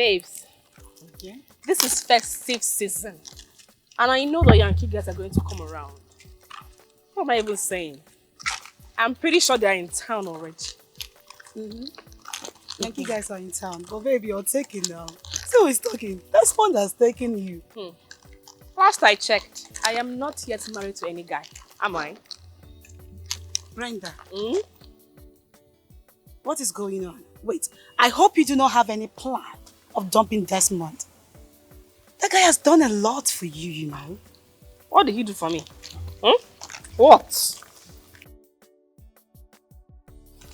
Babes, Okay. this is festive season. And I know the Yankee guys are going to come around. What am I even saying? I'm pretty sure they're in town already. Yankee guys are in town, but baby, you're taking now. So he's talking. That's one that's taking you. Last I checked, I am not yet married to any guy. Am I? Brenda, what is going on? Wait, I hope you do not have any plan of dumping Desmond. That guy has done a lot for you, you know. What did he do for me? What?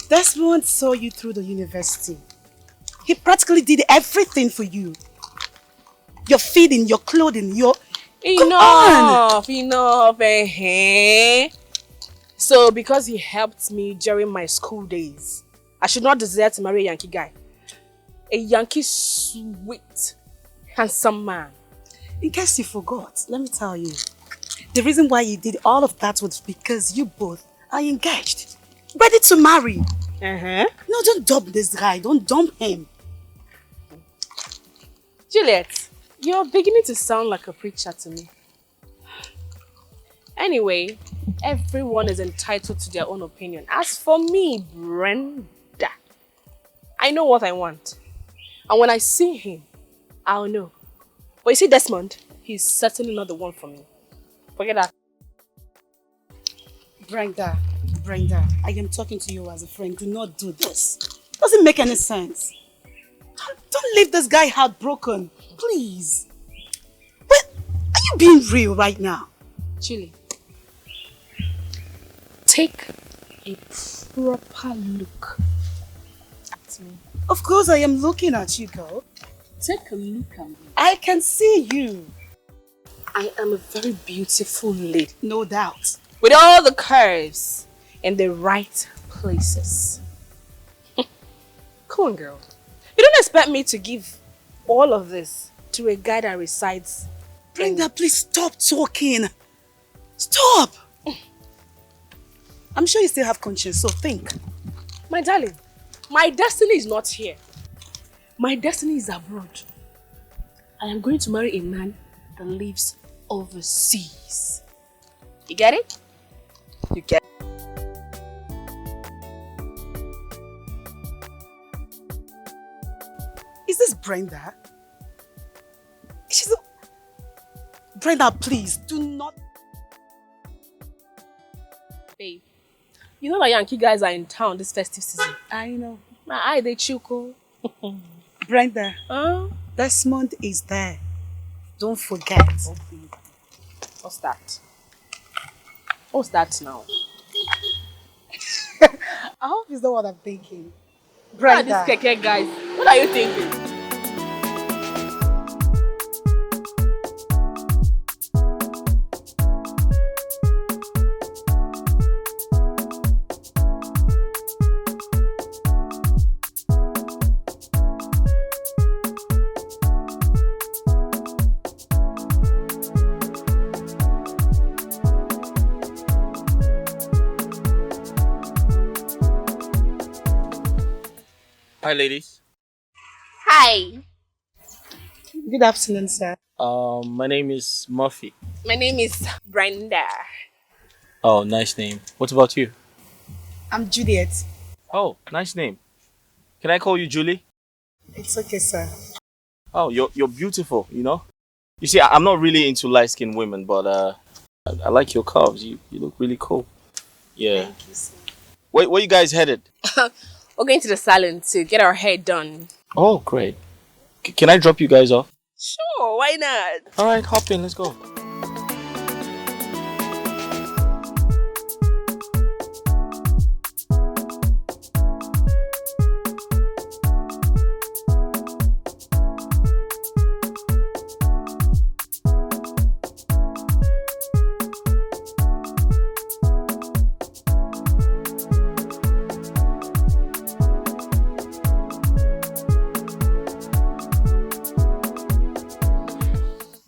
Desmond saw you through the university. He practically did everything for you. Your feeding, your clothing, your... Enough! So because he helped me during my school days, I should not desire to marry a Yankee guy. A Yankee sweet, handsome man. In case you forgot, let me tell you. The reason why you did all of that was because you both are engaged. Ready to marry. No, don't dump this guy. Don't dump him. Juliet, you're beginning to sound like a preacher to me. Anyway, everyone is entitled to their own opinion. As for me, Brenda, I know what I want. And when I see him, I'll know. But you see Desmond, he's certainly not the one for me. Forget that. Brenda, I am talking to you as a friend. Do not do this. Doesn't make any sense. Don't leave this guy heartbroken. Please. But are you being real right now? Julie, take a proper look at me. Of course I am looking at you, girl. Take a look at me. I can see you. I am a very beautiful lady. No doubt. With all the curves in the right places. Come on, girl. You don't expect me to give all of this to a guy that resides... Brenda, please stop talking. Stop. I'm sure you still have conscience, so think. My darling, my destiny is not here. My destiny is abroad. I am going to marry a man that lives overseas. You get it? You get it. Is this Brenda? She's a... Brenda, please, do not... Babe, you know that Yankee guys are in town this festive season. I know. My eye, they chuko. Brenda, Desmond is there. Don't forget. Okay. What's that? What's that now? I hope it's not what I'm thinking. Brenda. Brenda. These keke guys, what are you thinking? Hi, ladies. Hi. Good afternoon, sir. My name is Murphy. My name is Brenda. Oh, nice name. What about you? I'm Juliet. Oh, nice name. Can I call you Julie? It's okay, sir. Oh, you're beautiful, you know? You see, I'm not really into light-skinned women, but I like your curves. You look really cool. Yeah. Thank you, sir. Where you guys headed? We're going to the salon to get our hair done. Oh, great. Can I drop you guys off? Sure, why not? All right, hop in. Let's go.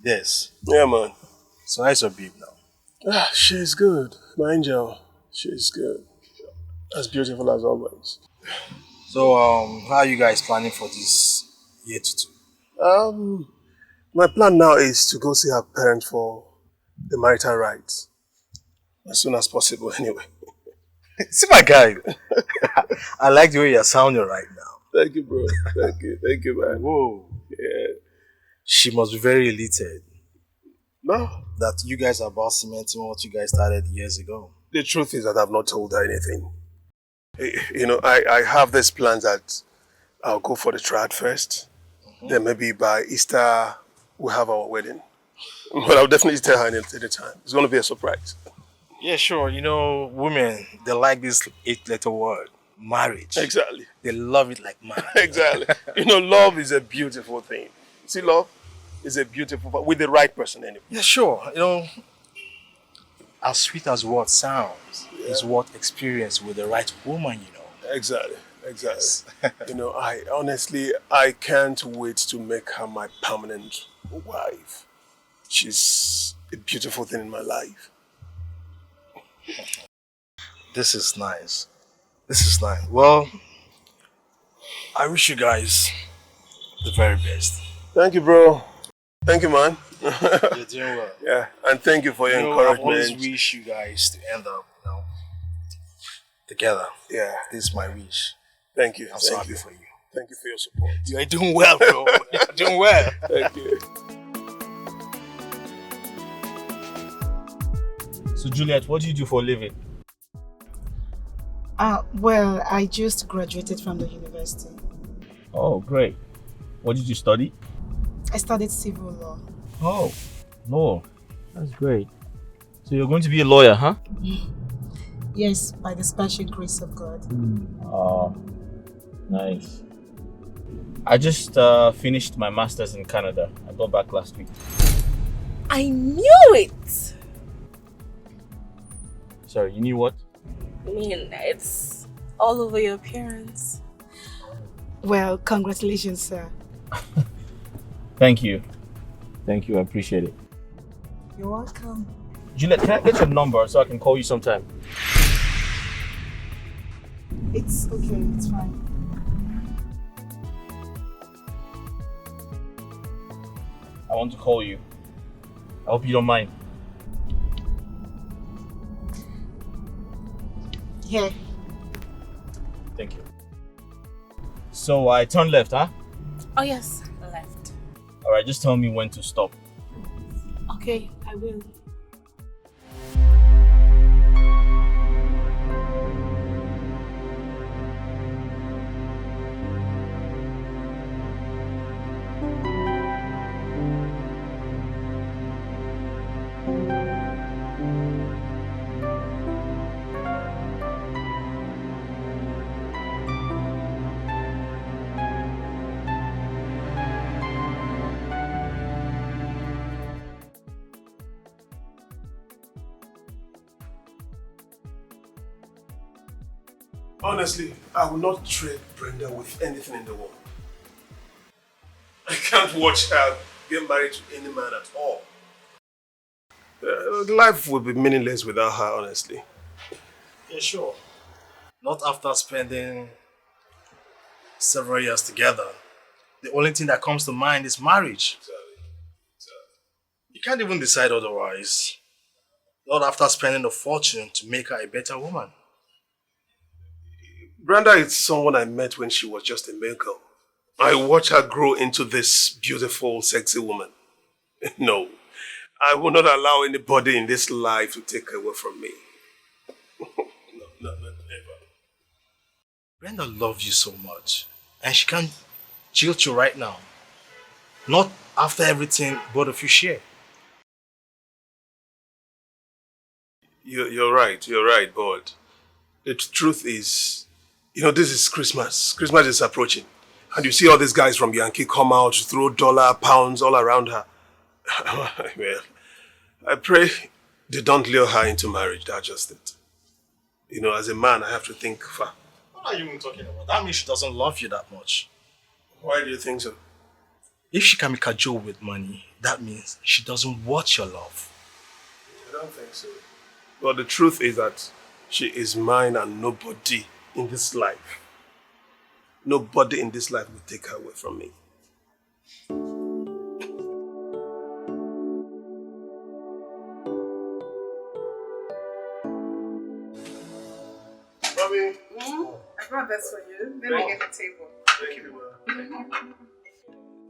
Yes. Yeah, man. So how's your babe now? She's good. My angel. She's good. As beautiful as always. So how are you guys planning for this year to two? My plan now is to go see her parents for the marital rights. As soon as possible, anyway. See my guy. I like the way you're sounding right now. Thank you, bro. Thank you, man. Whoa. Yeah. She must be very elated No, that you guys are about cementing what you guys started years ago. the truth is that I've not told her anything. You know, I have this plan that I'll go for the triad first. Then maybe by Easter, we'll have our wedding. But I'll definitely tell her any time. It's going to be a surprise. Yeah, sure. You know, women, they like this 8-letter word, marriage. Exactly. They love it like mad. Exactly. You know, love is a beautiful thing. See, love is a beautiful, with the right person anyway. Yeah, sure. You know, as sweet as what sounds is what experience with the right woman, you know. Exactly. You know, I can't wait to make her my permanent wife. She's a beautiful thing in my life. This is nice. Well, I wish you guys the very best. Thank you, bro. Thank you, man. You're doing well. Yeah, and thank you for your I encouragement. always wish you guys to end up, you know, together. Yeah, This is my wish. thank you. I'm so Thank happy you. for you. Thank you for your support. You're doing well, bro. You're doing well. Thank you. So Juliet, what do you do for a living? Well, I just graduated from the university. Oh, great. What did you study? I studied civil law. Oh, law. That's great. So you're going to be a lawyer, huh? Yes, by the special grace of God. Oh, nice. I just finished my master's in Canada. I got back last week. I knew it! Sorry, you knew what? I mean, it's all over your appearance. Well, congratulations, sir. Thank you. Thank you, I appreciate it. You're welcome. Juliet, can I get your number so I can call you sometime? It's okay, it's fine. I want to call you. I hope you don't mind. Here. Thank you. So I turn left, huh? Oh yes, left. Alright, just tell me when to stop. Okay, I will. Honestly, I will not trade Brenda with anything in the world. I can't watch her get married to any man at all. Life would be meaningless without her, honestly. Yeah, sure. Not after spending several years together. The only thing that comes to mind is marriage. You can't even decide otherwise. Not after spending a fortune to make her a better woman. Brenda is someone I met when she was just a male girl. I watched her grow into this beautiful, sexy woman. No, I will not allow anybody in this life to take her away from me. No, never. Brenda loves you so much. And she can't jilt you right now. Not after everything both of you share. You're right, but the truth is, you know, this is Christmas. Christmas is approaching. And you see all these guys from Yankee come out to throw dollar, pounds all around her. Well, I pray they don't lure her into marriage, that's just it. You know, as a man, I have to think far. What are you even talking about? That means she doesn't love you that much. Why do you think so? If she can be cajoled with money, that means she doesn't want your love. I don't think so. But the truth is that she is mine and nobody in this life. Nobody in this life will take her away from me. Mommy. I brought this for you. Let me get the table. Thank you.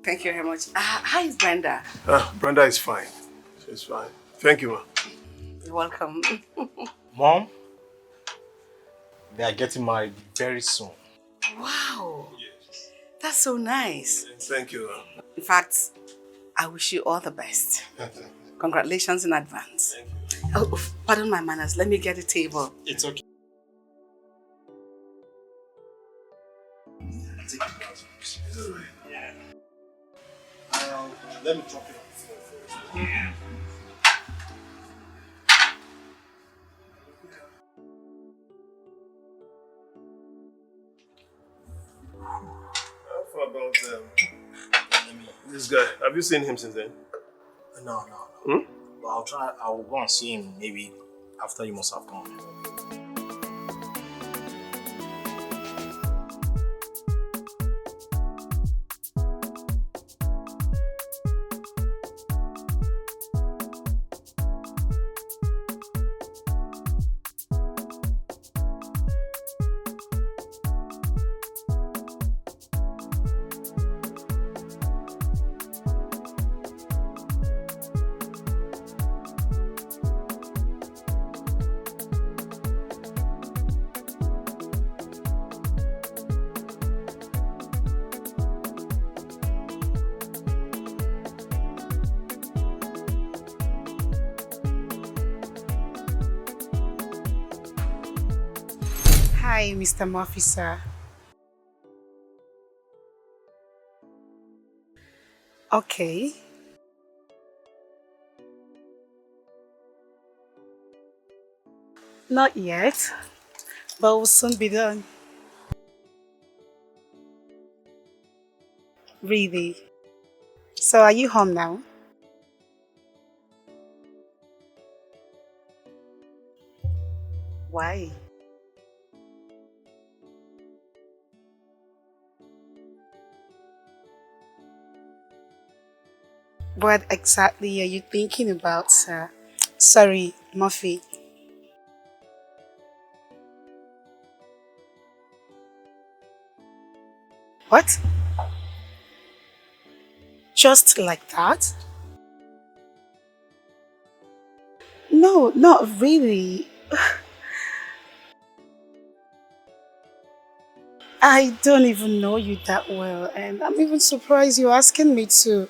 Thank you very much. How is Brenda? Brenda is fine. She's fine. Thank you, ma. You're welcome. Mom, they are getting married very soon. Wow. Yes. That's so nice. Thank you, ma. In fact, I wish you all the best. Congratulations in advance. Thank you. Oh, pardon my manners. Let me get the table. It's okay. It's all right. Yeah. Let me drop it on the floor first. Yeah. How about this guy? Have you seen him since then? No. Hmm? But I'll try. I will go and see him maybe after you must have gone. Hi, Mr. Murphy, sir. Okay. Not yet, but will soon be done. Really? So are you home now? Why? What exactly are you thinking about, sir? Sorry, Murphy. What? Just like that? No, not really. I don't even know you that well, and I'm even surprised you're asking me to.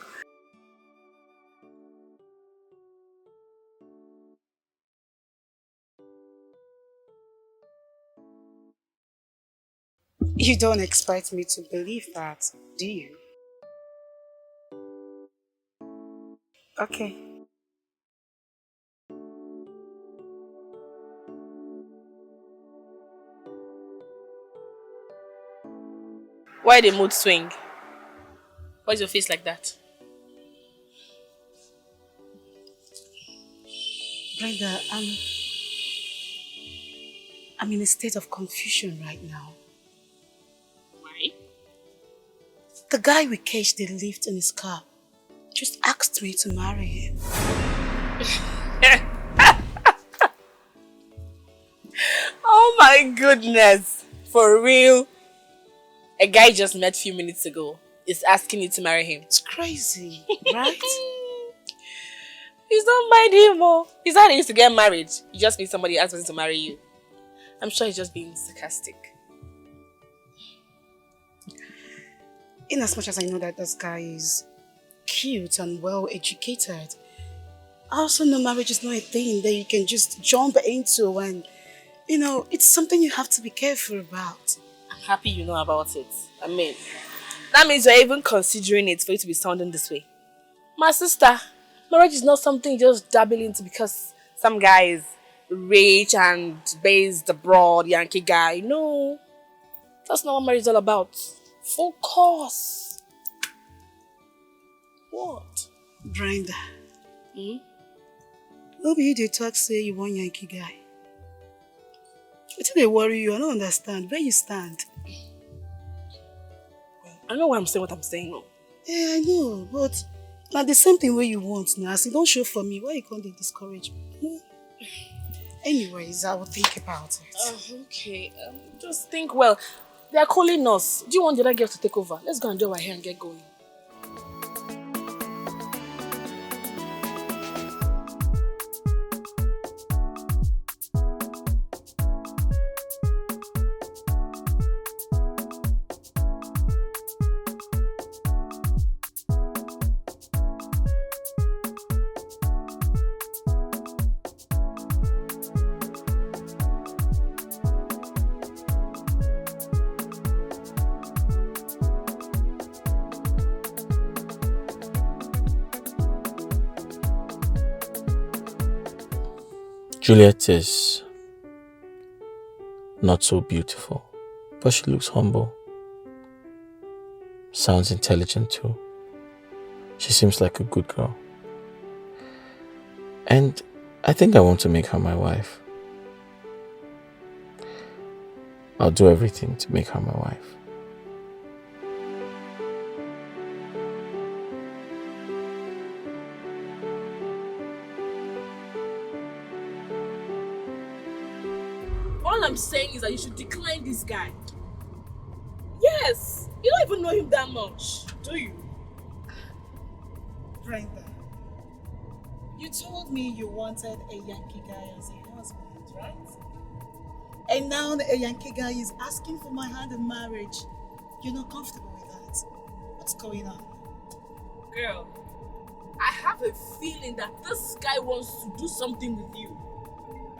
You don't expect me to believe that, do you? Okay. Why the mood swing? Why's your face like that? Brenda, I'm in a state of confusion right now. Why? The guy we caged the lift in his car just asked me to marry him. Oh my goodness. For real? A guy just met a few minutes ago is asking you to marry him. It's crazy, right? Please don't mind him, oh. He's not used to get married. You just meet somebody asking to marry you. I'm sure he's just being sarcastic. In as much as I know that this guy is cute and well educated, I also know marriage is not a thing that you can just jump into, and it's something you have to be careful about. I'm happy you know about it. I mean, that means you're even considering it for you to be sounding this way. My sister, marriage is not something you just dabble into because some guy is rich and based abroad, Yankee guy. No, that's not what marriage is all about. Focus. What? Brenda. Hmm? No be you dey talk say you want Yankee guy. Wetin dey worry you? I don't understand. Where you stand? I know why I'm saying what I'm saying. No. Yeah, I know, but now the same thing where you want now. As you don't show for me, why you can't discourage me? Anyways, I will think about it. Okay, just think well. They are calling us. Do you want the other girl to take over? Let's go and do our hair and get going. Juliet is not so beautiful, but she looks humble. Sounds intelligent too. She seems like a good girl. And I think I want to make her my wife. I'll do everything to make her my wife. All I'm saying is that you should decline this guy. Yes! You don't even know him that much, do you? Brenda, you told me you wanted a Yankee guy as a husband, right? And now a Yankee guy is asking for my hand in marriage. You're not comfortable with that. What's going on? Girl, I have a feeling that this guy wants to do something with you.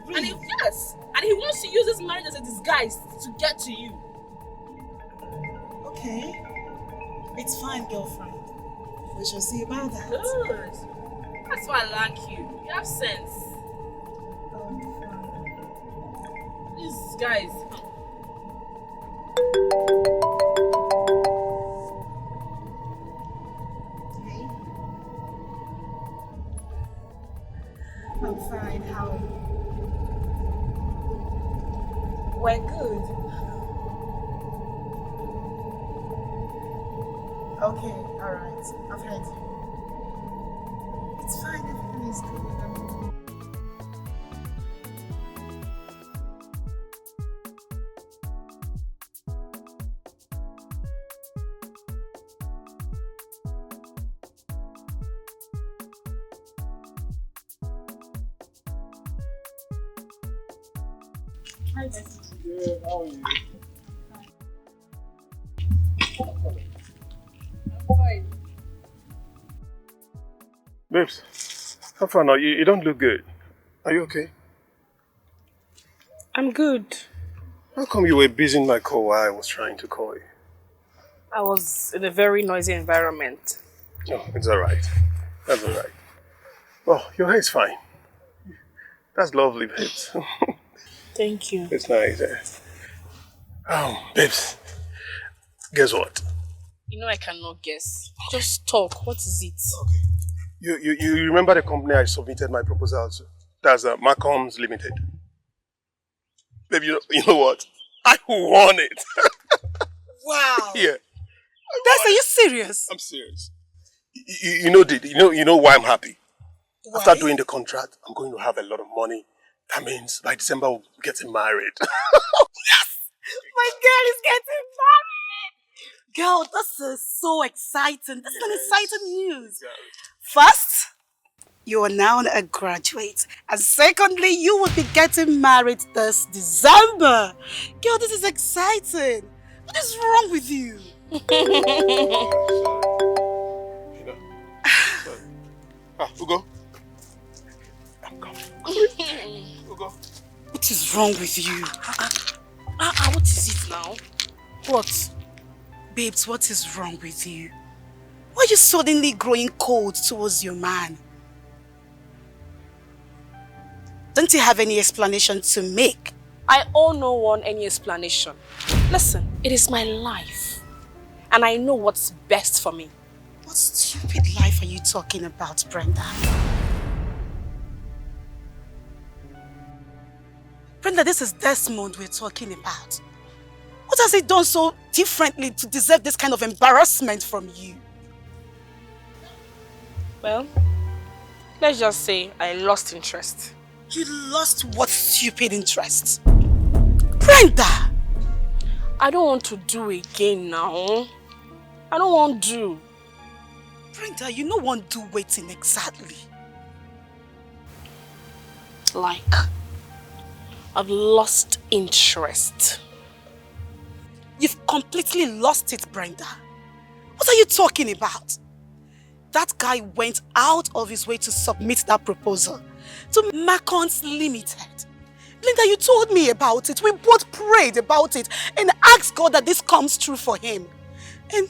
Really? And he wants to use his marriage as a disguise to get to you. Okay. It's fine, girlfriend. We shall see about that. Good. That's why I like you. You have sense. These guys. Okay. I'm fine. How are you? We're good. Okay, alright. I've heard you. It's fine, everything is good. Hi, Desmond. Good, how are you? Babes, how far now? You don't look good. Are you okay? I'm good. How come you were busy in my call while I was trying to call you? I was in a very noisy environment. No, it's alright. That's alright. Oh, your hair is fine. That's lovely, babes. Thank you. It's nice. Babes, guess what? You know I cannot guess. Just talk. What is it? Okay. You remember the company I submitted my proposal to? That's Marcoms Limited. Babe, you know what? I won it. Wow. Yeah. Des, are you serious? I'm serious. You know why I'm happy? Why? After doing the contract, I'm going to have a lot of money. That means by December we'll be getting married. Yes! My girl is getting married! Girl, this is so exciting. This is an exciting news. Exactly. First, you are now a graduate. And secondly, you will be getting married this December. Girl, this is exciting. What is wrong with you? Ugo. I'm coming. Ugo. What is wrong with you? What is it now? What? Babes, what is wrong with you? Why are you suddenly growing cold towards your man? Don't you have any explanation to make? I owe no one any explanation. Listen, it is my life. And I know what's best for me. What stupid life are you talking about, Brenda? Brenda, this is Desmond we're talking about. What has he done so differently to deserve this kind of embarrassment from you? Well, let's just say I lost interest. You lost what stupid interest? Brenda! I don't want to do again now. I don't want to. Brenda, you know want do waiting exactly. Like, I've lost interest. You've completely lost it, Brenda. What are you talking about? That guy went out of his way to submit that proposal to Macons Limited. Linda, you told me about it. We both prayed about it and asked God that this comes true for him. And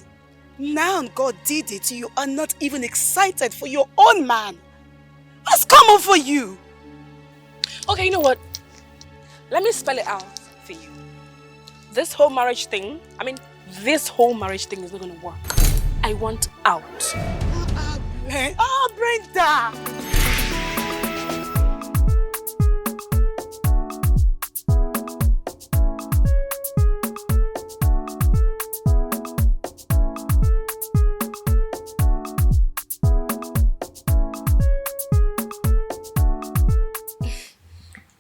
now God did it. You are not even excited for your own man. What's come over you? Okay, you know what? Let me spell it out for you. This whole marriage thing is not going to work. I want out. Brenda!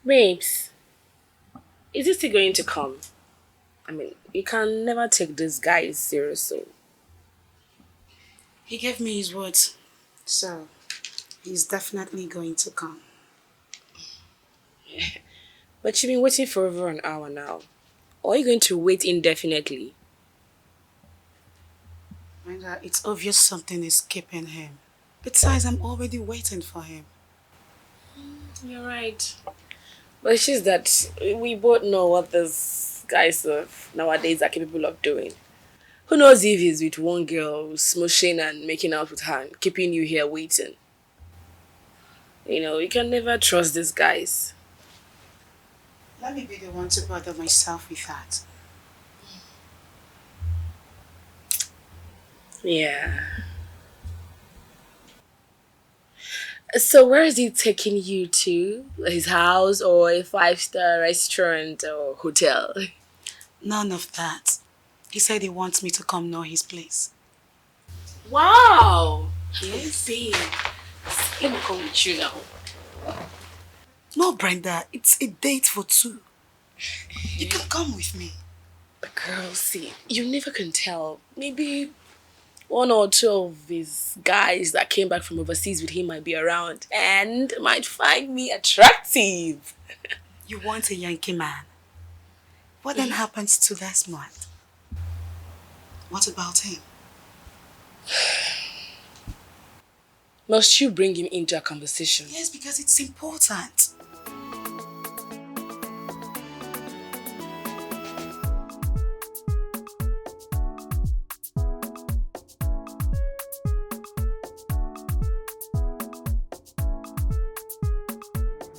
Babes, is he still going to come? I mean, you can never take this guy seriously. He gave me his words, so he's definitely going to come. But you've been waiting for over an hour now. Or are you going to wait indefinitely? Brenda, it's obvious something is keeping him. Besides, I'm already waiting for him. You're right. But it's just that we both know what these guys of nowadays are capable of doing. Who knows if he's with one girl, smooshing and making out with her and keeping you here waiting. You know, you can never trust these guys. Let me be the one to bother myself with that. Yeah. So where is he taking you to? His house or a 5-star restaurant or hotel? None of that. He said he wants me to come know his place. Wow! Yes, babe. Let me come with you now. No, Brenda, it's a date for two. You can come with me. But girl, see, you never can tell. Maybe one or two of these guys that came back from overseas with him might be around and might find me attractive. You want a Yankee man. What then happens to Desmond? What about him? Must you bring him into a conversation? Yes, because it's important.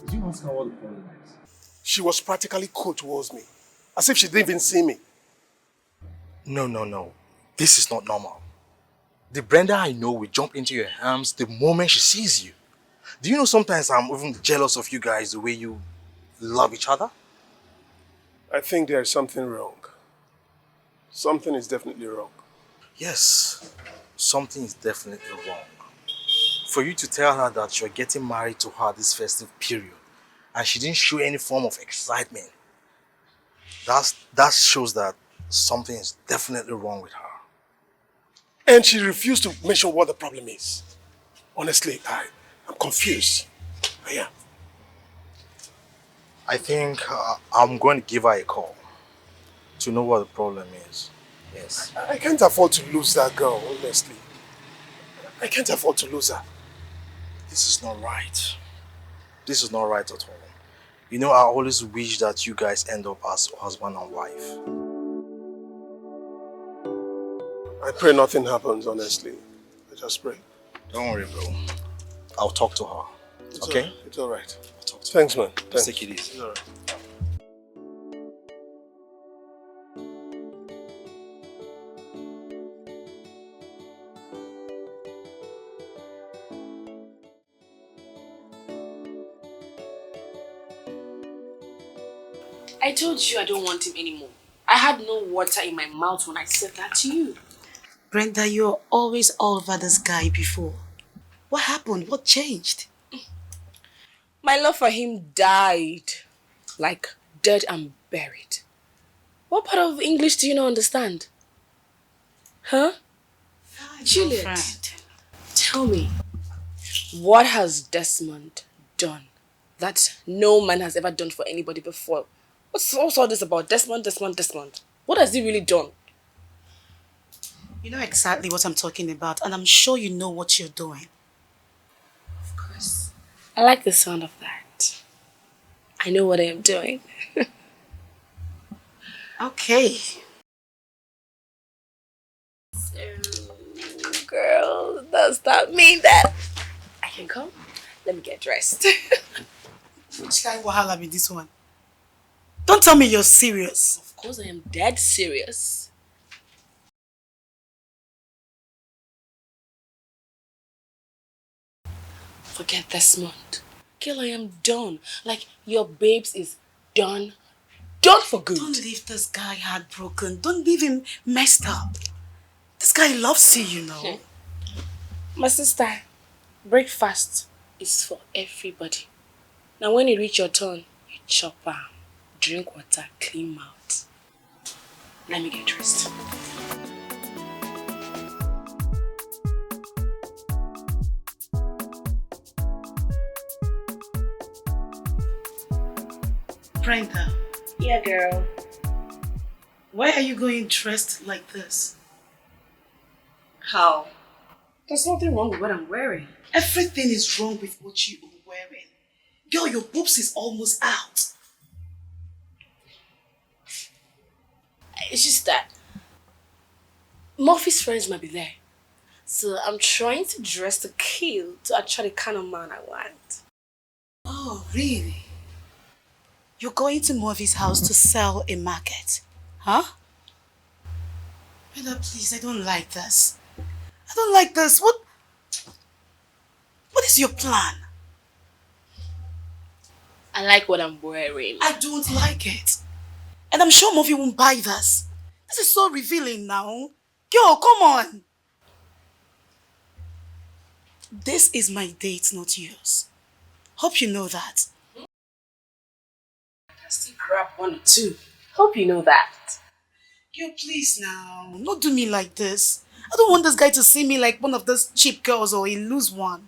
Did you ask her what the problem is? She was practically cold towards me, as if she didn't even see me. No. This is not normal. The Brenda I know will jump into your arms the moment she sees you. Do you know sometimes I'm even jealous of you guys the way you love each other? I think there is something wrong. Something is definitely wrong. Yes, something is definitely wrong. For you to tell her that you're getting married to her this festive period and she didn't show any form of excitement, that shows that something is definitely wrong with her. And she refused to mention what the problem is. Honestly, I'm confused. I am. I think I'm going to give her a call to know what the problem is. Yes. I can't afford to lose that girl, honestly. I can't afford to lose her. This is not right. This is not right at all. You know, I always wish that you guys end up as husband and wife. I pray nothing happens, honestly. I just pray. Don't worry, bro. I'll talk to her. Okay? It's all right. I'll talk to her. Thanks, man. Just Thanks. take it easy. It's all right. I told you I don't want him anymore. I had no water in my mouth when I said that to you. Brenda, you're always all over this guy before. What happened? What changed? My love for him died. Like dead and buried. What part of English do you not understand? Huh? Juliet, Girlfriend. tell me, what has Desmond done that no man has ever done for anybody before? What's all this about? Desmond? What has he really done? You know exactly what I'm talking about, and I'm sure you know what you're doing. Of course. I like the sound of that. I know what I am doing. Okay. So, girl, does that mean that I can come? Let me get dressed. Which kind of wahala be this one? Don't tell me you're serious. Of course I am dead serious. Forget Desmond. Girl, I am done. Like, your babes is done. Done for good. Don't leave this guy heartbroken. Don't leave him messed up. This guy loves you, you know. My sister, breakfast is for everybody. Now when you reach your turn, you chop drink water, clean mouth. Let me get dressed. Brenda, Yeah, girl. why are you going dressed like this? How? There's nothing wrong with what I'm wearing. Everything is wrong with what you are wearing. Girl, your boobs is almost out. It's just that Murphy's friends might be there. So I'm trying to dress to kill to attract the kind of man I want. Oh, really? You're going to Murphy's house to sell a market, huh? Brenda, please, I don't like this. I don't like this. What is your plan? I like what I'm wearing. I don't like it. And I'm sure Murphy won't buy this. This is so revealing now. Yo, come on. This is my date, not yours. Hope you know that. I still grab one or two. Hope you know that. Yo, please now. Not do me like this. I don't want this guy to see me like one of those cheap girls or he'll lose one.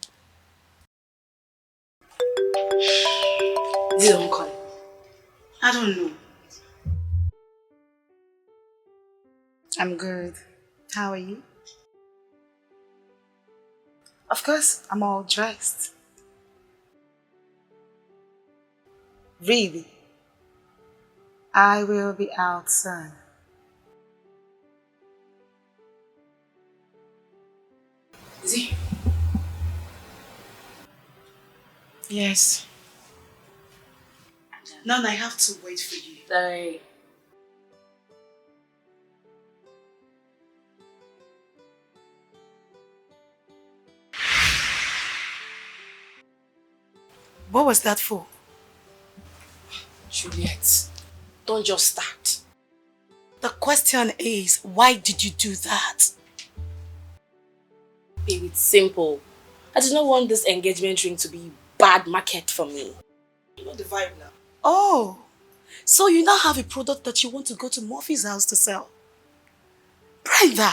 You don't call. I don't know. I'm good. How are you? Of course, I'm all dressed. Really? I will be out soon. Is he? Yes. None, I have to wait for you. Sorry. What was that for? Juliet, don't just start. The question is, why did you do that? Babe, it's simple. I do not want this engagement ring to be bad market for me. You know the vibe now. Oh, so you now have a product that you want to go to Murphy's house to sell? Brenda,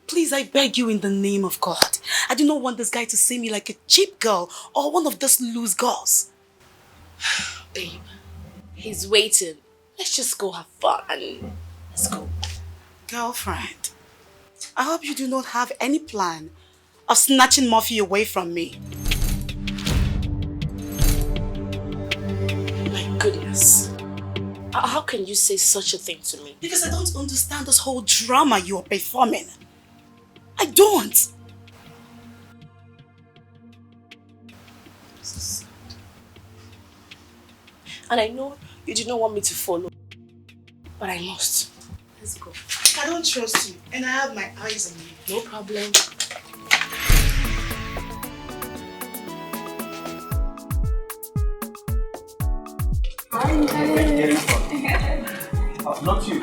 please, I beg you in the name of God. I do not want this guy to see me like a cheap girl or one of those loose girls. Babe, he's waiting. Let's just go have fun. Let's go. Girlfriend, I hope you do not have any plan of snatching Murphy away from me. My goodness. How can you say such a thing to me? Because I don't understand this whole drama you are performing. I don't. So sad. And I know you do not want me to follow, but I must. Let's go. I don't trust you, and I have my eyes on you. No problem. Not you.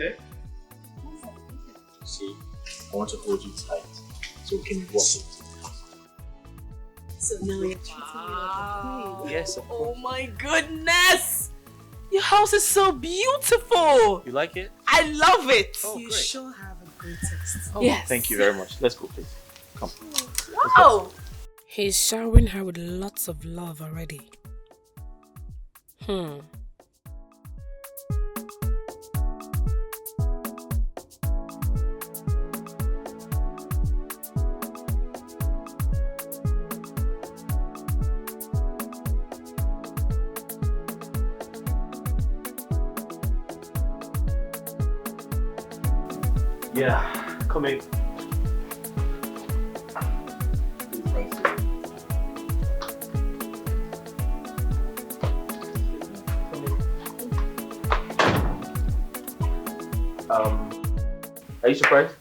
Okay. See, I want to hold you tight so we can walk it. So now you're treating me like a queen. Yes, of course. Oh my goodness! Your house is so beautiful! You like it? I love it! Oh, You great. sure have a great taste. Oh, Yes. Thank you very much. Let's go, please. Come. Wow! He's showering her with lots of love already. Yeah, come in. Are you surprised?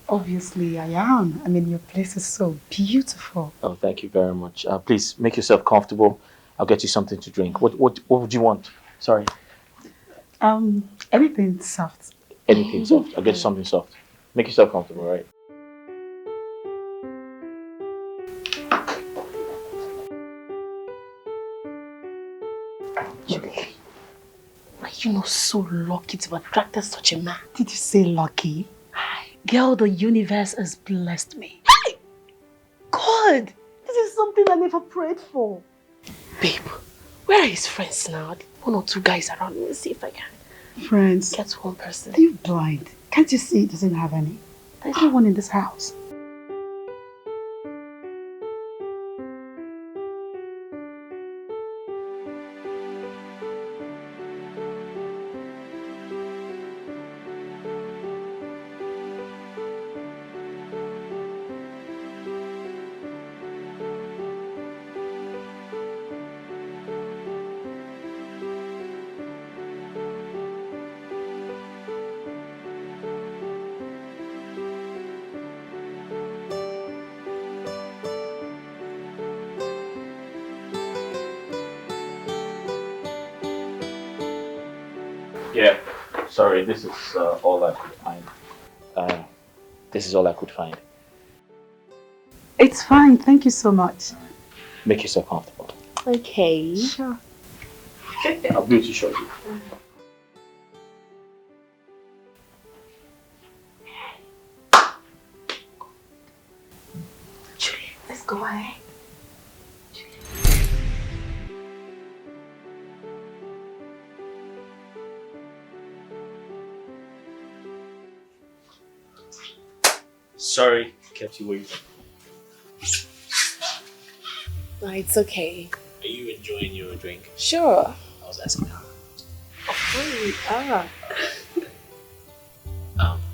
Obviously I am. I mean, your place is so beautiful. Oh, thank you very much. Please make yourself comfortable. I'll get you something to drink. What would you want? Sorry. Anything soft. Anything soft. I'll get you something soft. Make yourself comfortable, right? Juliet, are you not so lucky to have attracted such a man? Did you say lucky? Girl, the universe has blessed me. Hey! God, this is something I never prayed for. Babe, where are his friends now? One or two guys around. Let me see if I can Friends, get one person. are you blind? Can't you see he doesn't have any? There's no one in this house. Yeah. Sorry, this is all I could find. This is all I could find. It's fine, thank you so much. Make yourself comfortable. Okay. Sure. I'll be with you shortly. Juliet, let's go ahead. Sorry, kept you waiting. No, it's okay. Are you enjoying your drink? Sure. I was asking her.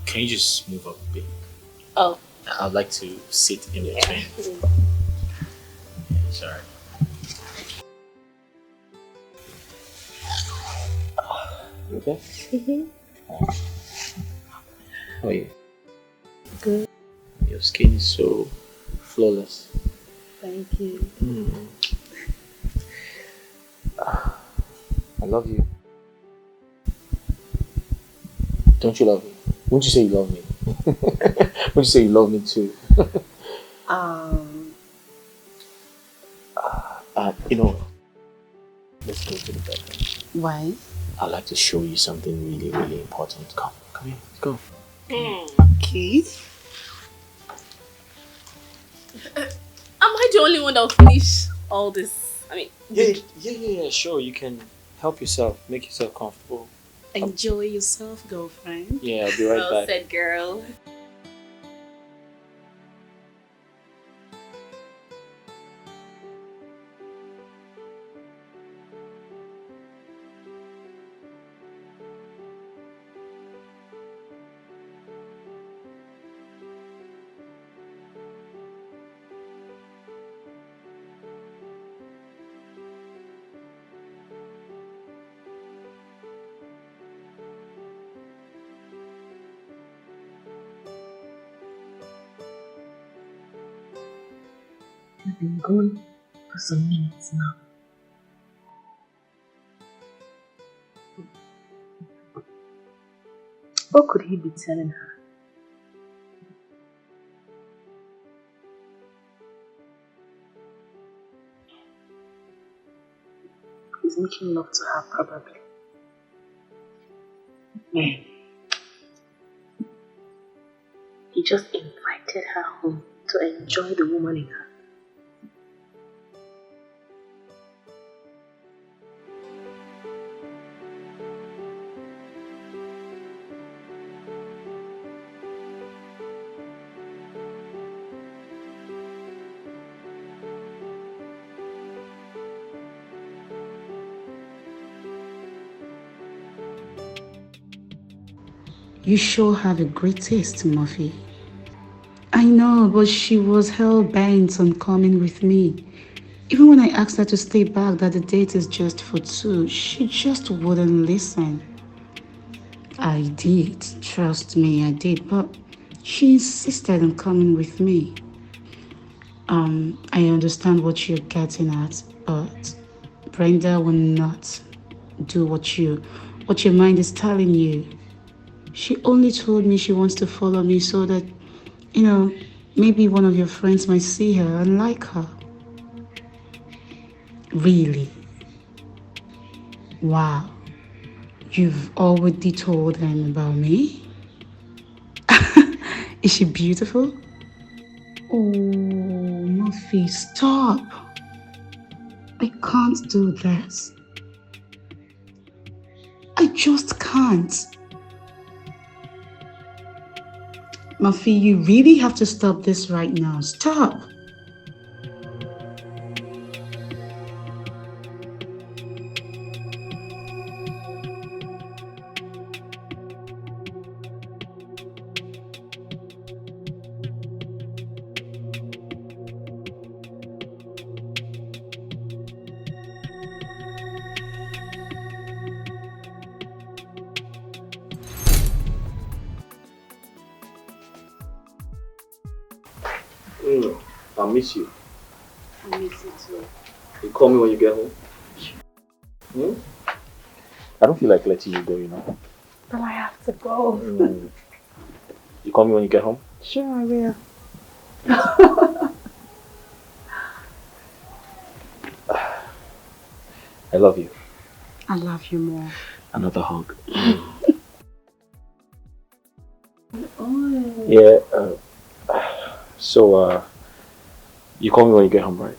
Can you just move up a bit? Oh. I'd like to sit in between. Sorry. You okay? How are you? Good. Your skin is so flawless. Thank you. I love you. Don't you love me? Won't you say you love me? Won't you say you love me too? Let's go to the bedroom. Why? I'd like to show you something really, really important. Come here, let's go. Okay. Am I the only one that will finish all this? I mean, Yeah, sure. You can help yourself, make yourself comfortable. Enjoy yourself, girlfriend. Yeah, I'll be right well back. said, girl. I've been gone for some minutes now. What could he be telling her? He's making love to her, probably. Man. He just invited her home to enjoy the woman in her. You sure have a great taste, Murphy. I know, but she was hell-bent on coming with me. Even when I asked her to stay back, that the date is just for two, she just wouldn't listen. I did, trust me, I did, but she insisted on coming with me. I understand what you're getting at, but Brenda will not do what your mind is telling you. She only told me she wants to follow me so that, maybe one of your friends might see her and like her. Really? Wow. You've already told them about me? Is she beautiful? Oh, Murphy, stop. I can't do this. I just can't. Murphy, you really have to stop this right now. Stop. I miss you. I miss you too. You call me when you get home? I don't feel like letting you go, But I have to go. You call me when you get home? Sure, I will. I love you. I love you more. Another hug. Yeah, so, you call me when you get home, right?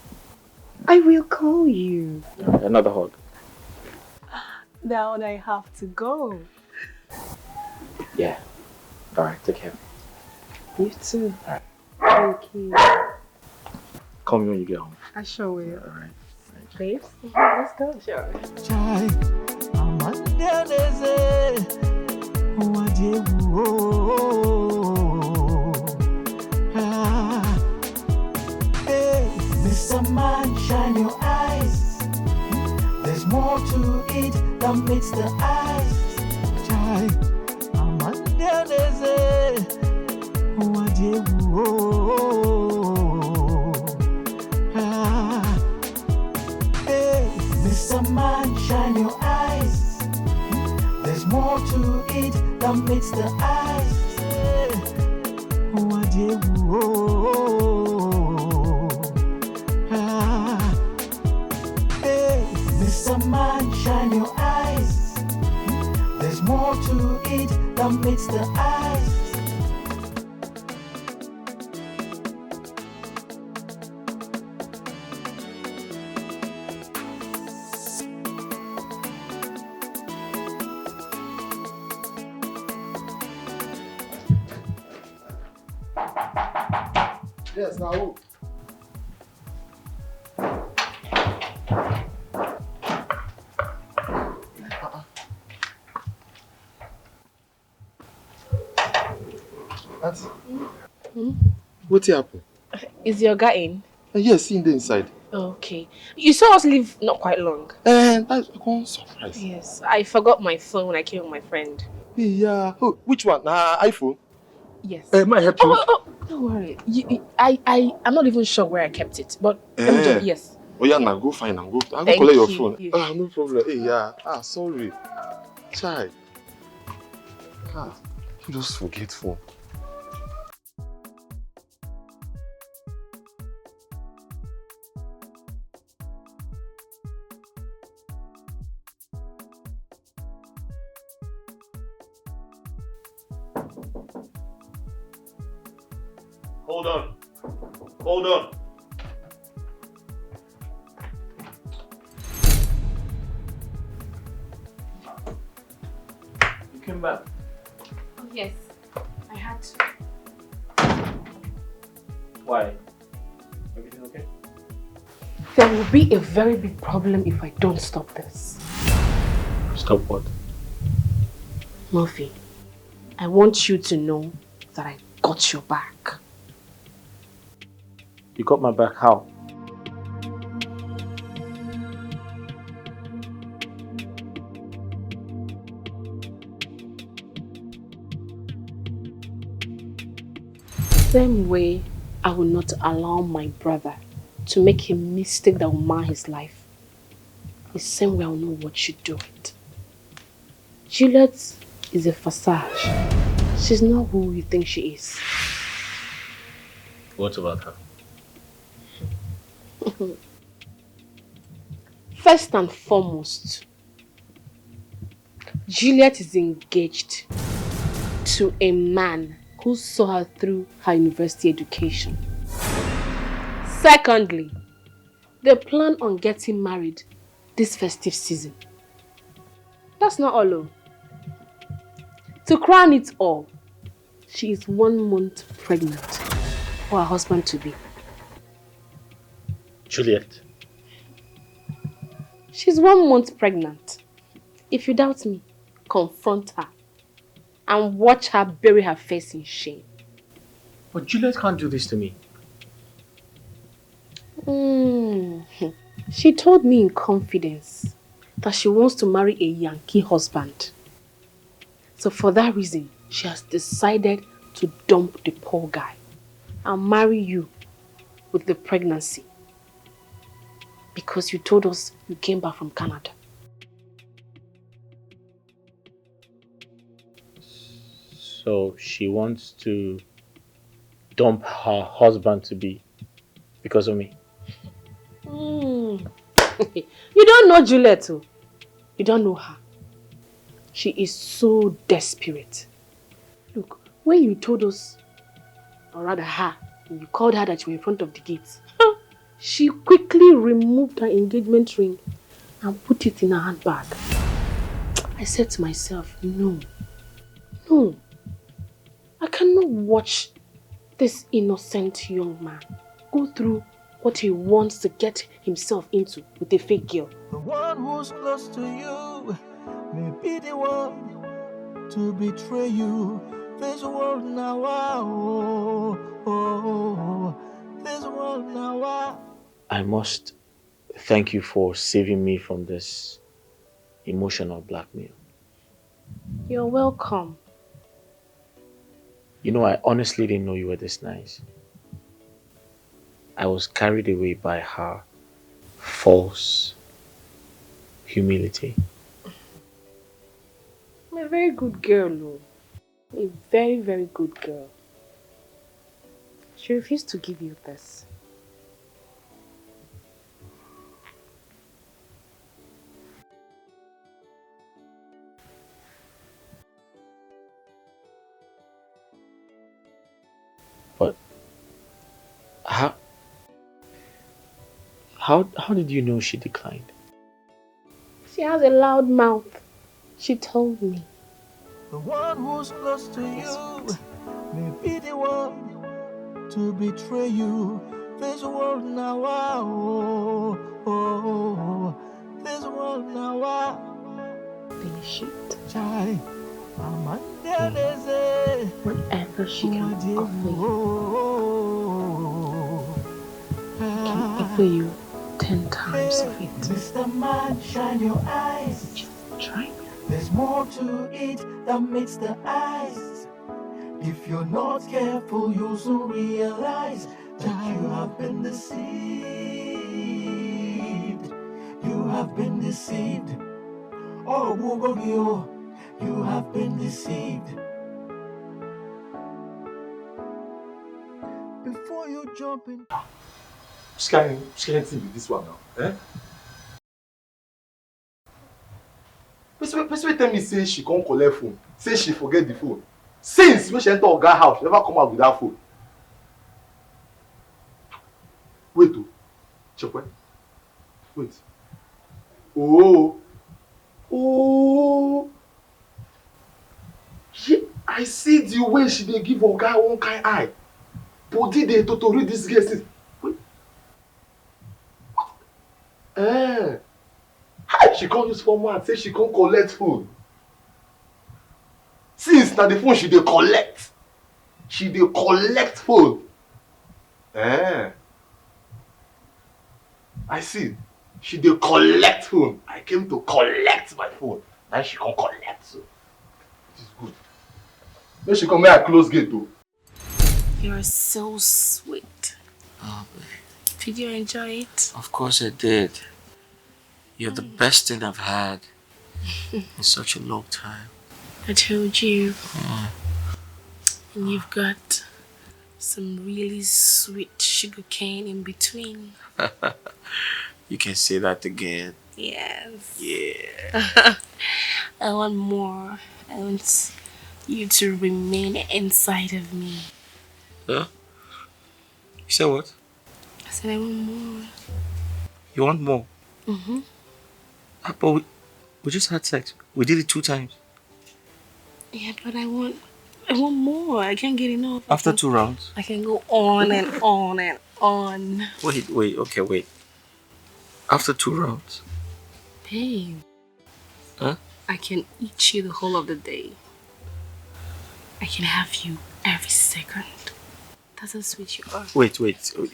I will call you. Another hug. Now I have to go. Yeah. Alright, take care. You too. Alright. Thank you. Call me when you get home. I sure will. Alright. Babes, let's go. Sure. Mr. Man, shine your eyes. There's more to it than meets the eyes. Chai, Mr. Man, shine your eyes. There's more to it than meets the eyes. Mr. Man, shine your eyes. There's more to it than meets the eyes. Yes, now. What happened? Is your guy in? Yes, in the inside. Okay. You saw us leave not quite long. And that's a surprise. Yes. I forgot my phone when I came with my friend. Yeah. Oh, which one? iPhone? Yes. May I help you? Don't worry. I'm not even sure where I kept it, but let me just, yes. Oh yeah, now go find and go. I'll go Thank collect your you. phone. Yes. No problem. Hey, yeah. Sorry. Child. I'm just forgetful. Hold on. Hold on. You came back. Oh, yes. I had to. Why? Everything okay? There will be a very big problem if I don't stop this. Stop what? Murphy, I want you to know that I got your back. You got my back how? Same way I will not allow my brother to make a mistake that will mar his life. The same way I will know what you do it. Juliet is a facade. She's not who you think she is. What about her? First and foremost, Juliet is engaged to a man who saw her through her university education. Secondly, they plan on getting married this festive season. That's not all. To crown it all, she is 1 month pregnant for her husband to be. Juliet. She's 1 month pregnant. If you doubt me, confront her and watch her bury her face in shame. But Juliet can't do this to me. She told me in confidence that she wants to marry a Yankee husband. So for that reason, she has decided to dump the poor guy and marry you with the pregnancy. Because you told us you came back from Canada. So she wants to dump her husband to be because of me. You don't know Juliet. You don't know her. She is so desperate. Look, when you told us, or rather her, you called her that you were in front of the gate, she quickly removed her engagement ring and put it in her handbag. I said to myself, no, I cannot watch this innocent young man go through what he wants to get himself into with a fake girl. The one who's close to you may be the one to betray you. This world now, this world now. I must thank you for saving me from this emotional blackmail. You're welcome. You know, I honestly didn't know you were this nice. I was carried away by her false humility. I'm a very good girl, Lou. A very, very good girl. She refused to give you this. But how did you know she declined? She has a loud mouth. She told me. The one who's close to you may be the one to betray you. This world now, this world now. Finish it. Whatever she can offer you, I can offer you 10 times of it. Mr. Man, shine your eyes. Just try. There's more to it than meets the eyes. If you're not careful, you'll soon realize that you have been deceived. You have been deceived. Oh, Google, you have been deceived. you jumping. Which kind of thing be this one now? Eh? Person tell me say she can't collect phone. Say she forget the phone. Since when she enter Oga house, she never come out with that phone. Wait oh. Chekwe. Wait. Oh. Oh. Yeah, I see the way she dey give Oga one kind eye. Body dey to read this girl since. Wait. What? How she can't use phone and say she can't collect phone? Since na the phone she dey collect. She dey collect phone. I see. She dey collect phone. I came to collect my phone. Now she can't collect. So it is good. When she come here, I close gate too. You're so sweet. Oh, Did you enjoy it? of course I did. You're the best thing I've had in such a long time. I told you. And you've got some really sweet sugar cane in between. You can say that again. Yes. Yeah. I want more. I want you to remain inside of me. Huh? You said what? I said I want more. You want more? Mm-hmm. But we just had sex. We did it 2 times. Yeah, but I want more. I can't get enough. After 2 rounds? I can go on and on and on. Wait. After 2 rounds? Babe. Huh? I can eat you the whole of the day. I can have you every second. That's how sweet you are. Wait.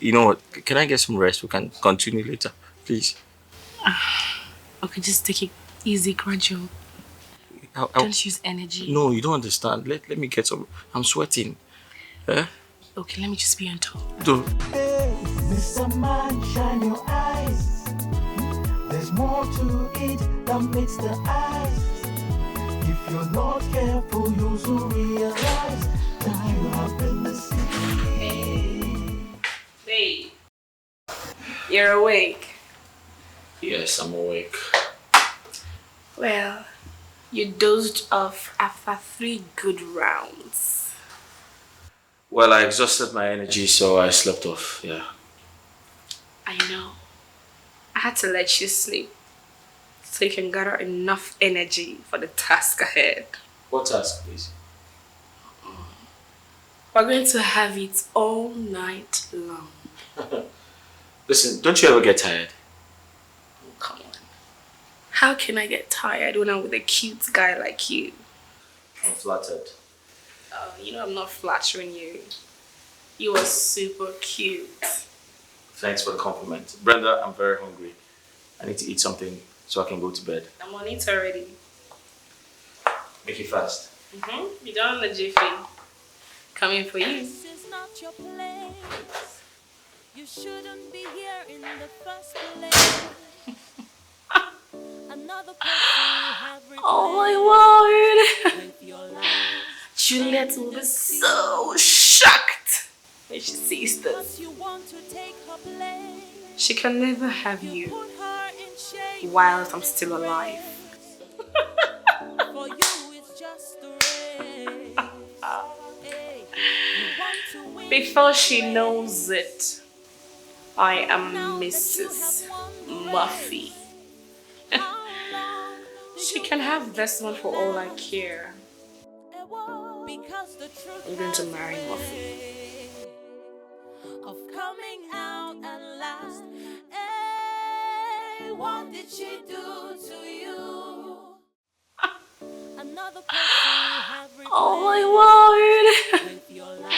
You know what? Can I get some rest? We can continue later. Please. Okay, just take it easy, gradual. Don't use energy. No, you don't understand. Let me get some. I'm sweating. Eh? Okay, let me just be on top. Don't. Hey, Mr. Man, shine your eyes. There's more to it than meets the eyes. If you're not careful, you'll soon realize that you have been deceived. Babe, you're awake. Yes, I'm awake. Well, you dozed off after 3 good rounds. Well, I exhausted my energy, so I slept off. Yeah. I know. I had to let you sleep so you can gather enough energy for the task ahead. What task, please? We're going to have it all night long. Listen, don't you ever get tired? Oh, come on. How can I get tired when I'm with a cute guy like you? I'm flattered. Oh, you know I'm not flattering you. You are super cute. Thanks for the compliment. Brenda, I'm very hungry. I need to eat something so I can go to bed. I'm on it already. Make it fast. You done the jiffy. Coming for you. This is not your place. You shouldn't be here in the first place. Another person you have replaced. Oh my word. With your life. Juliet will be so shocked when she sees this. You want to take her place. She can never have you Put her in shame. whilst I'm still alive. For you it's just a race. Hey, you want to win. Before she knows it, I am Mrs. Muffy. She can have Desmond for all I care. Because the truth I'm going to marry Muffy. of coming out at last. Hey, what did she do to you? Another person you have replaced. Oh my word. With your life.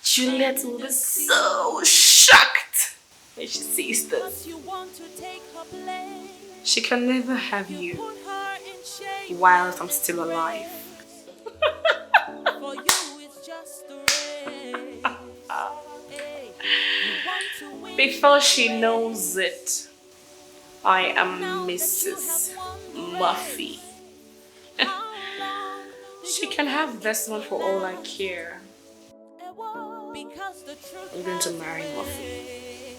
Juliet will be so shocked when she sees this. You want to take her place. She can never have you Put her in shame. whilst I'm still alive. For you it's just a race. Hey, you want to win. Before she knows it, I am Mrs. Muffy. She can have Desmond for all I care. because the truth I'm going to has a marry Muffy. way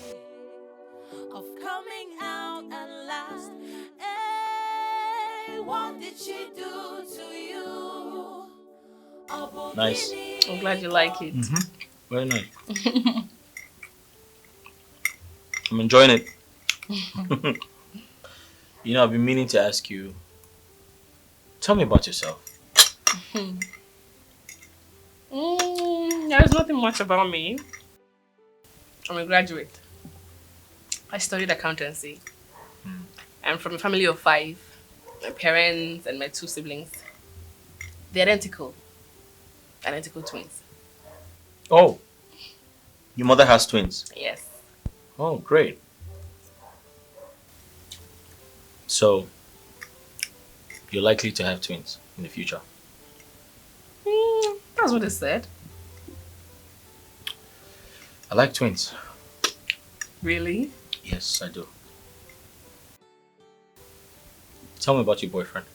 of coming out at last. Hey, what did she do to you? Nice. I'm glad you like it. Very nice. I'm enjoying it. You know, I've been meaning to ask you. Tell me about yourself. There's nothing much about me. I'm a graduate. I studied accountancy. I'm from a family of 5. My parents and my 2 siblings. They're identical. Identical twins. Oh, your mother has twins. Yes. Oh, great. So, you're likely to have twins in the future. That's what they said. I like twins. Really? Yes, I do. Tell me about your boyfriend.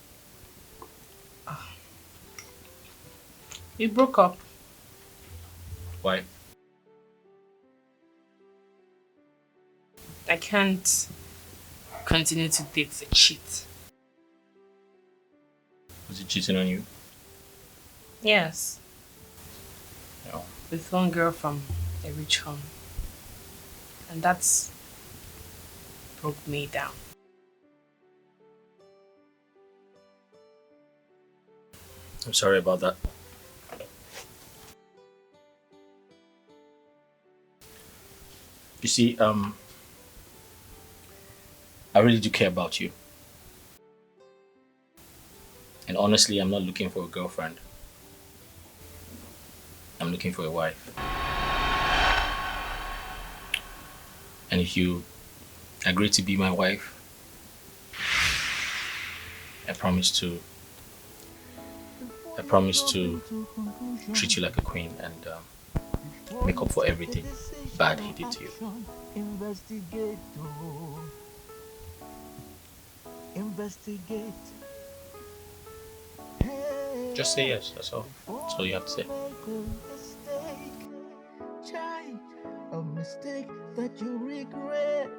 We broke up. Why? I can't continue to date a cheat. Was he cheating on you? Yes. No. With one girl from a rich home. And that's broke me down. I'm sorry about that. You see, I really do care about you. And honestly, I'm not looking for a girlfriend. I'm looking for a wife. And if you agree to be my wife, I promise to treat you like a queen and make up for everything bad he did to you. Investigate. Just say yes, that's all. That's all you have to say. A mistake that you regret,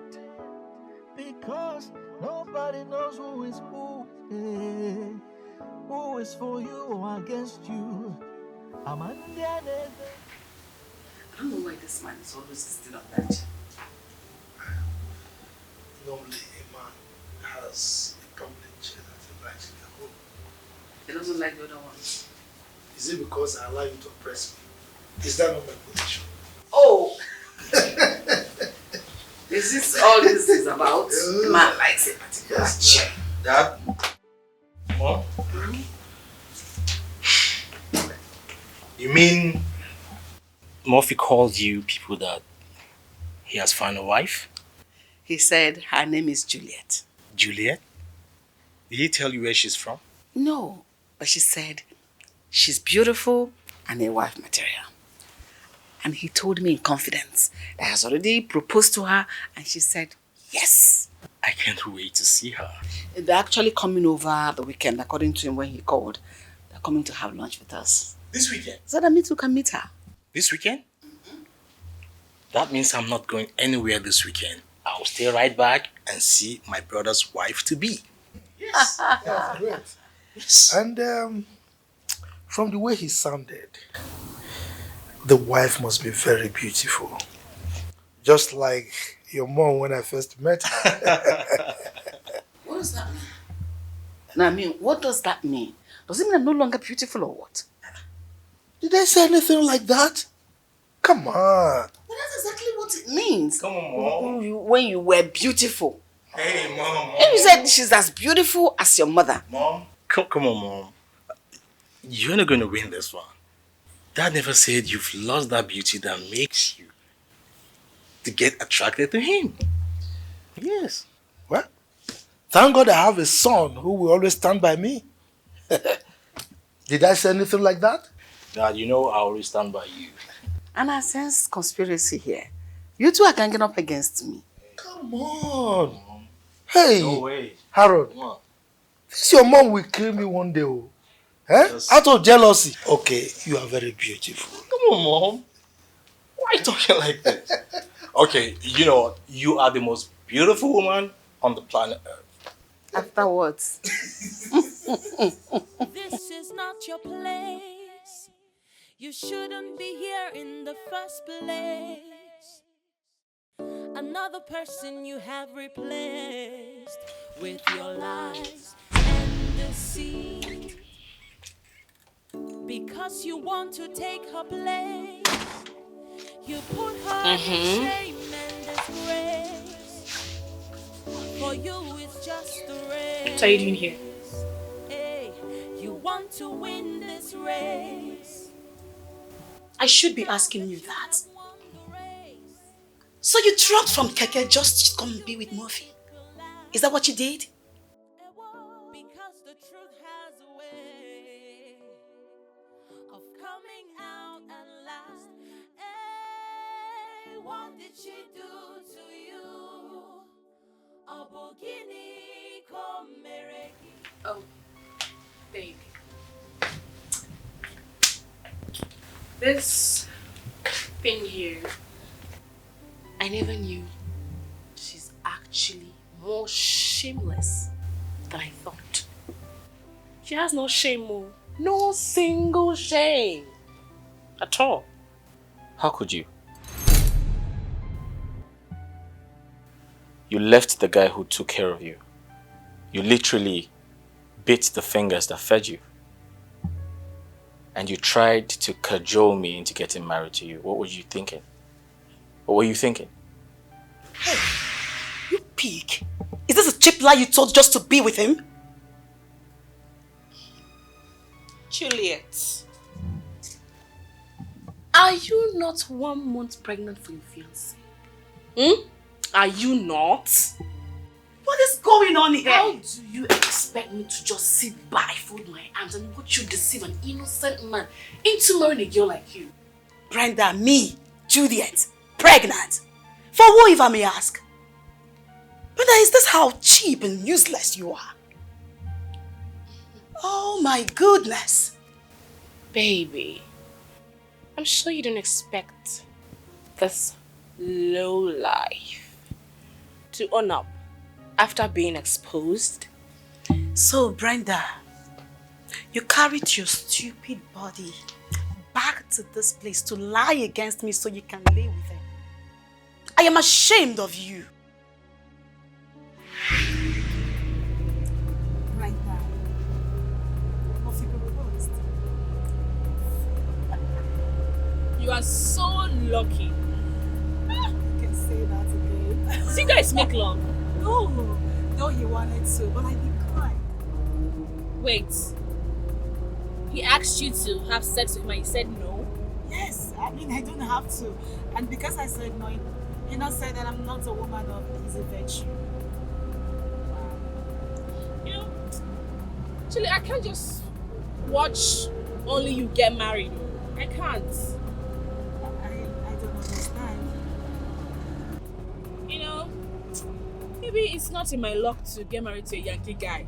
because nobody knows who is who. Who is for you or against you? I don't know why this man is always insisting on that. Normally, a man has a privilege that he likes in the home. He doesn't like the other ones. Is it because I allow you to oppress me? Is that not my position? Oh! Is this all this is about? The man likes a particular chair. Dad? Mom? You mean Murphy called you people that he has found a wife? He said her name is Juliet. Juliet? Did he tell you where she's from? No, but she said she's beautiful and a wife material. And he told me in confidence that he has already proposed to her and she said yes. I can't wait to see her. They're actually coming over the weekend, according to him when he called. They're coming to have lunch with us. This weekend? So that means we can meet her. This weekend? That means I'm not going anywhere this weekend. I'll stay right back and see my brother's wife-to-be. Yes, that's great. Yes. And from the way he sounded, the wife must be very beautiful. Just like your mom when I first met her. What does that mean? No, I mean, what does that mean? Does it mean I'm no longer beautiful or what? Did I say anything like that? Come on. Well, that's exactly what it means. Come on, Mom. When you were beautiful. Hey, Mom. And you said she's as beautiful as your mother. Mom. Come on, Mom. You're not going to win this one. Dad never said you've lost that beauty that makes you to get attracted to him. Yes. Well, thank God I have a son who will always stand by me. Did I say anything like that? Dad, you know I always stand by you. And I sense conspiracy here. You two are ganging up against me. Come on. Hey, No way. Harold, Come on. this your mom will kill me one day. Oh. Eh? Yes. Out of jealousy. Okay, you are very beautiful. Come on, Mom. Why are you talking like this? Okay, you know what? You are the most beautiful woman on the planet Earth. Afterwards. This is not your place. You shouldn't be here in the first place. Another person you have replaced with your lies and deceit. Because you want to take her place, you put her in shame and disgrace. For you, it's just a race. What are you doing here? Hey, you want to win this race. I should be asking you that. So you dropped from Keke just to come and be with Murphy? Is that what you did? Because the truth has a way of coming out at last. Hey, what did she do to you? Oh, baby. This thing here, I never knew she's actually more shameless than I thought. She has no shame, Mo. No single shame. At all. How could you? You left the guy who took care of you. You literally bit the fingers that fed you. And you tried to cajole me into getting married to you. What were you thinking? What were you thinking? Hey, you pig. Is this a cheap lie you told just to be with him? Juliet, are you not 1 month pregnant for your fiancé? Are you not? What is going on here? How do you expect me to just sit by, fold my arms and watch you deceive an innocent man into marrying a girl like you? Brenda, me, Juliet, pregnant. For who, if I may ask? Brenda, is this how cheap and useless you are? Oh my goodness. Baby, I'm sure you don't expect this low life to own up after being exposed. So, Brenda, you carried your stupid body back to this place to lie against me so you can lay with him. I am ashamed of you. Brenda, what's your proposed? You are so lucky. You can say that again. So you guys make love? No, he wanted to, but I declined. Wait. He asked you to have sex with him and you said no? Yes, I mean, I don't have to. And because I said no, he not said that I'm not a woman of easy virtue. You know, actually, I can't just watch only you get married. I can't. I don't understand. You know, maybe it's not in my luck to get married to a Yankee guy.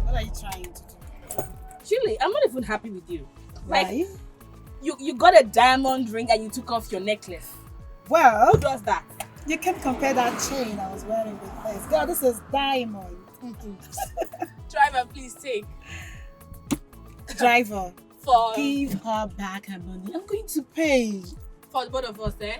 What are you trying to do? Julie, I'm not even happy with you. Why? You got a diamond ring and you took off your necklace. Well, Who does that? you can compare that chain I was wearing with this. Girl, this is diamond. Driver, please take. Driver, For give her back her money. I'm going to pay. for both of us, eh?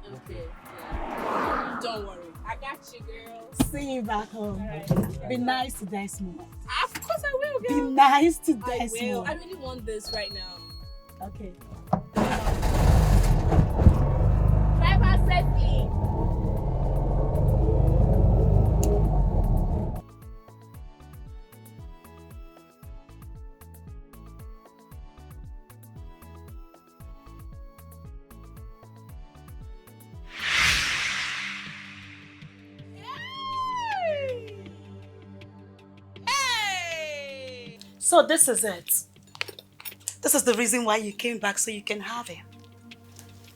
Okay. Yeah. Don't worry. I got you, girl. See you back home. Alright. Be nice to Desmond. Of course I will, Be girl. nice to I will. Desmond. I really want this right now. Okay. Driver, safely. So this is it. This is the reason why you came back, so you can have him.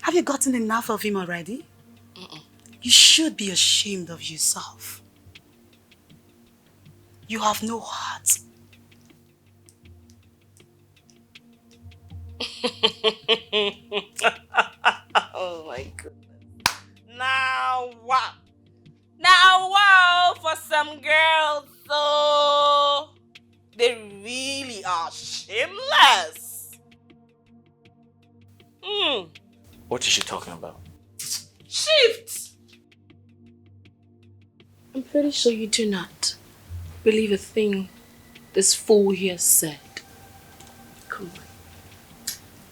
Have you gotten enough of him already? You should be ashamed of yourself. You have no heart. Oh my goodness. Now what? Now wow for some girls, so they really are shameless. Hmm. What is she talking about? Shift. I'm pretty sure you do not believe a thing this fool here said. Come on.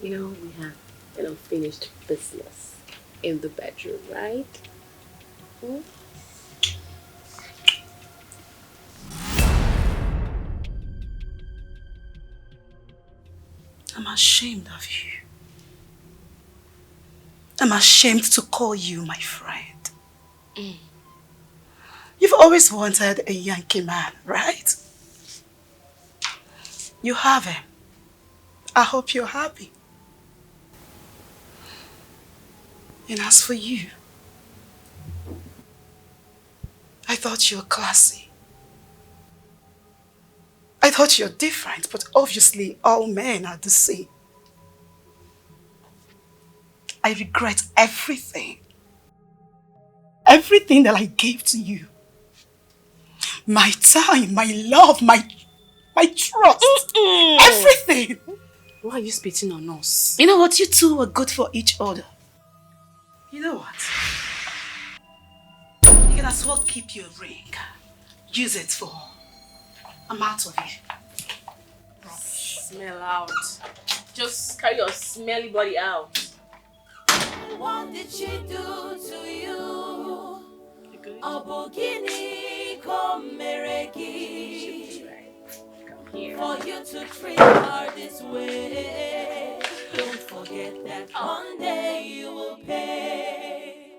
You know we have an unfinished business in the bedroom, right? Hmm? I'm ashamed of you. I'm ashamed to call you my friend. You've always wanted a Yankee man, right? You have him. I hope you're happy. And as for you, I thought you were classy. I thought you're different, but obviously all men are the same. I regret everything. Everything that I gave to you. My time, my love, my trust. Everything. Why are you spitting on us? You know what? You two were good for each other. You know what? You can as well keep your ring. Use it for... I'm out of here. Smell out. Just carry your smelly body out. What did she do to you? Abogini komereki. For you to treat her this way, don't forget that one day you will pay.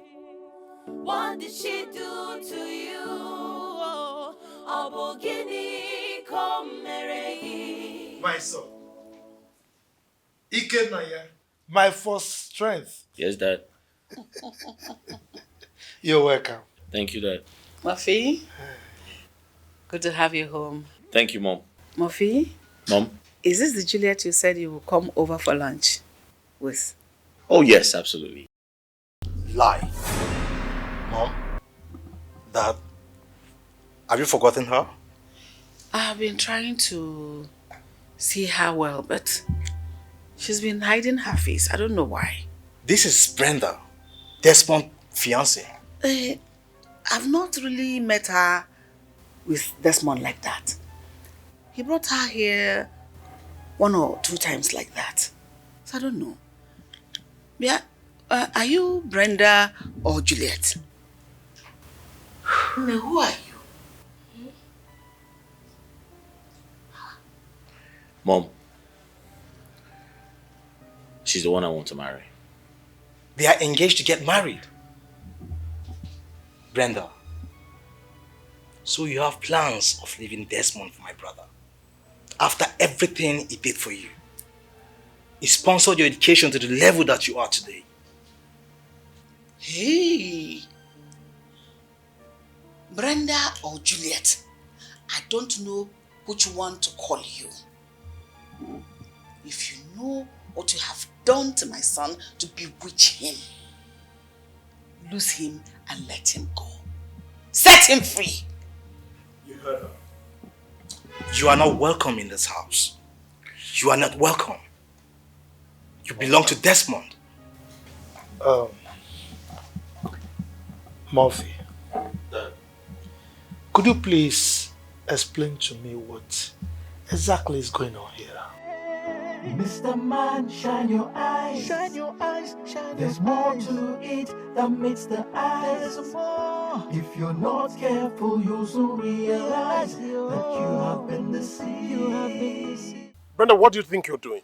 What did she do to you? Abogini komereki. My son. Ikenaya. My first strength. Yes, Dad. You're welcome. Thank you, Dad. Muffy, good to have you home. Thank you, Mom. Muffy, Mom? is this the Juliet you said you will come over for lunch with? Oh, yes, absolutely. Lie. Mom? Dad? Have you forgotten her? I've been trying to see her well, but she's been hiding her face. I don't know why. This is Brenda, Desmond's fiancée. I've not really met her with Desmond like that. He brought her here 1 or 2 times like that. So I don't know. Yeah, are you Brenda or Juliet? No, who are you? Mom. She's the one I want to marry. They are engaged to get married. Brenda, so you have plans of leaving Desmond for my brother. After everything he did for you. He sponsored your education to the level that you are today. Hey, Brenda or Juliet, I don't know which one to call you. If you know what you have done to my son to bewitch him, lose him and let him go. Set him free. You heard her. You are not welcome in this house. You are not welcome. You belong to Desmond. Murphy, could you please explain to me what exactly is going on here? Mr. Man, shine your eyes. Shine your eyes. There's more to it than meets the eyes. There's more. If you're not careful, you'll soon realize that you have been deceived. Brenda, what do you think you're doing?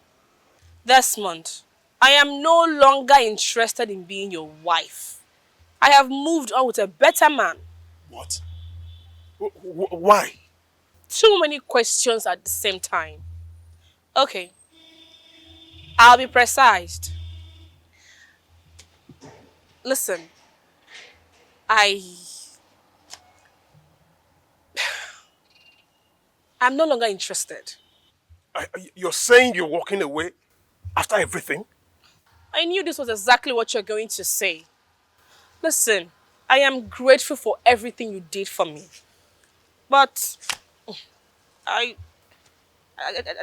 Desmond, I am no longer interested in being your wife. I have moved on with a better man. What? Why? Too many questions at the same time. Okay. I'll be precise. Listen, I'm no longer interested. You're saying you're walking away? After everything? I knew this was exactly what you're going to say. Listen, I am grateful for everything you did for me. But I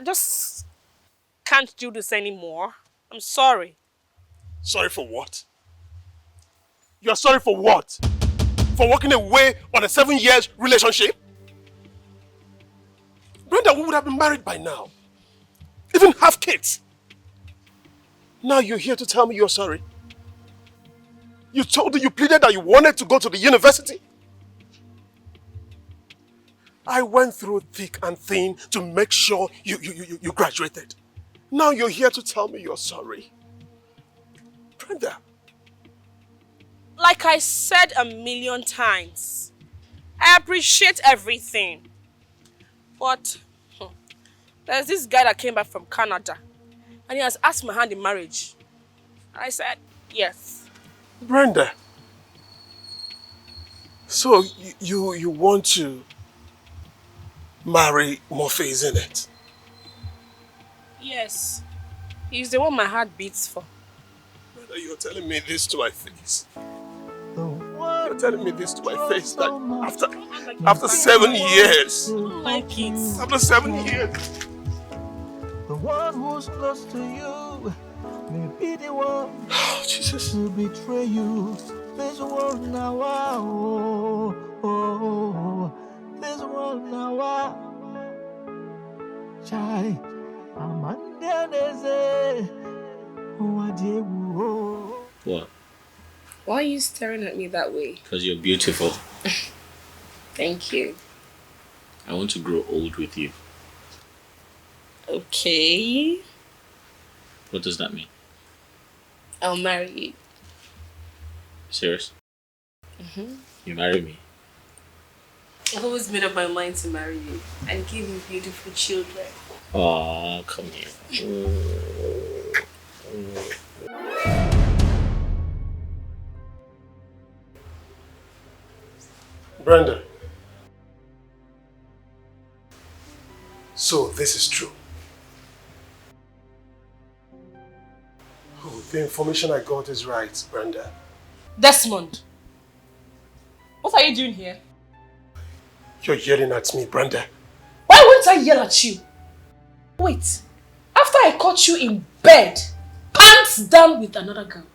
just can't do this anymore. I'm sorry. Sorry for what? You're sorry for what? For walking away on a 7 years relationship? Brenda, we would have been married by now. Even have kids. Now you're here to tell me you're sorry. You pleaded that you wanted to go to the university. I went through thick and thin to make sure you graduated. Now you're here to tell me you're sorry. Brenda. Like I said a million times, I appreciate everything. But there's this guy that came back from Canada and he has asked my hand in marriage. I said, yes. Brenda. So you want to marry Murphy, isn't it? Yes. He's the one my heart beats for. Brenda, you're telling me this to my face. You're telling me this to my face that after 7 years. Like it. After 7 years. The one who's close to you may be the one Jesus. to betray you. This world now, this world now, Chai, What? Why are you staring at me that way? Because you're beautiful. Thank you. I want to grow old with you. Okay. What does that mean? I'll marry you. Serious? Mm-hmm. You marry me? I've always made up my mind to marry you and give you beautiful children. Oh, come here. Brenda. So this is true. Oh, the information I got is right, Brenda. Desmond, what are you doing here? You're yelling at me, Brenda. Why won't I yell at you? Wait, after I caught you in bed, pants down with another girl,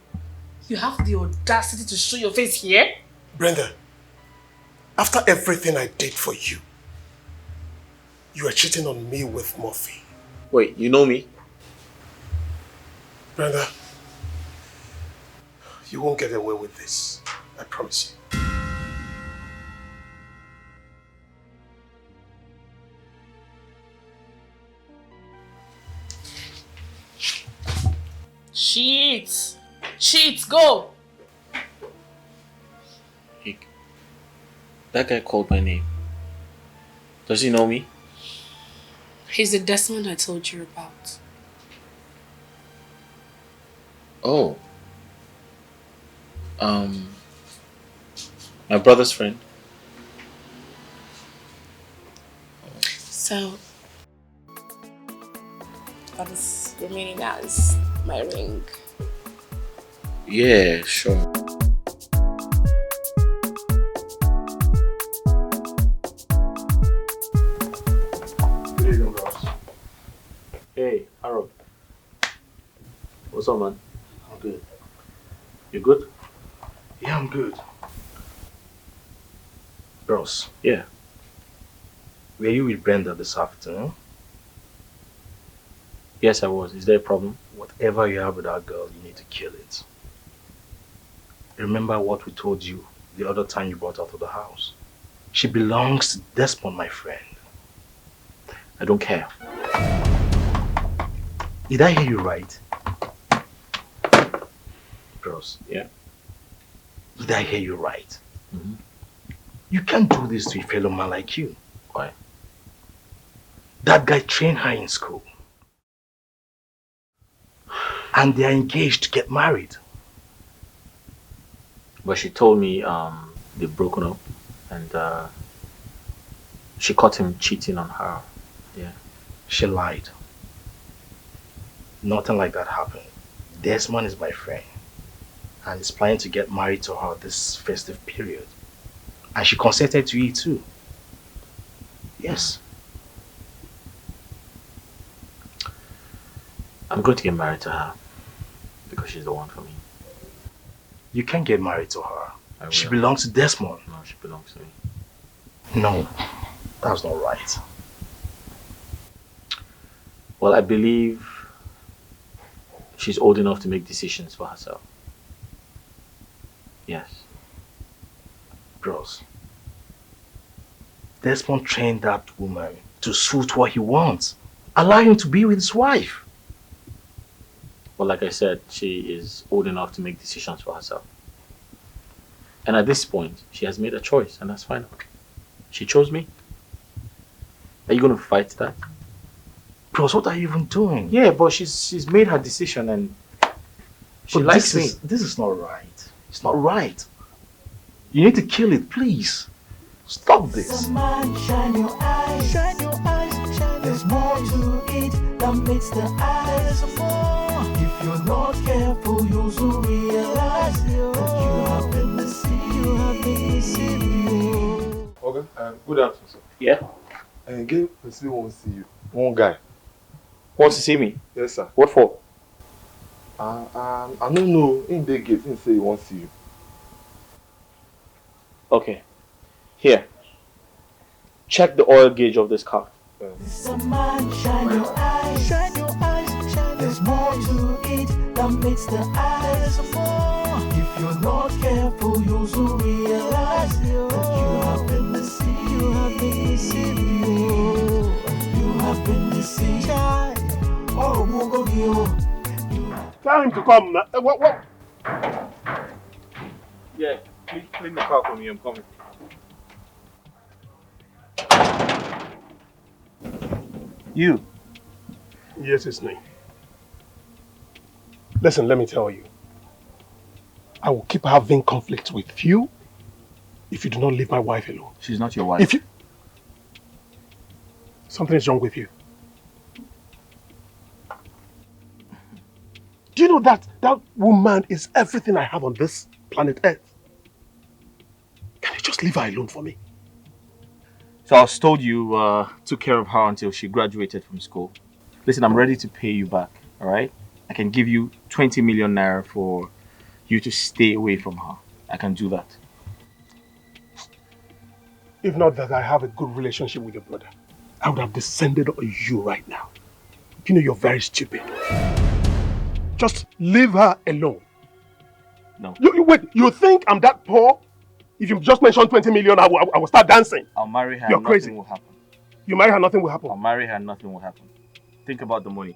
you have the audacity to show your face here? Brenda, after everything I did for you, you are cheating on me with Murphy. Wait, you know me? Brenda, you won't get away with this. I promise you. Cheat! Cheat, go! That guy called my name. Does he know me? He's the Desmond I told you about. Oh. My brother's friend. So, what is remaining now is my ring. Yeah, sure. Good evening, boss. Hey, Harold. What's up, man? I'm good. You good? Yeah, I'm good. Bros. Yeah. Were you with Brenda this afternoon? Yes, I was. Is there a problem? Whatever you have with that girl, you need to kill it. Remember what we told you the other time you brought her to the house? She belongs to Desmond, my friend. I don't care. Did I hear you right? Bros. Yeah. Did I hear you right? Mm-hmm. You can't do this to a fellow man like you. Why? That guy trained her in school. And they are engaged to get married. But she told me they've broken up and she caught him cheating on her. Yeah. She lied. Nothing like that happened. Desmond is my friend and is planning to get married to her this festive period. And she consented to it too. Yes. I'm going to get married to her because she's the one for me. You can't get married to her. I will. She belongs to Desmond. No, she belongs to me. No, that's not right. Well, I believe she's old enough to make decisions for herself. Yes. Bros, Desmond trained that woman to suit what he wants. Allow him to be with his wife. Well, like I said, she is old enough to make decisions for herself. And at this point, she has made a choice, and that's fine. She chose me. Are you going to fight that? Bros, what are you even doing? Yeah, but she's made her decision and she likes me. This is not right. It's not right. You need to kill it, please. Stop this. Man, shine your eyes. Shine your eyes. Shine. There's more to it than meets the eyes. If you're not careful, you'll soon realize that you have been deceived. You have been deceived. Okay, good afternoon, sir. Yeah? And again, person won't see you. One guy. Wants to see me? Yes, sir. What for? I don't know. In the gate, he say he won't see you. Okay. Here. Check the oil gauge of this car. Man, shine your eyes. Shine your eyes. Shine. There's more to it than meets the eyes. If you're not careful, you'll soon realize that you have been deceived. You have been deceived. You have been deceived. Oh, Mogo, Tell him to come now. What? Yeah, please clean the car for me. I'm coming. You. Yes, it's me. Listen, let me tell you. I will keep having conflict with you if you do not leave my wife alone. She's not your wife. Something is wrong with you. Do you know that that woman is everything I have on this planet Earth? Can you just leave her alone for me? So I was told you took care of her until she graduated from school. Listen, I'm ready to pay you back, alright? I can give you 20 million naira for you to stay away from her. I can do that. If not that I have a good relationship with your brother, I would have descended on you right now. You know you're very stupid. Just leave her alone. No. Wait, you think I'm that poor? If you just mentioned 20 million, I will start dancing. I'll marry her. You're crazy. Nothing will happen. You marry her, nothing will happen. I'll marry her. Nothing will happen. Think about the money.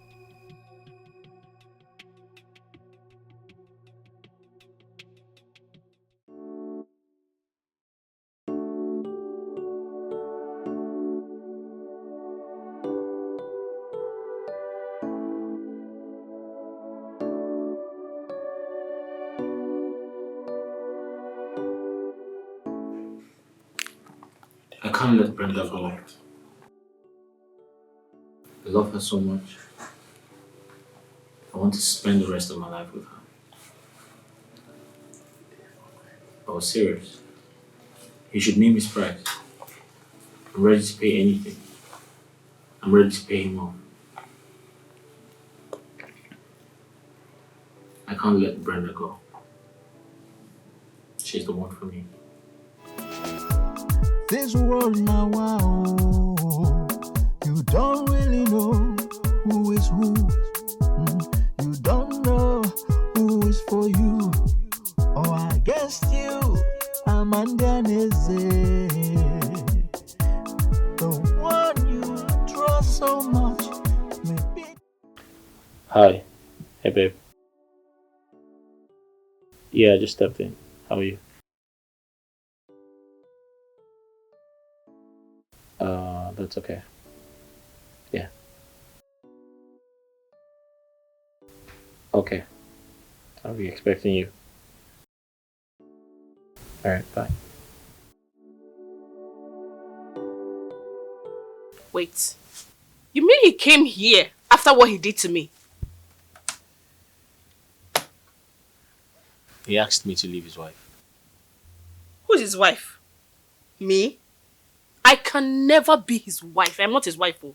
I can't let Brenda go. I love her so much. I want to spend the rest of my life with her. I was serious. He should name his price. I'm ready to pay anything. I'm ready to pay him off. I can't let Brenda go. She's the one for me. This world now, wow, you don't really know who is who. You don't know who is for you or against you. Amanda Neze, the one you trust so much. Maybe. Hi. Hey, babe. Yeah, I just stepped in. How are you? That's okay. Yeah. Okay. I'll be expecting you. Alright, bye. Wait. You mean he came here after what he did to me? He asked me to leave his wife. Who's his wife? Me? I can never be his wife. I'm not his wife. Oh.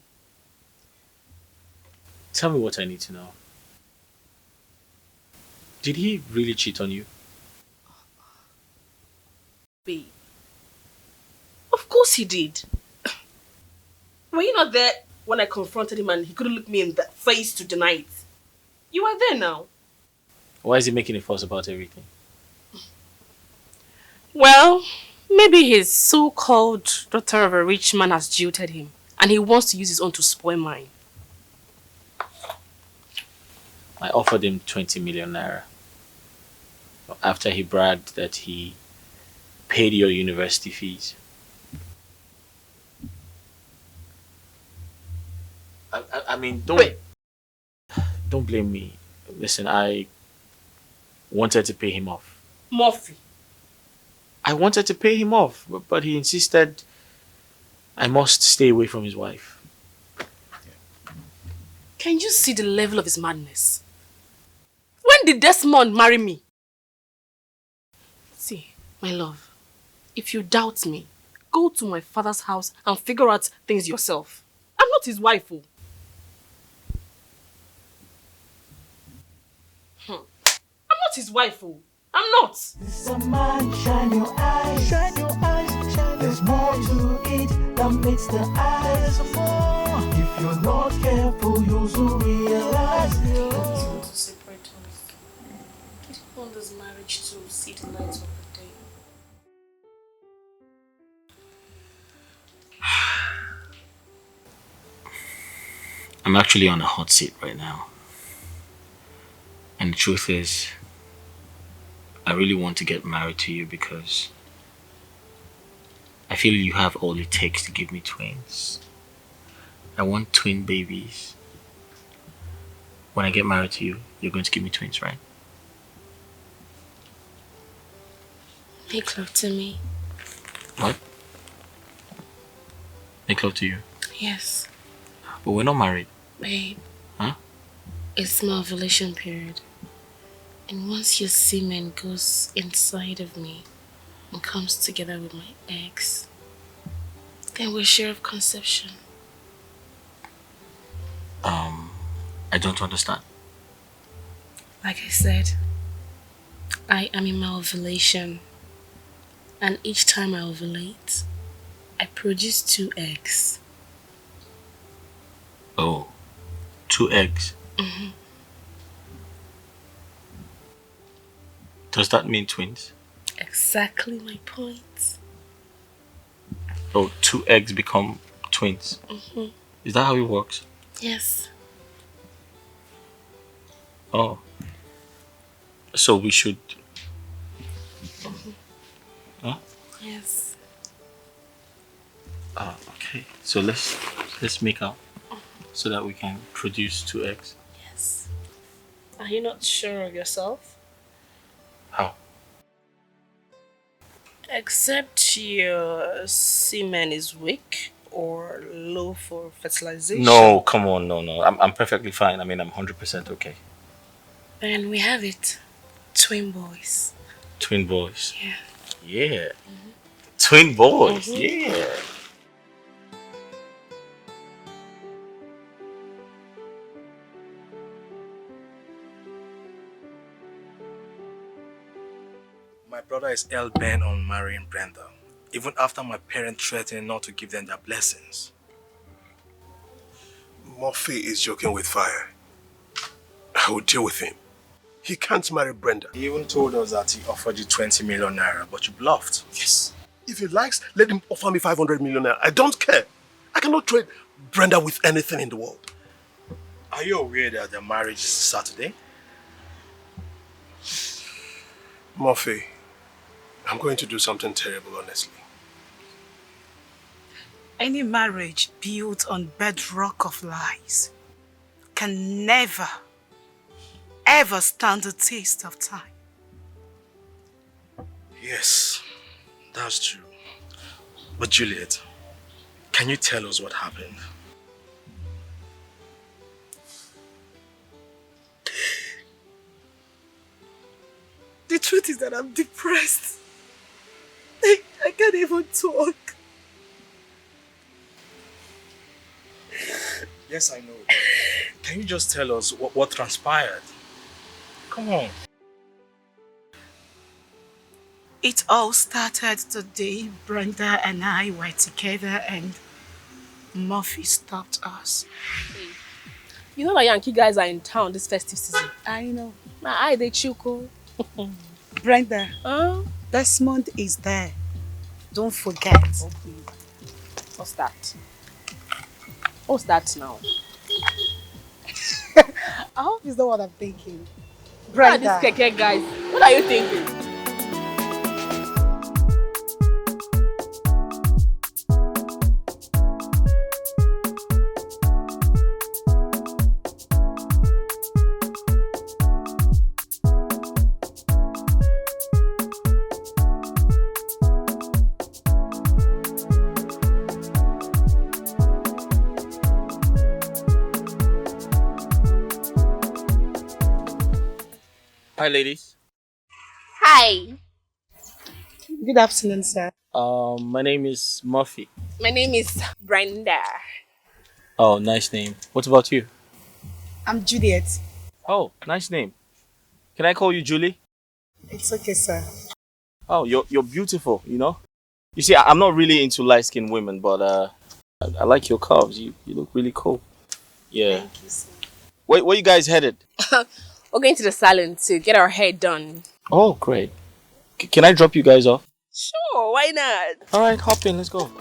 Tell me what I need to know. Did he really cheat on you? Babe. Of course he did. Were you not there when I confronted him and he couldn't look me in the face to deny it? You are there now. Why is he making a fuss about everything? Well, maybe his so-called daughter of a rich man has jilted him and he wants to use his own to spoil mine. I offered him 20 million naira. After he bragged that he paid your university fees. I mean, don't blame me. Listen, I wanted to pay him off. Murphy. I wanted to pay him off, but he insisted I must stay away from his wife. Can you see the level of his madness? When did Desmond marry me? See, my love, if you doubt me, go to my father's house and figure out things yourself. I'm not his wife. Oh. I'm not his wife. Oh. I'm not. Someone shine your eyes, shine your eyes, shine. There's more to it than meets the eyes. There's more. If you're not careful, you'll soon realize. To separate us. We didn't want this marriage to see the light of the day. I'm actually on a hot seat right now. And the truth is, I really want to get married to you because I feel you have all it takes to give me twins. I want twin babies. When I get married to you, you're going to give me twins, right? Make love to me. What? Make love to you? Yes. But we're not married. Babe. Huh? It's my ovulation period. And once your semen goes inside of me and comes together with my eggs, then we're sure of conception. I don't understand. Like I said, I am in my ovulation. And each time I ovulate, I produce 2 eggs. Oh, 2 eggs? Mm-hmm. Does that mean twins? Exactly my point. Oh, 2 eggs become twins? Mm-hmm. Is that how it works? Yes. Oh. So we should... Mm-hmm. Huh? Yes. Okay. So let's make out so that we can produce 2 eggs. Yes. Are you not sure of yourself? How? Except your semen is weak or low for fertilization. No, come on, no. I'm perfectly fine. I mean, I'm 100% okay. And we have it. Twin boys. Twin boys? Yeah. Yeah. Mm-hmm. Twin boys? Mm-hmm. Yeah. My brother is hell-bent on marrying Brenda, even after my parents threatened not to give them their blessings. Murphy is joking with fire. I will deal with him. He can't marry Brenda. He even told us that he offered you 20 million naira, but you bluffed. Yes. If he likes, let him offer me 500 million naira. I don't care. I cannot trade Brenda with anything in the world. Are you aware that their marriage is Saturday? Murphy, I'm going to do something terrible, honestly. Any marriage built on bedrock of lies can never, ever stand the test of time. Yes, that's true. But Juliet, can you tell us what happened? The truth is that I'm depressed. I can't even talk. Yes, I know. But can you just tell us what transpired? Come on. It all started the day Brenda and I were together and Murphy stopped us. You know that Yankee guys are in town this festive season. I know. My eye, they chuko. Brenda, Desmond is there. Don't forget. Okay. What's that? What's that now? I hope it's not what I'm thinking. Brenda. Brenda. These keke guys. What are you thinking? Hi, ladies. Hi. Good afternoon, sir. My name is Murphy. My name is Brenda. Oh, nice name. What about you? I'm Juliet. Oh, nice name. Can I call you Julie? It's okay, sir. Oh, you're beautiful, you know? You see, I'm not really into light-skinned women, but I like your curves. You look really cool. Yeah. Thank you, sir. Where you guys headed? We're going to the salon to get our hair done. Oh, great. Can I drop you guys off? Sure, why not? All right, hop in. Let's go.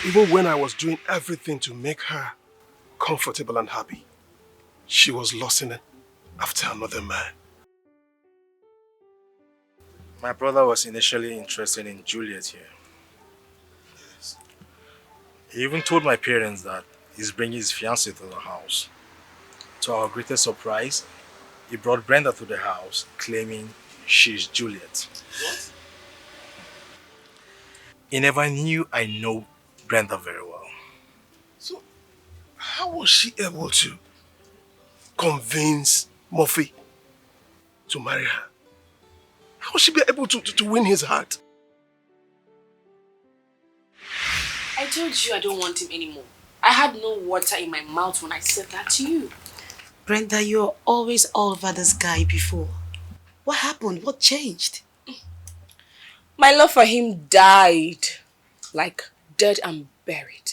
Even when I was doing everything to make her comfortable and happy, she was lusting after another man. My brother was initially interested in Juliet here. Yes. He even told my parents that he's bringing his fiancée to the house. To our greatest surprise, he brought Brenda to the house, claiming she's Juliet. What? He never knew I know Brenda very well. So, how was she able to convince Murphy to marry her? How was she be able to win his heart? I told you I don't want him anymore. I had no water in my mouth when I said that to you. Brenda, you're always all over this guy before. What happened? What changed? My love for him died. Like dead and buried.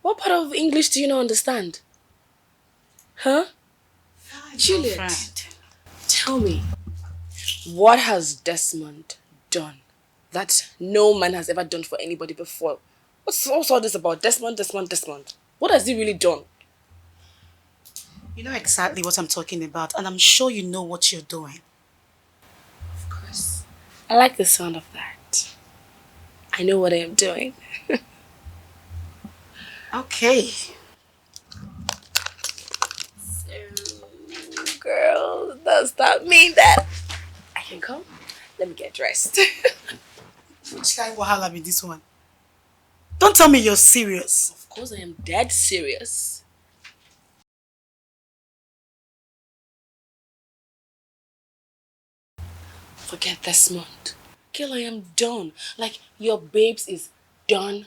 What part of English do you not understand? Huh? Juliet, tell me, what has Desmond done that no man has ever done for anybody before? What's all this about? Desmond? What has he really done? You know exactly what I'm talking about, and I'm sure you know what you're doing. Of course. I like the sound of that. I know what I am doing. Okay. So, girl, does that mean that I can come? Let me get dressed. Which kind of wahala be this one? Don't tell me you're serious. Of course I am dead serious. Forget Desmond. Girl, I am done. Like, your babes is done.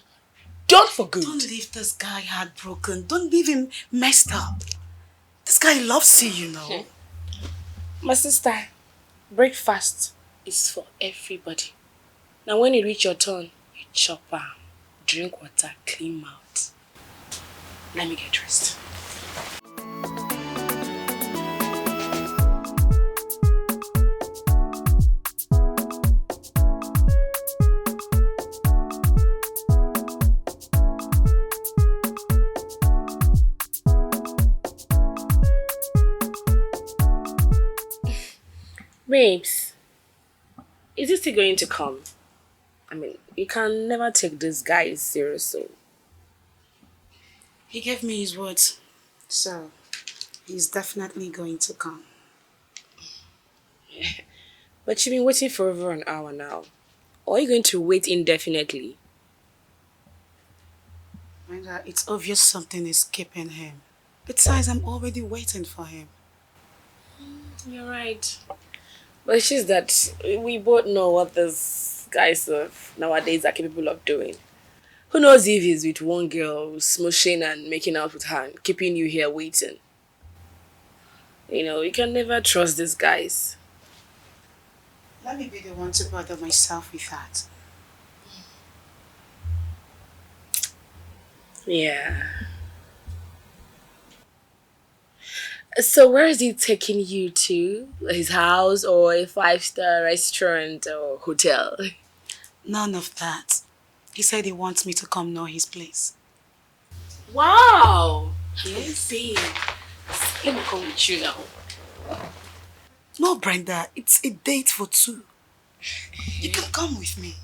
Done for good. Don't leave this guy heartbroken. Don't leave him messed up. This guy loves you, you know. My sister, breakfast is for everybody. Now when you reach your turn, you chop drink water, clean mouth. Let me get dressed. Babes, is he still going to come? I mean, you can never take this guy serious, so He gave me his words, so he's definitely going to come. But you've been waiting for over an hour now. Or are you going to wait indefinitely? Brenda, it's obvious something is keeping him. Besides, I'm already waiting for him. You're right. But it's just that we both know what these guys of nowadays are capable of doing. Who knows if he's with one girl, smooshing and making out with her and keeping you here waiting. You know, you can never trust these guys. Let me be the one to bother myself with that. Yeah. So where is he taking you to? His house or a 5-star restaurant or hotel? None of that. He said he wants me to come know his place. Wow! Yes, babe. Let me come with you now. No, Brenda, it's a date for two. You can come with me.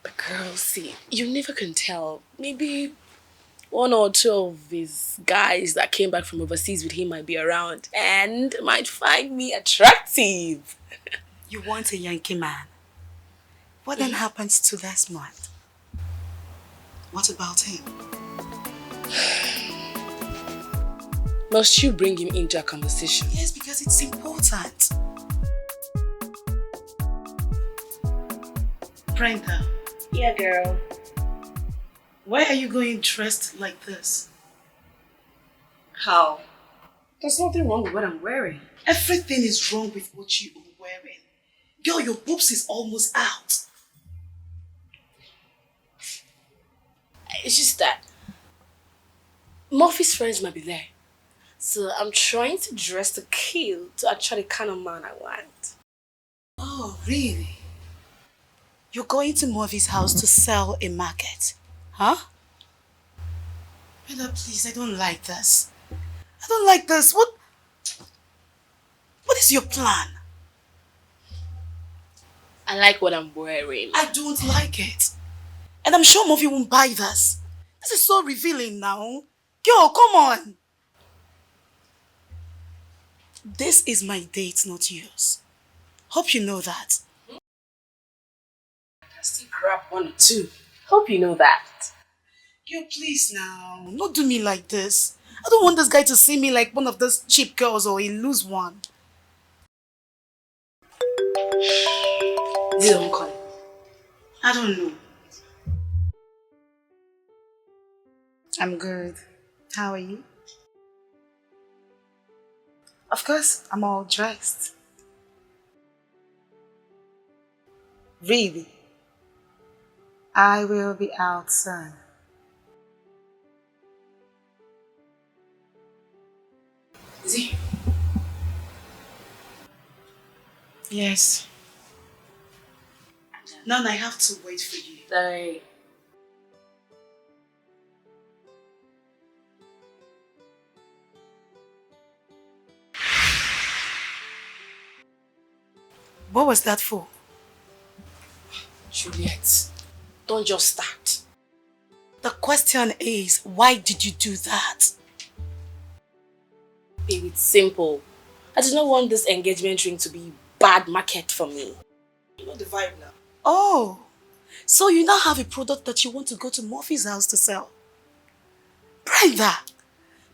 But girl, see, you never can tell. Maybe one or two of these guys that came back from overseas with him might be around and might find me attractive. You want a Yankee man. What then happens to Desmond? What about him? Must you bring him into a conversation? Yes, because it's important. Brenda. Yeah, girl. Why are you going dressed like this? How? There's nothing wrong with what I'm wearing. Everything is wrong with what you are wearing. Girl, your boobs is almost out. It's just that Murphy's friends might be there. So I'm trying to dress to kill to attract the kind of man I want. Oh, really? You're going to Murphy's house to sell a market? Huh? Brenda, please, I don't like this. I don't like this. What is your plan? I like what I'm wearing. I don't like it. And I'm sure Murphy won't buy this. This is so revealing now. Girl, come on. This is my date, not yours. Hope you know that. I can still grab one or two. Hope you know that. Girl, please now. Don't do me like this. I don't want this guy to see me like one of those cheap girls or a loose one. Is it uncle? I don't know. I'm good. How are you? Of course, I'm all dressed. Really? I will be out soon. Is he? Yes. None, I have to wait for you. Sorry. What was that for? Juliet, don't just start. The question is, why did you do that? Babe, it's simple. I do not want this engagement ring to be bad market for me. You know the vibe now. Oh, so you now have a product that you want to go to Murphy's house to sell? Brenda,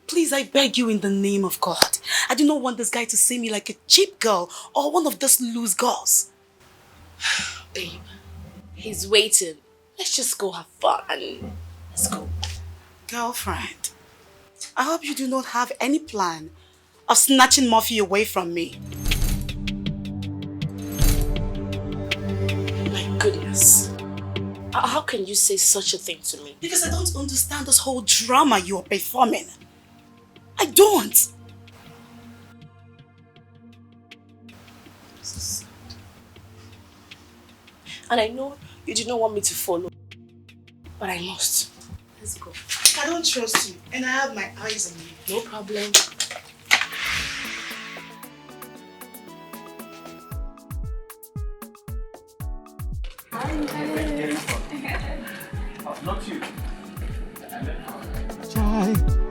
please, I beg you in the name of God. I do not want this guy to see me like a cheap girl or one of those loose girls. Babe, he's waiting. Let's just go have fun. Let's go. Girlfriend, I hope you do not have any plan of snatching Murphy away from me. My goodness. How can you say such a thing to me? Because I don't understand this whole drama you are performing. I don't. So sad. And I know you do not want me to follow, but I must. Let's go. I don't trust you, and I have my eyes on you. No problem. Child.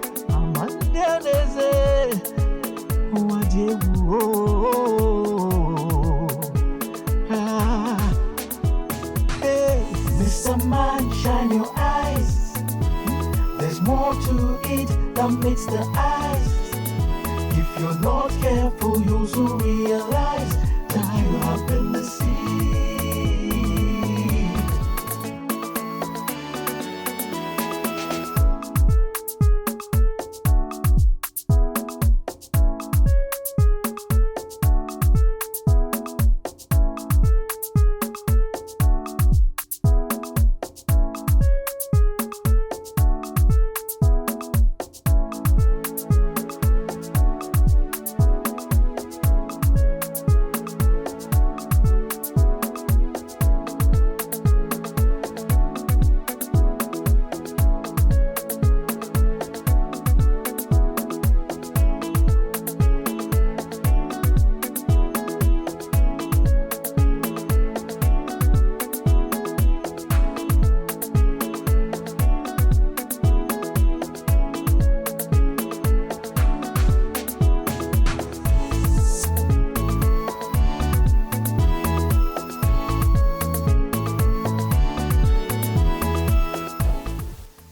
Hey, Mr. Man, shine your eyes. There's more to it than meets the eyes. If you're not careful, you'll soon realize that you have been deceived.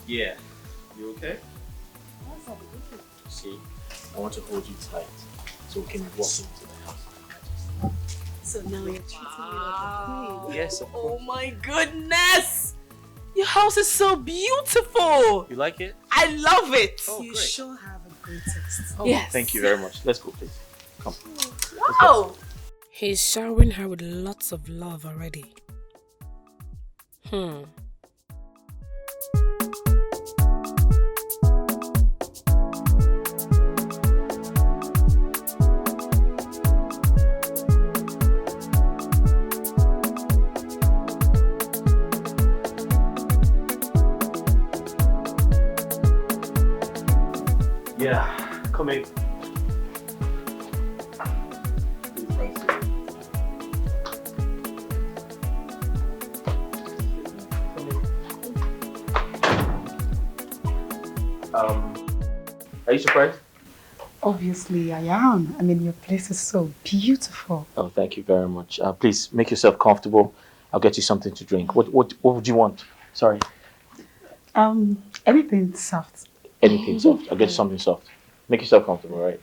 Yeah. You okay? See, I want to hold you tight so we can walk into the house. So now you're treating me like a queen. Yes, of course. Oh my goodness! Your house is so beautiful! You like it? I love it! Oh, You great. sure have a great taste. Oh, Yes. Thank you very much. Let's go, please. Come. Wow! He's showering her with lots of love already. Yeah, come in. Are you surprised? Obviously I am. I mean, your place is so beautiful. Oh, thank you very much. Please make yourself comfortable. I'll get you something to drink. What would you want? Sorry. Anything soft. Anything soft. I'll get you something soft. Make yourself comfortable, right?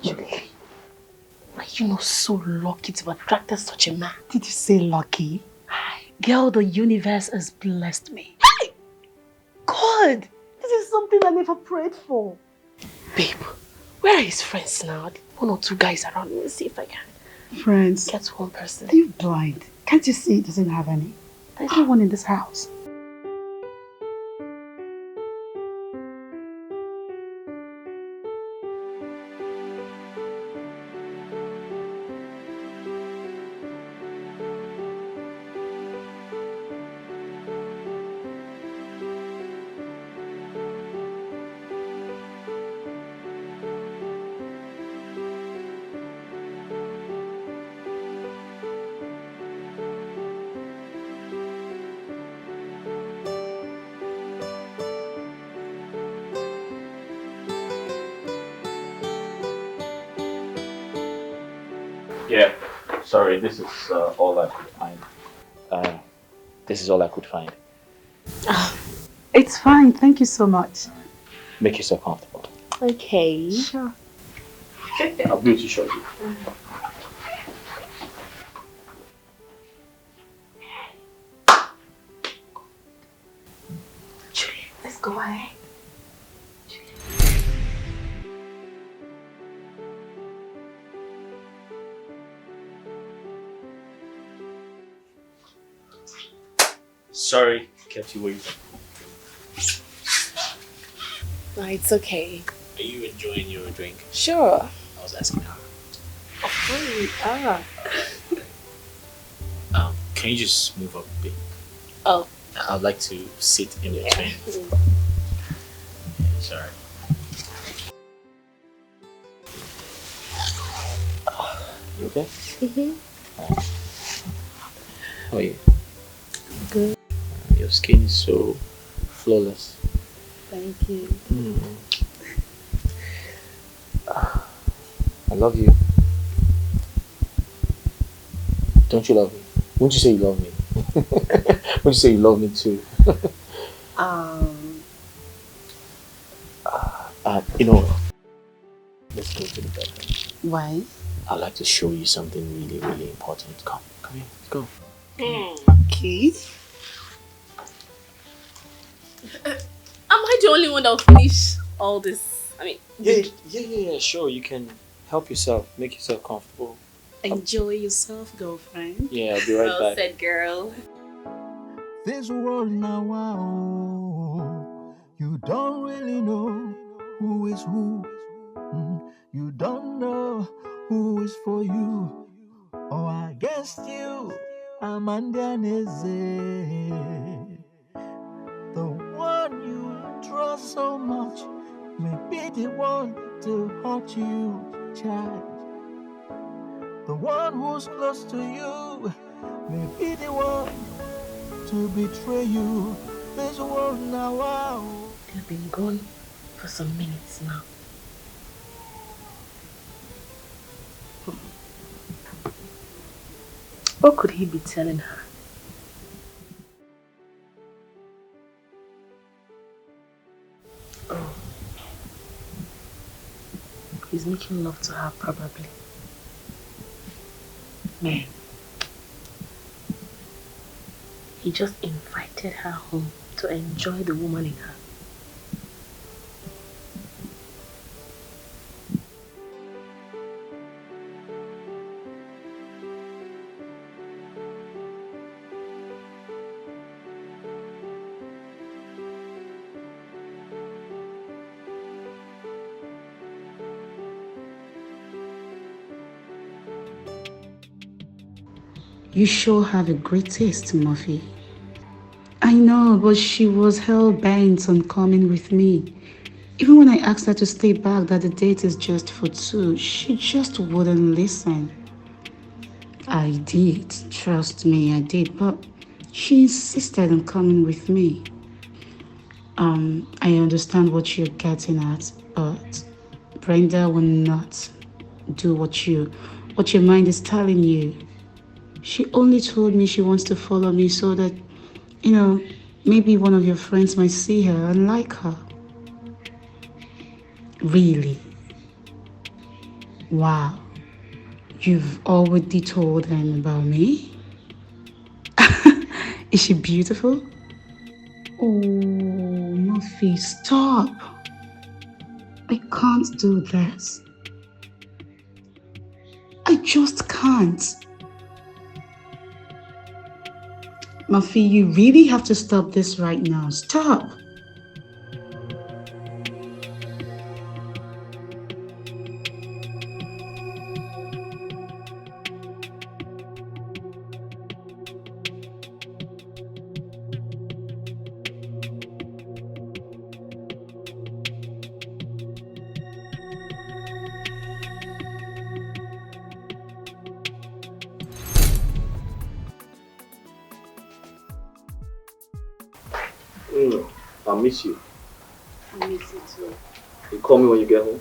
Juliet, are you not so lucky to have attracted such a man? Did you say lucky? Girl, the universe has blessed me. Hey! God! This is something I never prayed for. Babe, where are his friends now? One or two guys around. Let me see if I can Friends, get one person. are you blind? Can't you see he doesn't have any? There's no one in this house. Yeah. Sorry, this is all I could find. This is all I could find. It's fine, thank you so much. Make yourself comfortable. Okay. Sure. I'll be with you shortly. Juliet, let's go ahead. Sorry, kept you waiting. No, it's okay. Are you enjoying your drink? Sure. I was asking her. Can you just move up a bit? Oh. I'd like to sit in between. Sorry. You okay? Mm-hmm. How are you? Good. You Your skin is so flawless. Thank you. I love you. Don't you love me? Won't you say you love me? Won't you say you love me too? You know, let's go to the bedroom. Why? I'd like to show you something really, really important. Come here, let's go. Okay. Am I the only one that will finish all this? I mean, Yeah, sure. You can help yourself, make yourself comfortable. Enjoy yourself, girlfriend. Yeah, I'll be right well back. said, girl. This world now, wow, you don't really know who is who. You don't know who is for you or against you. Amanda Neze, the one you trust so much, may be the one to hurt you, child. The one who's close to you may be the one to betray you. This world now, wow. They've been gone for some minutes now. What could he be telling her? Oh. He's making love to her, probably. Man. He just invited her home to enjoy the woman in her. You sure have a great taste, Murphy. I know, but she was hell-bent on coming with me. Even when I asked her to stay back, that the date is just for two, she just wouldn't listen. I did, trust me, I did, but she insisted on coming with me. I understand what you're getting at, but Brenda will not do what your mind is telling you. She only told me she wants to follow me so that, maybe one of your friends might see her and like her. Really? Wow. You've already told them about me? Is she beautiful? Oh, Murphy, stop. I can't do this. I just can't. Murphy, you really have to stop this right now. Stop. I miss you. I miss you too. You call me when you get home?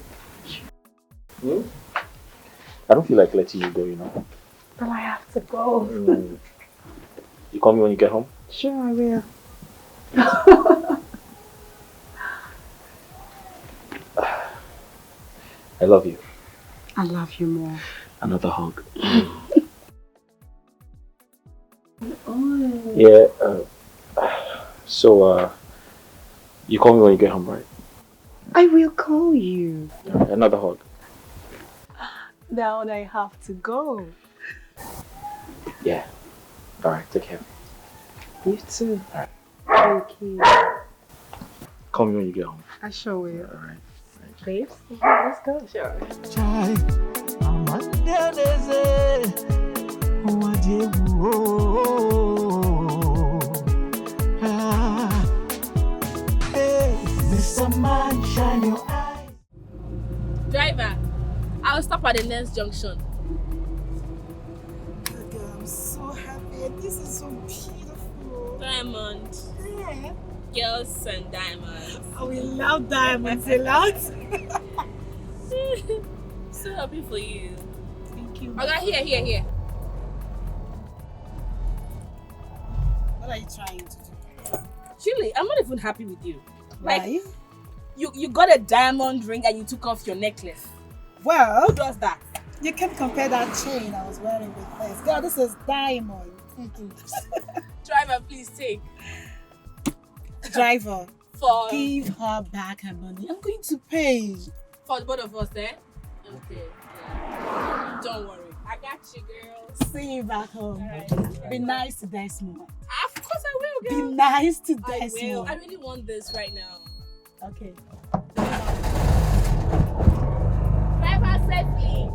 I don't feel like letting you go, But I have to go. You call me when you get home? Sure, I will. I love you. I love you more. Another hug. Yeah, so, you call me when you get home, right? I will call you. Another hug. Now I have to go. Yeah. Alright, take care. You too. Alright. Thank you. Call me when you get home. I sure will. Alright. Babes, let's go. Sure. Driver, I'll stop at the next junction. Girl, I'm so happy. This is so beautiful. Diamond. Girls and diamonds. Oh, we love diamonds a lot. So happy for you. Thank you. Okay, here. What are you trying to do? Julie, I'm not even happy with you. Why? You got a diamond ring and you took off your necklace. Well, Who does that? you can compare that chain I was wearing with this. Girl, this is diamond. Driver, please take. Driver, For give her back her money. I'm going to pay. the both of us, eh? Okay. Yeah. Don't worry. I got you, girl. See you back home. Alright. Be nice to Desmond. Of course I will, Be girl. nice to I will. Desmond. I really want this right now. Okay. Driver safely.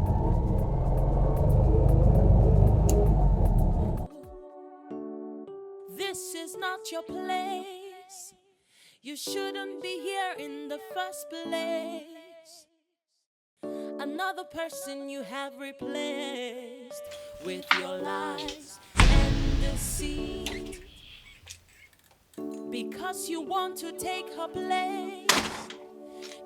This is not your place. You shouldn't be here in the first place. Another person you have replaced with your lies and deceit. Because you want to take her place,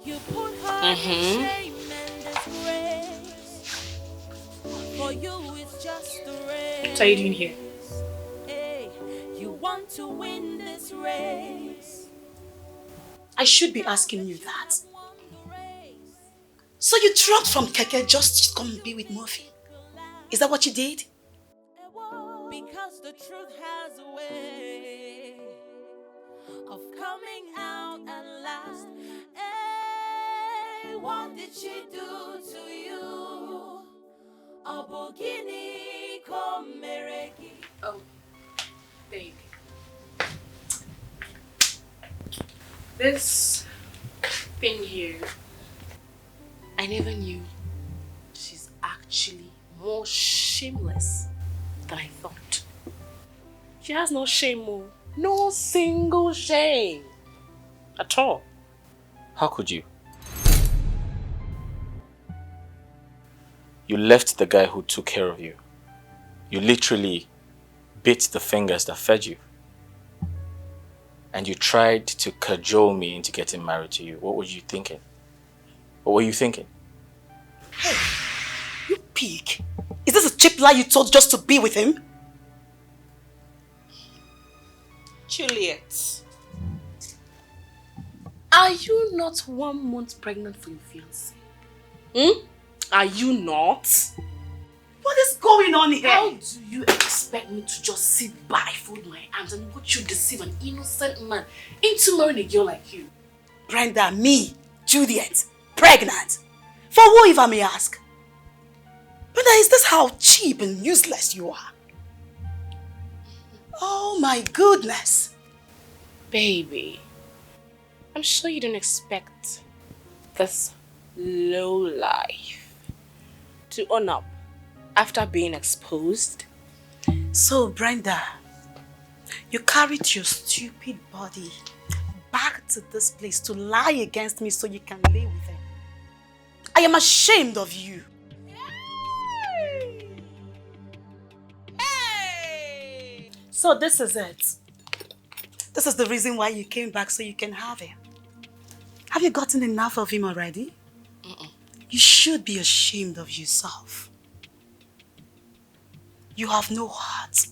you put her in shame and disgrace. For you, it's just a race. What are you doing here? Hey, you want to win this race. I should be asking you that. So you dropped from Keke just to come be with Murphy? Is that what you did? Because the truth has a way of coming out at last. Hey, what did she do to you? Abogini komereki. Oh, baby. This thing here, I never knew she's actually more shameless than I thought. She has no shame, Mo. No single shame. At all. How could you? You left the guy who took care of you. You literally bit the fingers that fed you. And you tried to cajole me into getting married to you. What were you thinking? What were you thinking? Hey, you pig. Is this a cheap lie you told just to be with him? Juliet, are you not 1 month pregnant for your fiancé? Are you not? What is going on here? How do you expect me to just sit by, fold my arms and watch you deceive an innocent man into marrying a girl like you? Brenda, me, Juliet, pregnant. For who, if I may ask? Brenda, is this how cheap and useless you are? Oh my goodness. Baby, I'm sure you don't expect this low life to own up after being exposed. So, Brenda, you carried your stupid body back to this place to lie against me so you can lay with him. I am ashamed of you. Hey! So this is it. This is the reason why you came back, so you can have him. Have you gotten enough of him already? You should be ashamed of yourself. You have no heart.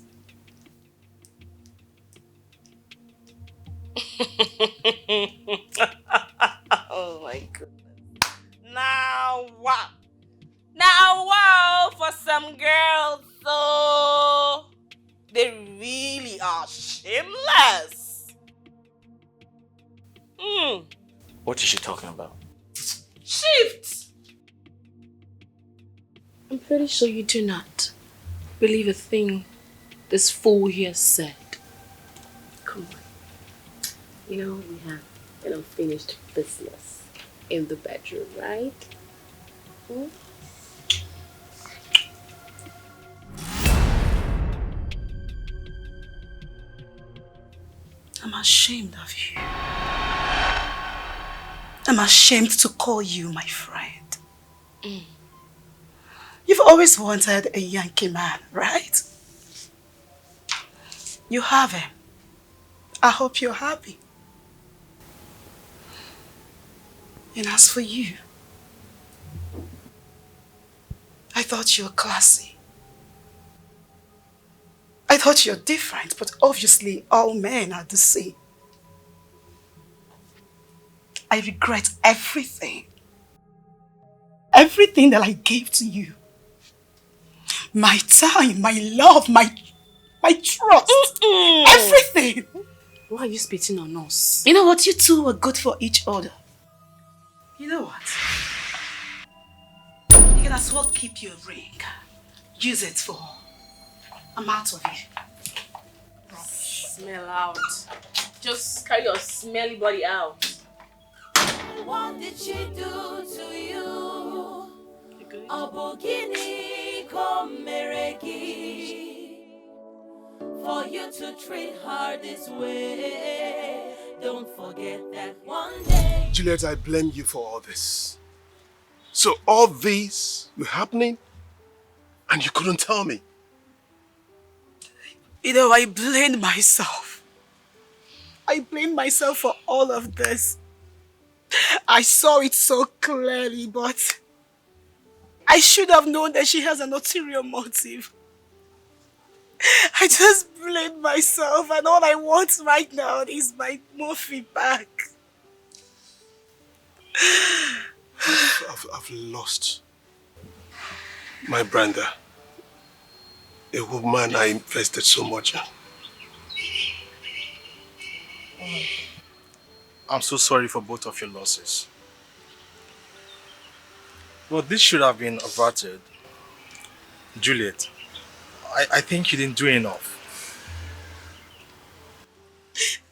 Oh my goodness. Now wow. Now wow for some girls, so they really are shameless. What is she talking about? Shift! I'm pretty sure you do not believe a thing this fool here said. Come on. You know, we have an unfinished business in the bedroom, right? I'm ashamed of you. I'm ashamed to call you my friend. You've always wanted a Yankee man, right? You have him. I hope you're happy. And as for you, I thought you were classy. I thought you're different, but obviously all men are the same. I regret everything. Everything that I gave to you. My time, my love, my trust. Everything. Why are you spitting on us? You know what? You two were good for each other. You know what? You can as well keep your ring. Use it for... I'm out of here. Smell out. Just carry your smelly body out. What did she do to you? Abogini komereki. For you to treat her this way. Don't forget that one day. Juliet, I blame you for all this. So all these were happening and you couldn't tell me. You know, I blame myself. I blame myself for all of this. I saw it so clearly, but I should have known that she has an ulterior motive. I just blame myself, and all I want right now is my Murphy back. I've lost my Brenda, a woman I invested so much in. I'm so sorry for both of your losses. Well, this should have been averted. Juliet, I think you didn't do enough.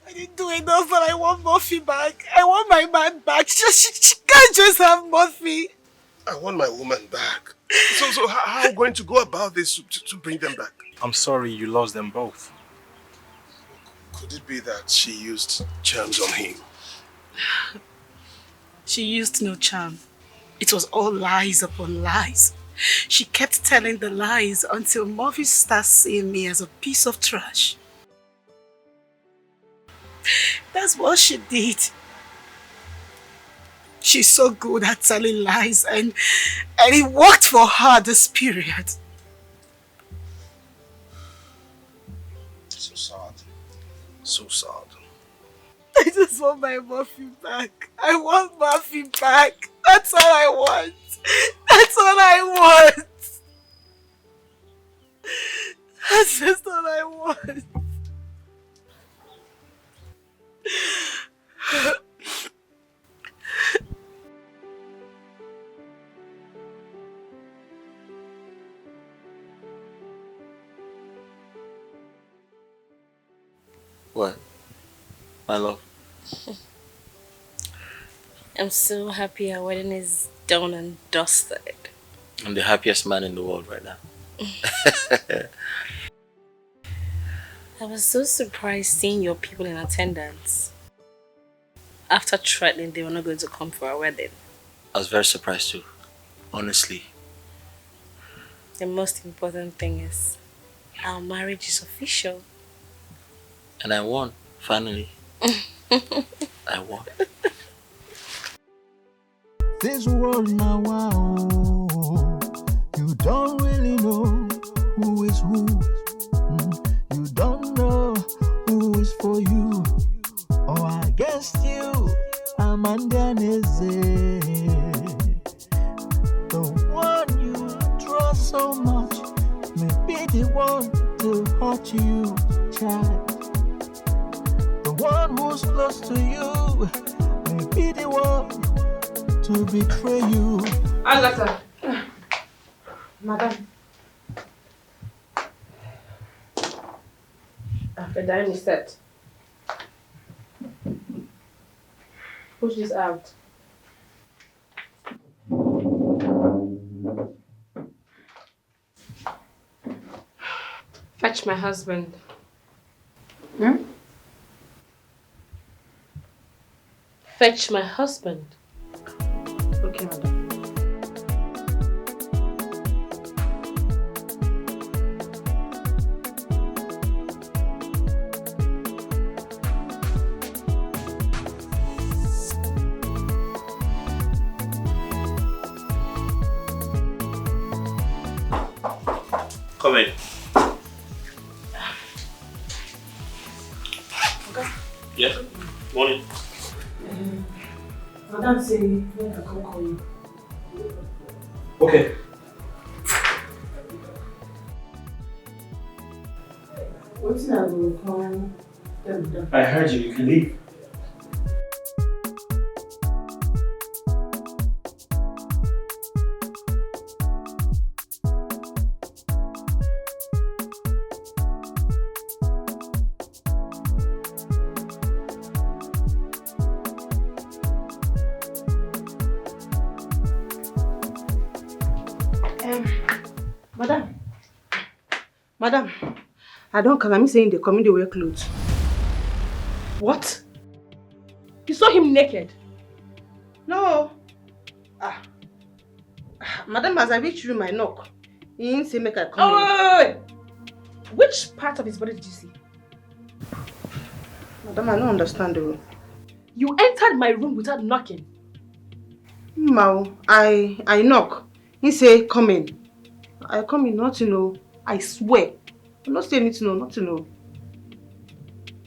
I didn't do enough, but I want Murphy back. I want my man back. She can't just have Murphy. I want my woman back. So how are we going to go about this to bring them back? I'm sorry you lost them both. Could it be that she used charms on him? She used no charm. It was all lies upon lies. She kept telling the lies until Murphy starts seeing me as a piece of trash. That's what she did. She's so good at telling lies, and it worked for her this period. So sad. So sad. I just want my Murphy back. I want Murphy back. That's all I want. That's all I want. That's just all I want. What? My love? I'm so happy our wedding is done and dusted. I'm the happiest man in the world right now. I was so surprised seeing your people in attendance. After threatening they were not going to come for our wedding. I was very surprised too, honestly. The most important thing is our marriage is official. And I won, finally. I won. This world now, wow, you don't really know who is who. You don't know who is for you or against you. Amandanese, the one you trust so much may be the one to hurt you, child. The one who's close to you may be the one to betray you. Agatha. Madam. After dime is set. Push this out. Fetch my husband. Fetch my husband. Okay, madam. Come in. Okay. Yeah. Morning. Madam say when I come call you. Okay. What's that will come? I heard you. You can leave. Madam, I don't come. I'm saying they come in, they wear clothes. What? You saw him naked? No. Madam, as I reach room, I knock. He didn't say make I come wait. Which part of his body did you see? Madam, I don't understand though. You entered my room without knocking. Mao, I knock. He say come in. I come in not to know. I swear. I'm not saying anything, not to know.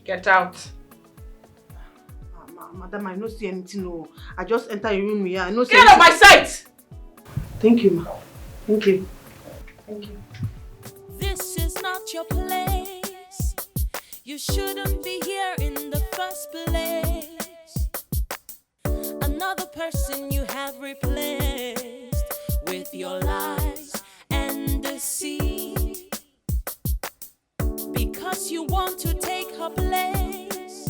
Get out. Madam, I don't see anything, no. I just enter your room here. I know. Get out of my sight! Thank you, ma. Thank you. Thank you. This is not your place. You shouldn't be here in the first place. Another person you have replaced with your lies and deceit. Because you want to take her place,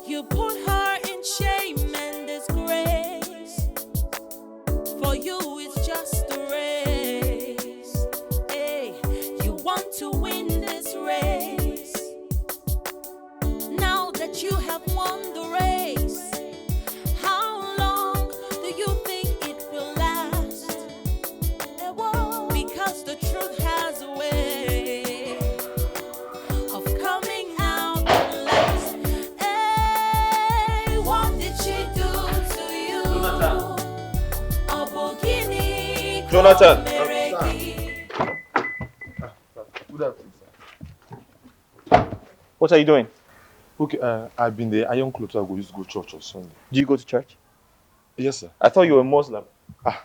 you put her in shame and disgrace. For you it's just a race. Hey, you want to win this race. Now that you have won the race, how long do you think it will last? Because the truth has a way of coming out last. Hey, what did she do to you? Jonathan. Good afternoon, sir. What are you doing? Okay, I've been there. Iron clothes. I go use go church on Sunday. Do you go to church? Yes, sir. I thought you were a Muslim.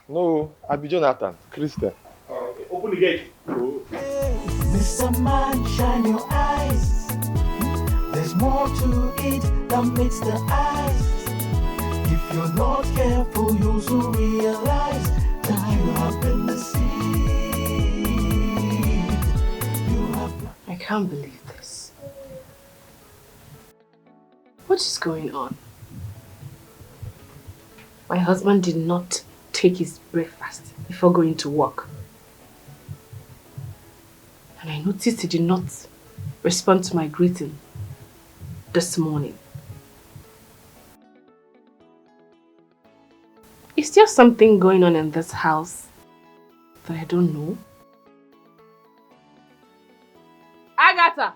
No, I be Jonathan, Christian. Okay. Open the gate. Mr. Man, shine your eyes. There's more to it than meets the eyes. If you're not careful, you'll soon realize that you have been deceived. I can't believe this. What is going on? My husband did not take his breakfast before going to work. And I noticed he did not respond to my greeting this morning. Is there something going on in this house that I don't know? Agatha!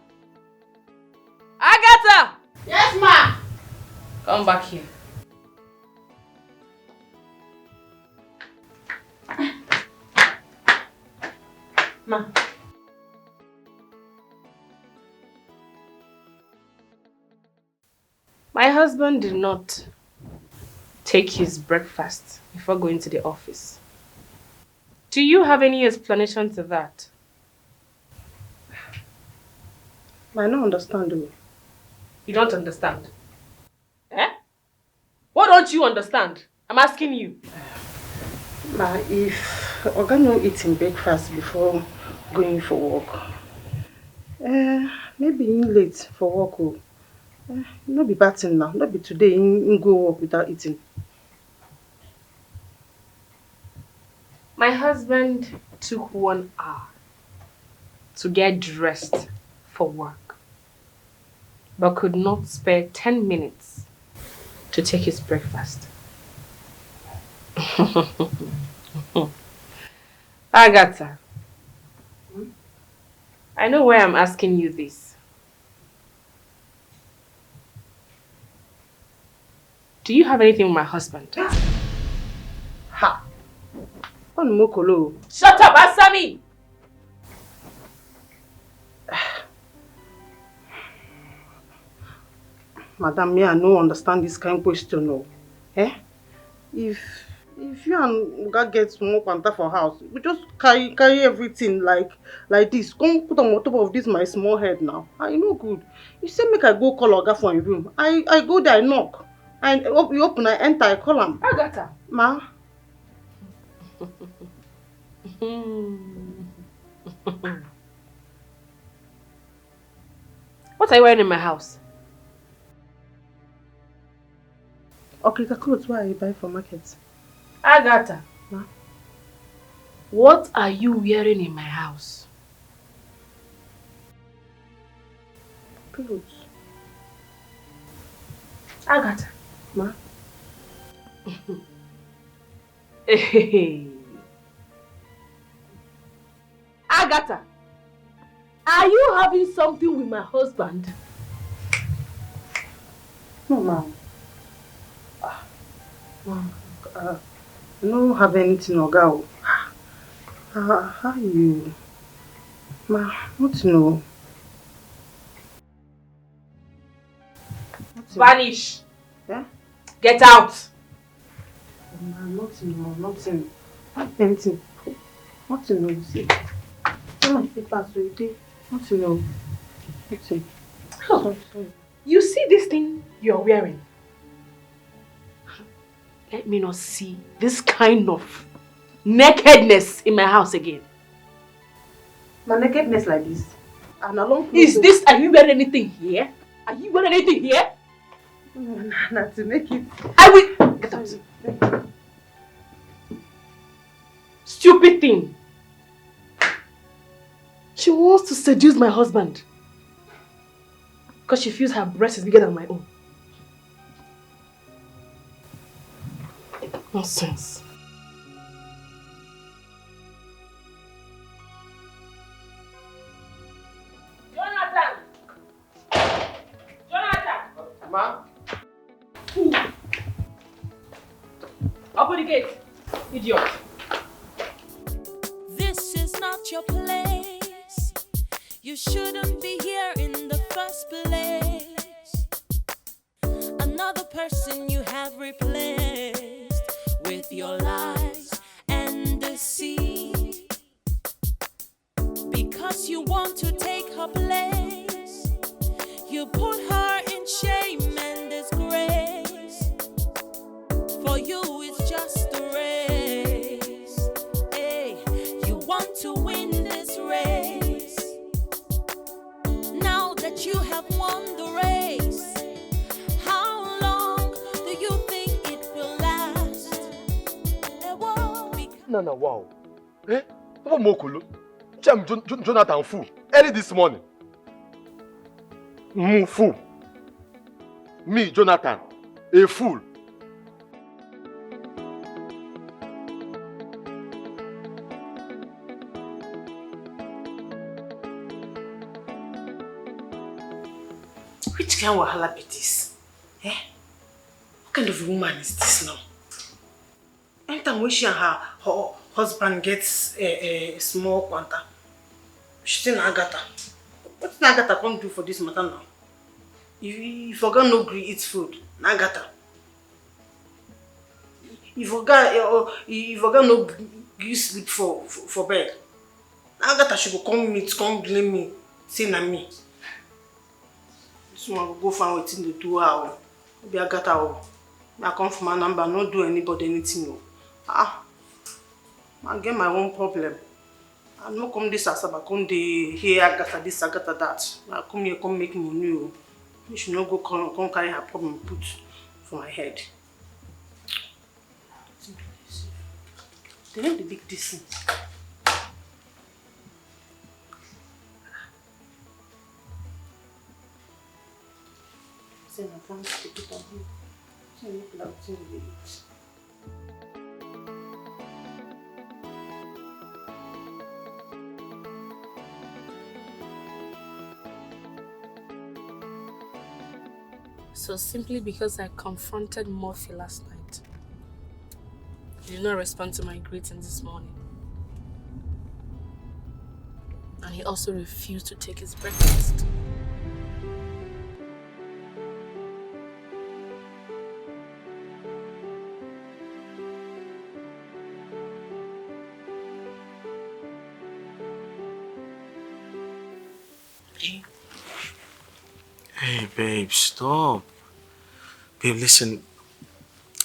Agatha! Yes, ma. Come back here. Ma. My husband did not take his breakfast before going to the office. Do you have any explanation to that? I don't understand though. You don't understand? Eh? What don't you understand? I'm asking you. Ma, if Oga no eating breakfast before going for work, maybe in late for work. No be bad thing now. Not be today in go work without eating. My husband took 1 hour to get dressed for work, but could not spare 10 minutes to take his breakfast. Agatha, I know why I'm asking you this. Do you have anything with my husband? Ha! On Mokolo. Shut up, answer me! Madam, me, I no understand this kind of question, no. Eh? If you and Oga get small quanta for house, we just carry everything like this. Come put on top of this my small head now. I no good. You say make I go call Oga for him room. I go there, I knock. And you open, I enter, I call him. Agatha. Ma. What are you wearing in my house? Okay, the clothes where I buy from market. Agatha. Ma. What are you wearing in my house? Clothes. Agatha. Ma. Agatha, are you having something with my husband? No, ma'am. I don't have anything, Oga. How you? Ma, what no? Vanish. Yeah? Get out. Ma, nothing. Anything. Nothing, no. See. Some of the papers so you did. Nothing, no. Nothing. Oh. Sorry. You see this thing you're wearing? Let me not see this kind of nakedness in my house again. My nakedness like this? And along is this, are you wearing anything here? Are you wearing anything here? Not to make it. I will. Get out. Stupid thing. She wants to seduce my husband. Because she feels her breast is bigger than my own. Nonsense. Ma? Open the gate, idiot. This is not your place. You shouldn't be here in the first place. Another person you have replaced with your lies and deceit. Because you want to take her place, you put her in shame and disgrace. For you it's just a race. Hey, you want to win this race. Now that you have won the race, how long do you think it will last? No, wow. Eh? What Mokulu? Jam Jonathan fool. Early this morning. Fool. Me, Jonathan, a fool. Which kind of wahala be this? Eh? What kind of woman is this now? Anytime when she and her husband gets a small quanta, she tell Agatha. What did Agatha come do for this matter now? You forgot no gree eat food, Agatha. You forgot no gree sleep for bed. Agatha she go come blame me, say na me. This one will go find wetin dey do her. Maybe Agatha I come from my number, not do anybody anything. I get my own problem. I no come this Asaba, come dey hear Agatha this, Agatha that. I come here, come make money. You should not go come carry her problem put for my head. They have the big distance. Say my friends to put on him. Say look like thing they eat. So simply because I confronted Murphy last night, he did not respond to my greeting this morning. And he also refused to take his breakfast. Babe. Hey, babe, stop. Babe, listen.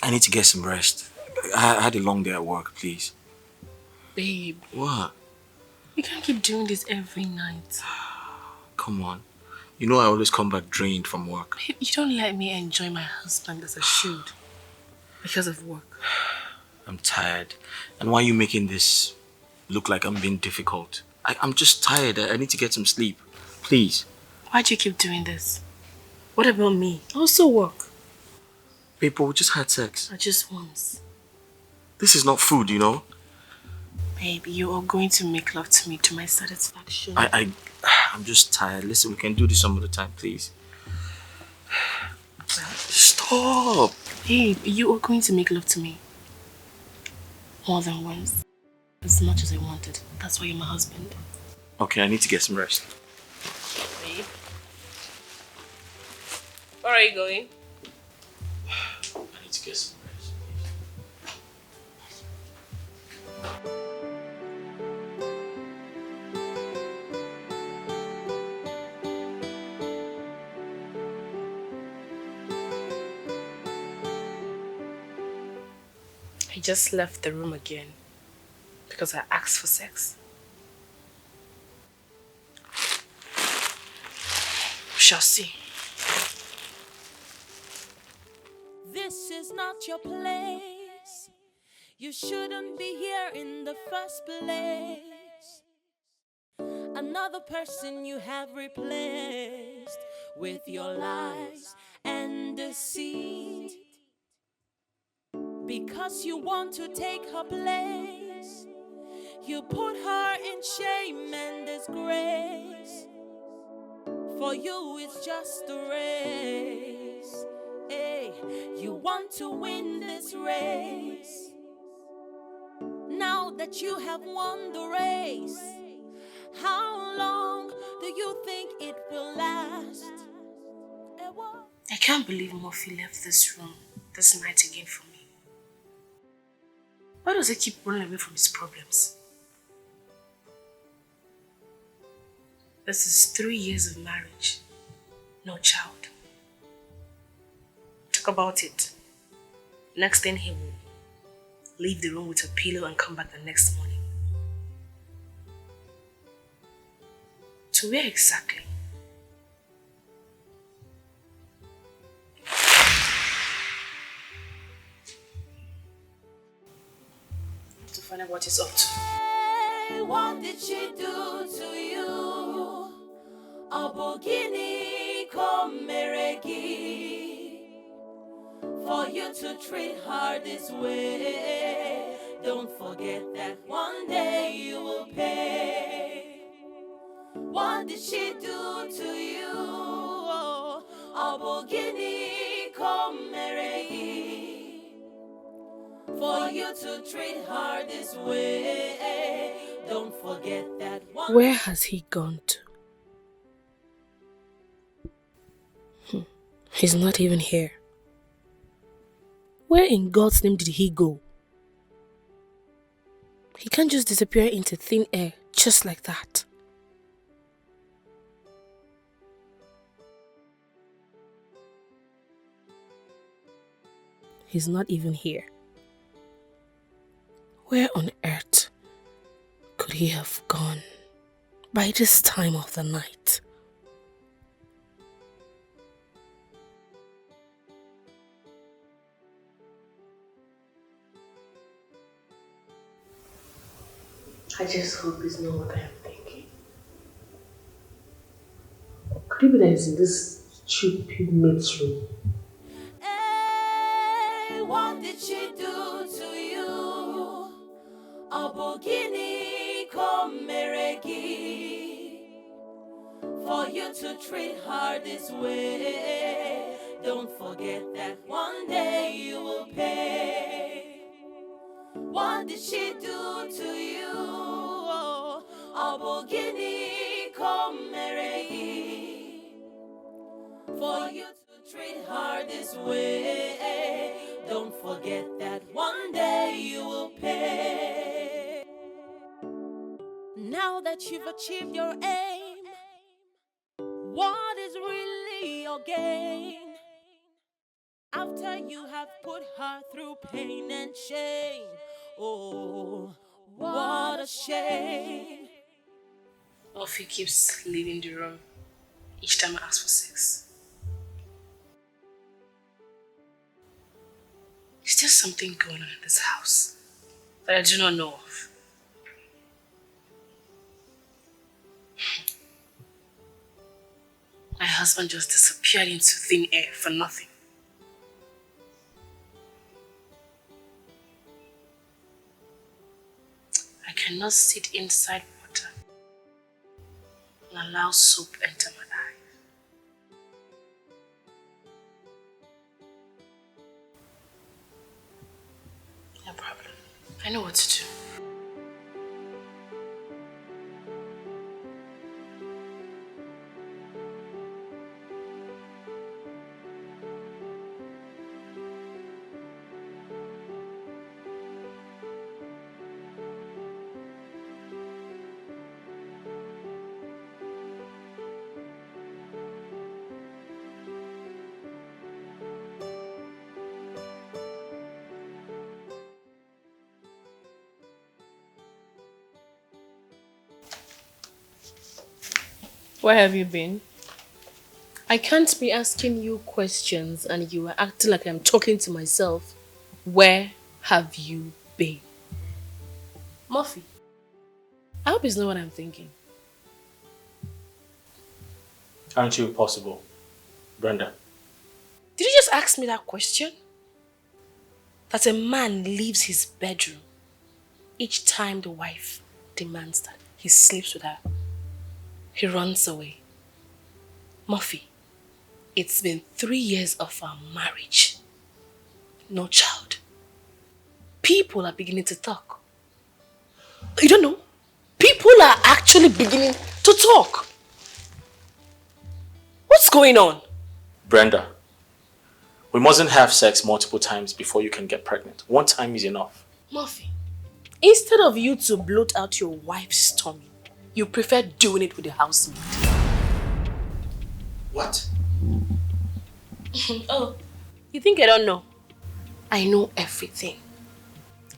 I need to get some rest. I had a long day at work, please. Babe. What? You can't keep doing this every night. Come on. You know I always come back drained from work. Babe, you don't let me enjoy my husband as I should. Because of work. I'm tired. And why are you making this look like I'm being difficult? I'm just tired. I need to get some sleep. Please. Why do you keep doing this? What about me? I also work. Babe, but we just had sex. Just once. This is not food, you know? Babe, you are going to make love to me to my satisfaction. I'm just tired. Listen, we can do this some other time, please. Stop! Babe, you are going to make love to me. More than once. As much as I wanted. That's why you're my husband. Okay, I need to get some rest. Babe. Where are you going? I need to get some rest. I just left the room again because I asked for sex. We shall see. This is not your place. You shouldn't be here in the first place. Another person you have replaced with your lies and deceit. Because you want to take her place, you put her in shame and disgrace. For you it's just a race. Hey, you want to win this race. Now that you have won the race, how long do you think it will last? I can't believe Murphy left this room this night again for me. Why does he keep running away from his problems? This is 3 years of marriage. No child. Talk about it. Next thing he will leave the room with a pillow and come back the next morning. To where exactly? To find out what he's up to. Hey, what did she do to you? Abogini komeregi. For you to treat her this way, don't forget that one day you will pay. What did she do to you? Abogini komeregi. For you to treat her this way, don't forget that one. Where has he gone to? He's not even here. Where in God's name did he go? He can't just disappear into thin air just like that. He's not even here. Where on earth could he have gone by this time of the night? I just hope it's not what I'm thinking. Could it be that he's in this stupid mate's room? Hey, what did she do to you? Abogini komeregi. For you to treat her this way, don't forget that one day you will pay. What did she do to you? Abogini komeregi. For you to treat her this way, don't forget that one day you will pay. Now that you've achieved your aim, What is really your gain? After you have put her through pain and shame. Oh, what a shame. Offie keeps leaving the room each time I ask for sex. Is there something going on in this house that I do not know of? My husband just disappeared into thin air for nothing. I cannot sit inside water and allow soap enter my eye. No problem. I know what to do. Where have you been? I can't be asking you questions and you are acting like I'm talking to myself. Where have you been? Murphy, I hope it's not what I'm thinking. Aren't you possible, Brenda? Did you just ask me that question? That a man leaves his bedroom each time the wife demands that he sleeps with her. He runs away. Murphy, it's been 3 years of our marriage. No child. People are beginning to talk. You don't know? People are actually beginning to talk. What's going on? Brenda, we mustn't have sex multiple times before you can get pregnant. One time is enough. Murphy, instead of you to bloat out your wife's tummy, you prefer doing it with the housemaid. What? Oh, you think I don't know? I know everything.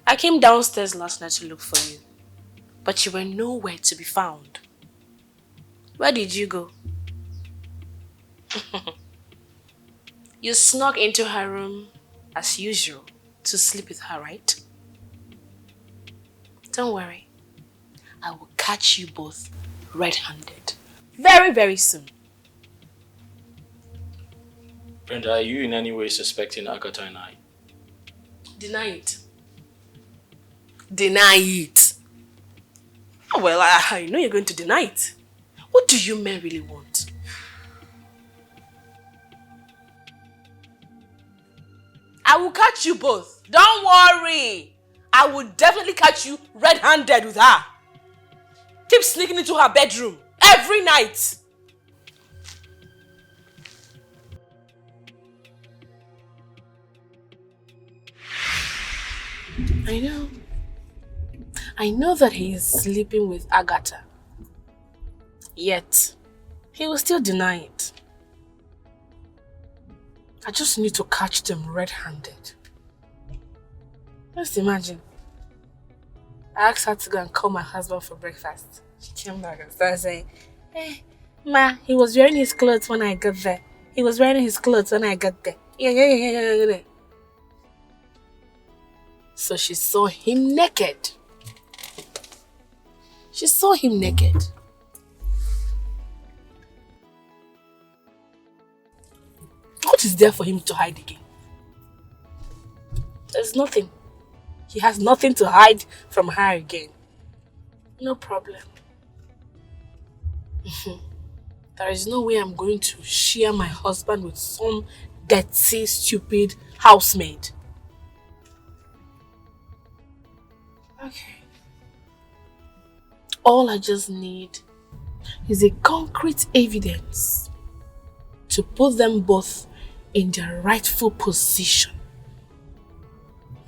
I came downstairs last night to look for you, but you were nowhere to be found. Where did you go? You snuck into her room as usual to sleep with her, right? Don't worry. I will catch you both red-handed very, very soon. Brenda, are you in any way suspecting Agatha and I? Deny it. Deny it. Well, I know you're going to deny it. What do you men really want? I will catch you both. Don't worry. I will definitely catch you red-handed with her. Keep sneaking into her bedroom every night. I know. I know that he is sleeping with Agatha. Yet, he will still deny it. I just need to catch them red-handed. Just imagine. I asked her to go and call my husband for breakfast. She came back and started saying, "Hey, Ma, he was wearing his clothes when I got there. He was wearing his clothes when I got there." Yeah. So she saw him naked. She saw him naked. What is there for him to hide again? There's nothing. He has nothing to hide from her again. No problem. There is no way I'm going to share my husband with some dirty, stupid housemaid. Okay. All I just need is a concrete evidence to put them both in their rightful position.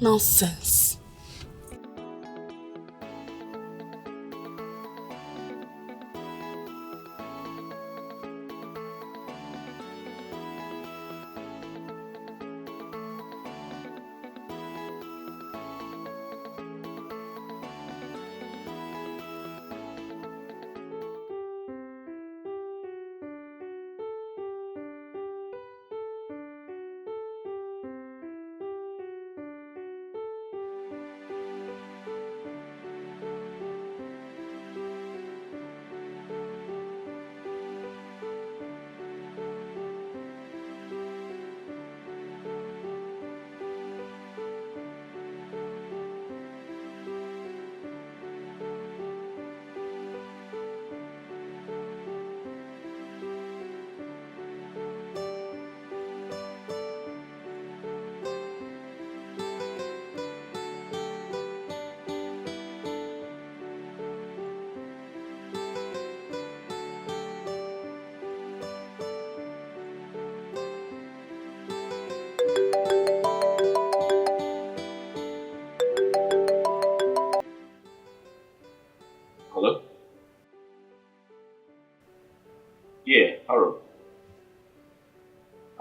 Nonsense.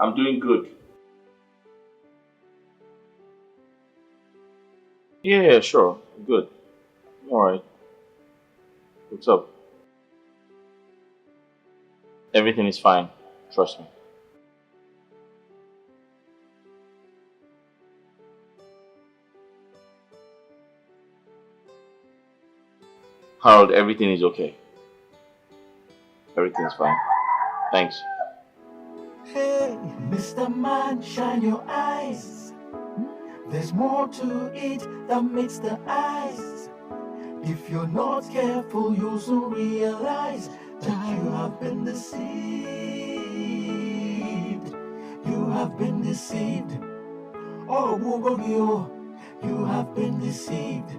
I'm doing good. Yeah, sure. Good. Alright. What's up? Everything is fine. Trust me. Harold, everything is okay. Everything is fine. Thanks. Hey, Mr. Man, shine your eyes. There's more to it than meets the eyes. If you're not careful, you'll soon realize that you have been deceived. You have been deceived. Oh, Wugogio, you have been deceived.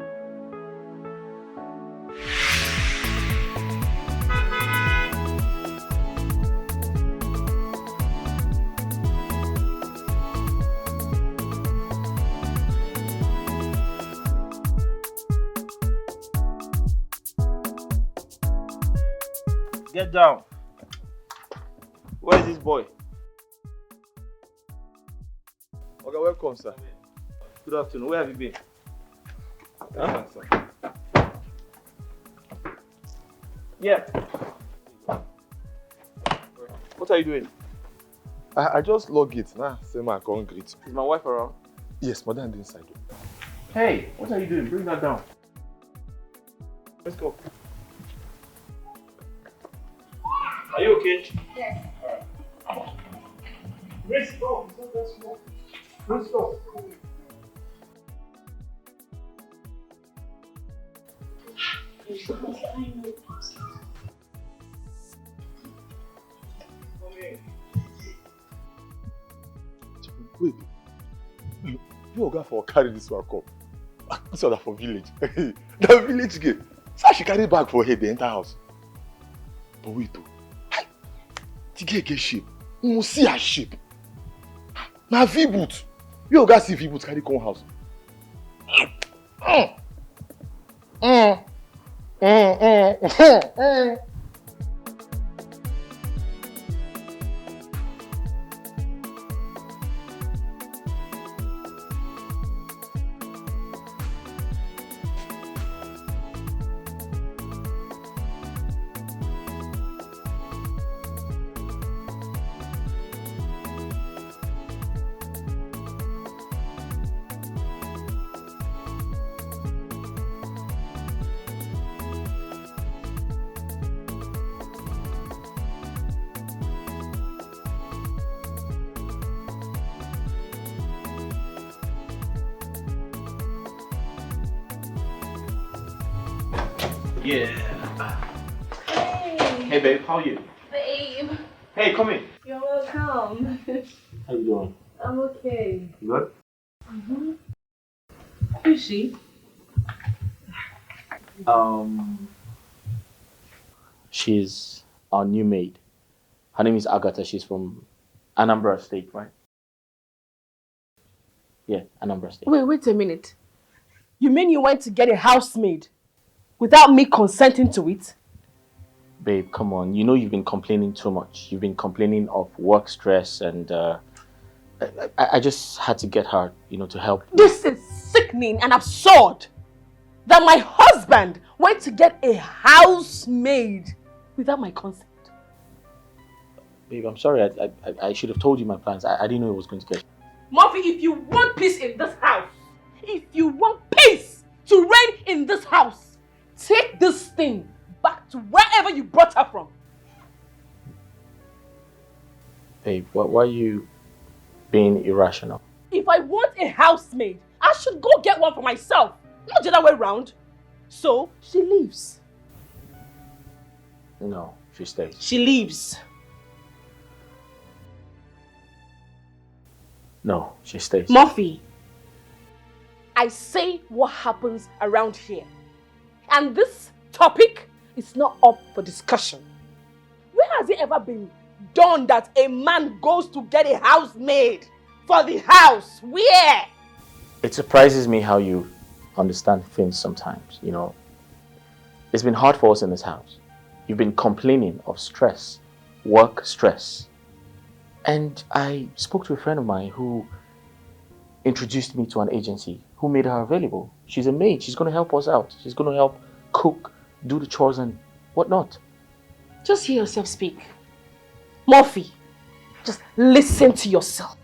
Get down. Where is this boy? Okay, welcome, sir. Good afternoon. Where have you been? Huh? Yeah. What are you doing? I just log it. Say my can't greet. Is my wife around? Yes, madam inside. Hey, what are you doing? Bring that down. Let's go. Are you okay? Yes. Let's go. Let's go. Wait. You go for carry this one come. This other for village. The village girl. So she carry bag for her the entire house. But wait though. The girl get shape. You must see her shape. Now V-boot. You go see V-boot carry come house. Yeah. Hey. Hey babe, how are you? Babe. Hey, come in. You're welcome. How you doing? I'm okay. You good? Mm-hmm. Who's she? She's our new maid. Her name is Agatha. She's from Anambra State, right? Yeah, Anambra State. Wait a minute. You mean you went to get a housemaid without me consenting to it? Babe, come on. You know you've been complaining too much. You've been complaining of work stress and I just had to get her, to help. This is sickening and absurd that my husband went to get a housemaid without my consent. Babe, I'm sorry. I should have told you my plans. I didn't know it was going to get. Murphy, if you want peace in this house, if you want peace to reign in this house, take this thing back to wherever you brought her from. Babe, why are you being irrational? If I want a housemaid, I should go get one for myself, not the other way around. So, she leaves. No, she stays. She leaves. No, she stays. Murphy, I say what happens around here. And this topic is not up for discussion. Where has it ever been done that a man goes to get a housemaid for the house? Where? It surprises me how you understand things sometimes, It's been hard for us in this house. You've been complaining of stress, work stress. And I spoke to a friend of mine who introduced me to an agency who made her available. She's a maid. She's going to help us out. She's going to help cook, do the chores and whatnot. Just hear yourself speak. Murphy, just listen to yourself.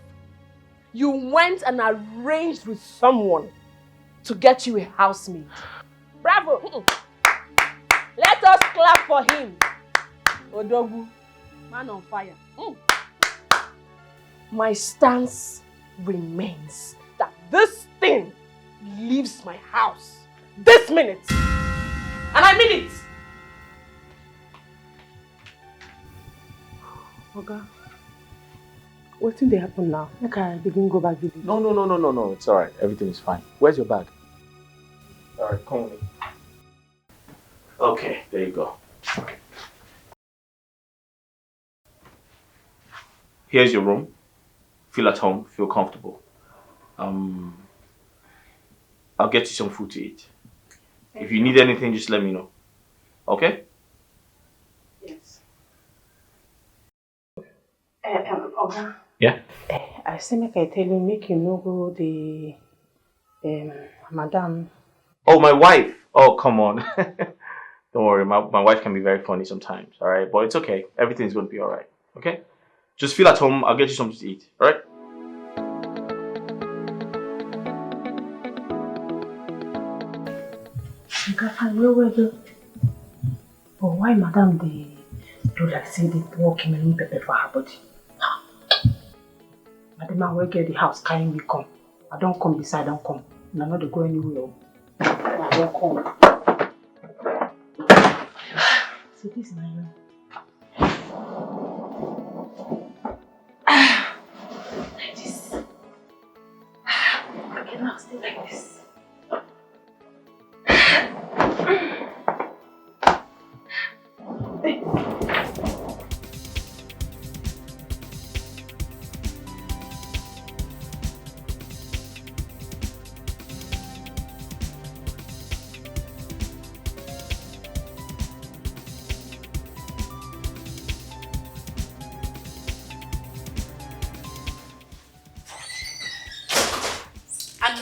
You went and arranged with someone to get you a housemaid. Bravo! Let us clap for him. Odogu, man on fire. My stance remains that this thing leaves my house this minute. And I mean it. Oga, what did they happen now? Like I begin go back village. No. It's alright. Everything is fine. Where's your bag? Alright, come with me. Okay, there you go. Here's your room. Feel at home, feel comfortable. I'll get you some food to eat. If you need anything, just let me know. Okay? Yes. Oga. Yeah? I say make I tell you, make you no go the madam. Oh, my wife! Oh, come on. Don't worry, my wife can be very funny sometimes, alright? But it's okay. Everything's going to be alright, okay? Just feel at home. I'll get you something to eat, alright? I know whether. But why madam they do like say they walk in and pepper for her body? Madam, I will get the house carrying me come. I don't come beside, I don't come. And I'm not to go anywhere. I don't come. So this is my room. Like this. I cannot stay like this.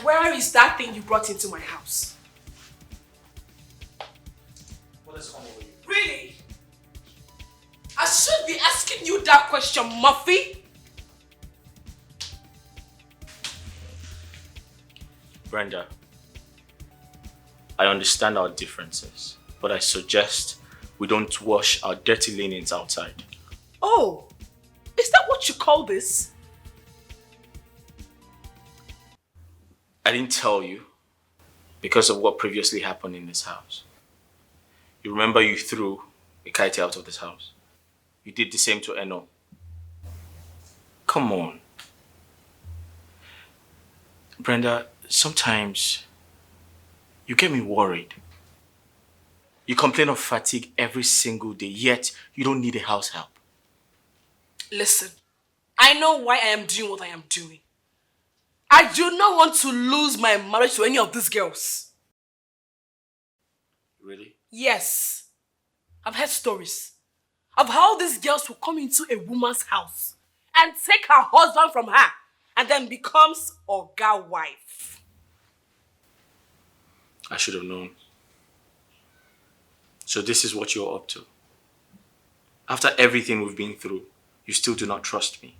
Where is that thing you brought into my house? What is wrong with you? Really? I should be asking you that question, Murphy. Brenda, I understand our differences, but I suggest we don't wash our dirty linens outside. Oh, is that what you call this? I didn't tell you because of what previously happened in this house. You remember you threw a kite out of this house? You did the same to Eno. Come on. Brenda, sometimes you get me worried. You complain of fatigue every single day, yet you don't need a house help. Listen, I know why I am doing what I am doing. I do not want to lose my marriage to any of these girls. Really? Yes. I've heard stories of how these girls will come into a woman's house and take her husband from her and then becomes Oga wife. I should have known. So this is what you're up to. After everything we've been through, you still do not trust me.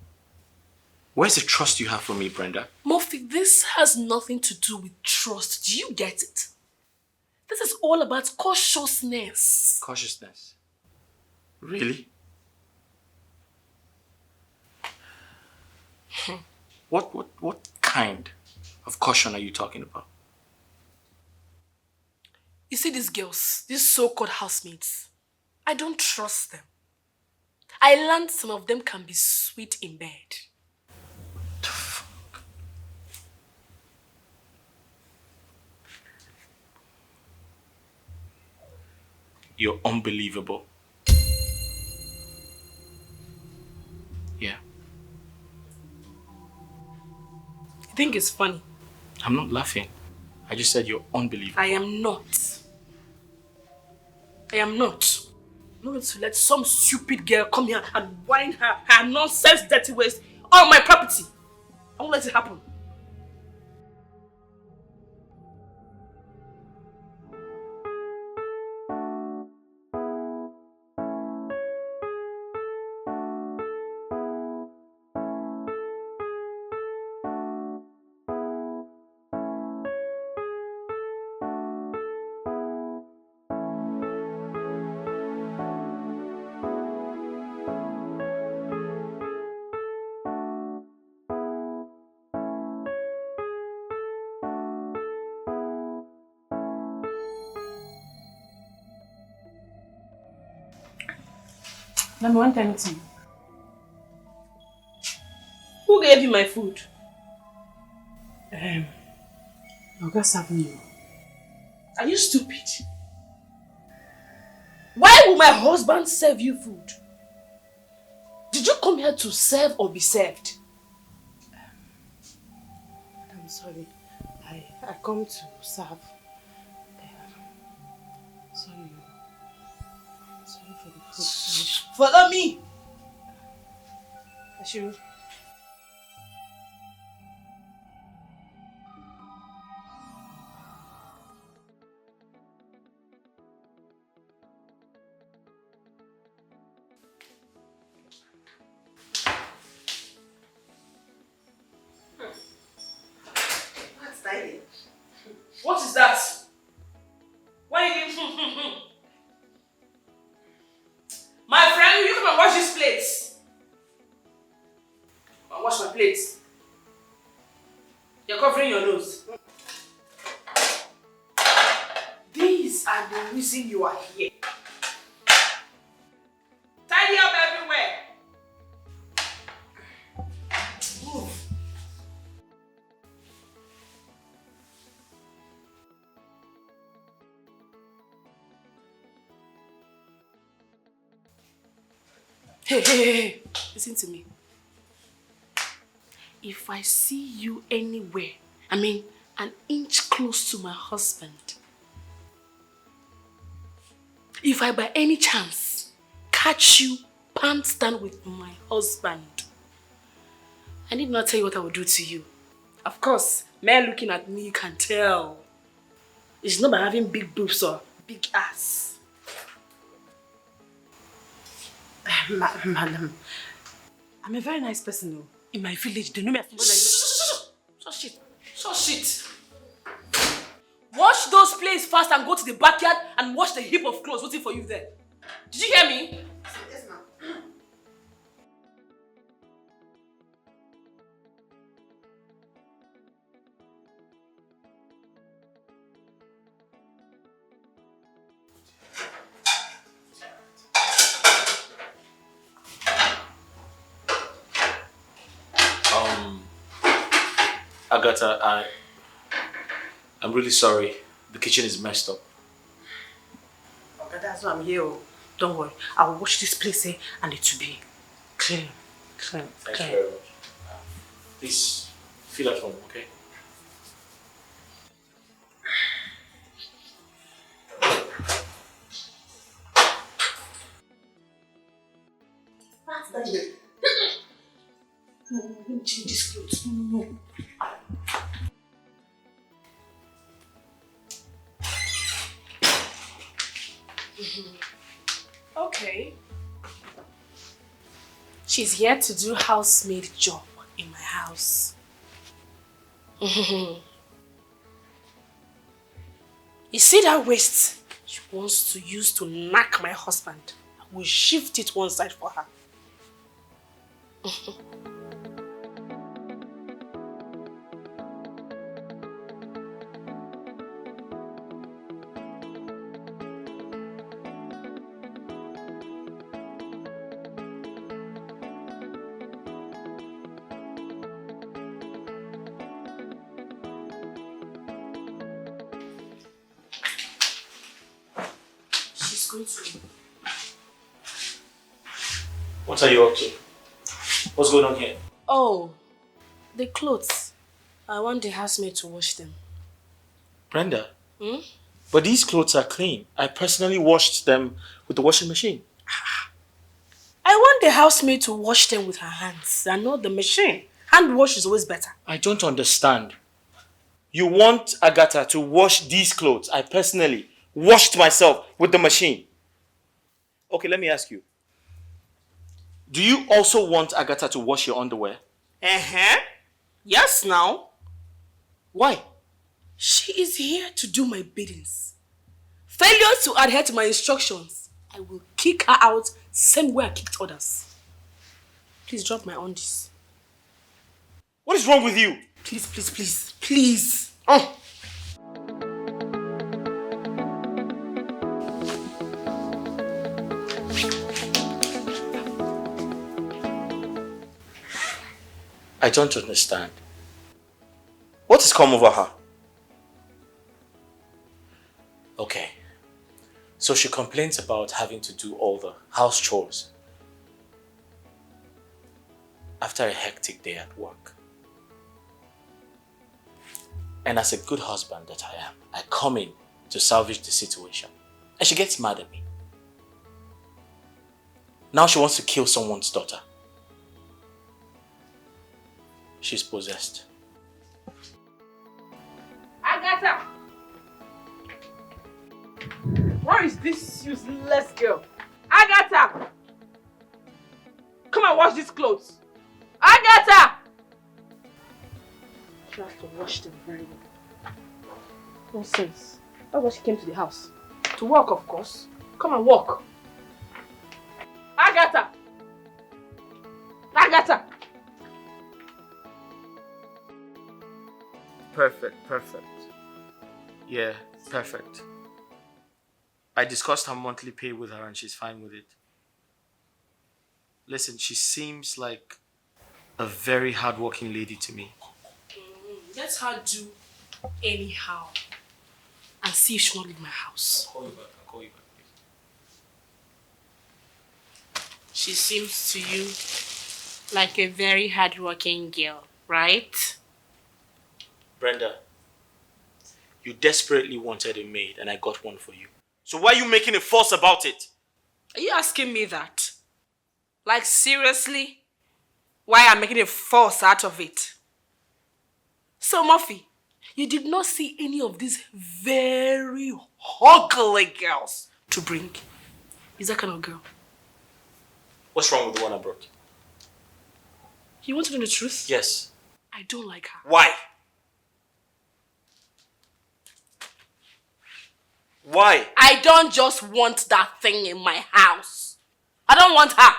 Where's the trust you have for me, Brenda? Murphy, this has nothing to do with trust. Do you get it? This is all about cautiousness. Cautiousness? Really? What kind of caution are you talking about? You see these girls, these so-called housemates, I don't trust them. I learned some of them can be sweet in bed. You're unbelievable. Yeah. You think it's funny? I'm not laughing. I just said you're unbelievable. I am not. I am not. I'm not going to let some stupid girl come here and whine her nonsense, dirty ways on my property. I won't let it happen. Let me want anything. Who gave you my food? I'll go serve you. Are you stupid? Why will my husband serve you food? Did you come here to serve or be served? I'm sorry. I come to serve. Sorry. Sorry for the food. Sorry. Follow me! Ashiru. What is that? Why are you My friend, will you come and wash these plates? I'll wash my plates. You're covering your nose. These are the reason you are here. Tidy up everywhere. Move. Hey, listen to me. If I see you anywhere, an inch close to my husband, if I by any chance catch you pants down with my husband, I need not tell you what I will do to you. Of course, men looking at me can tell. It's not by having big boobs or big ass. Madam, I'm a very nice person though. In my village, they know me as somebody like this. So shit. Wash those plates fast and go to the backyard and wash the heap of clothes waiting for you there. Did you hear me? Yes, ma'am. Agatha, I'm really sorry. The kitchen is messed up. Okay, that's why I'm here. Don't worry. I'll wash this place and it will be clean. Thank you very much. Please, feel at home, okay? What's that? No, let me change this clothes. No. Okay. She's here to do housemaid job in my house. You see that waist she wants to use to knock my husband? I will shift it one side for her. What are you up to? What's going on here? Oh, the clothes. I want the housemaid to wash them. Brenda? But these clothes are clean. I personally washed them with the washing machine. I want the housemaid to wash them with her hands and not the machine. Hand wash is always better. I don't understand. You want Agatha to wash these clothes? I personally washed myself with the machine. Okay, let me ask you. Do you also want Agatha to wash your underwear? Yes, now. Why? She is here to do my biddings. Failure to adhere to my instructions, I will kick her out same way I kicked others. Please drop my undies. What is wrong with you? Please, please, please, please. I don't understand. What has come over her? Okay. So she complains about having to do all the house chores after a hectic day at work. And as a good husband that I am, I come in to salvage the situation. And she gets mad at me. Now she wants to kill someone's daughter. She's possessed. Agatha! Where is this useless girl? Agatha! Come and wash these clothes. Agatha! She has to wash them very well. Nonsense. That's why she came to the house. To work, of course. Come and work. Agatha! Agatha! Perfect. Yeah, perfect. I discussed her monthly pay with her and she's fine with it. Listen, she seems like a very hardworking lady to me. Let her do anyhow and see if she won't leave my house. I'll call you back, please. She seems to you like a very hardworking girl, right? Brenda, you desperately wanted a maid and I got one for you. So why are you making a fuss about it? Are you asking me that? Like seriously? Why I'm making a fuss out of it? So Murphy, you did not see any of these very ugly girls to bring. Is that kind of girl? What's wrong with the one I brought? You want to know the truth? Yes. I don't like her. Why? Why? I don't just want that thing in my house. I don't want her.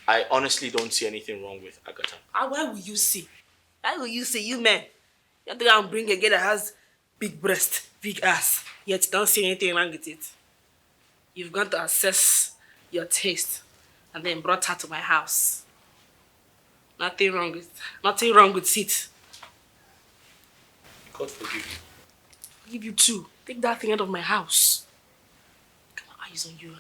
I honestly don't see anything wrong with Agatha. Why will you see? Why will you see? You men. You have to go and bring a girl that has big breast, big ass, yet you don't see anything wrong with it. You've got to assess your taste and then brought her to my house. Nothing wrong with it. God forgive you. I'll give you two. Take that thing out of my house. Come on, eyes on you.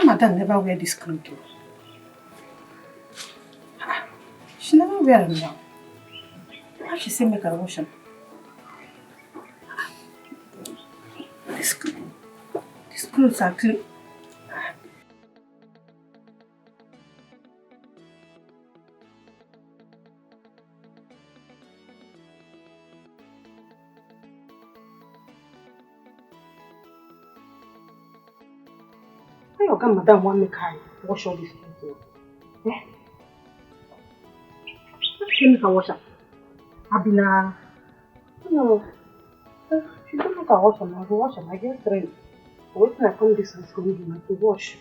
Madam never wear this clothes. She never wear them now. Why she say make her wash them? These clothes are clean. Why madam want me carry wash all these clothes? Eh? Why she make her wash them? Abina. No. She don't make her wash them. I go wash them. I get trained. But when I come this house, I to wash.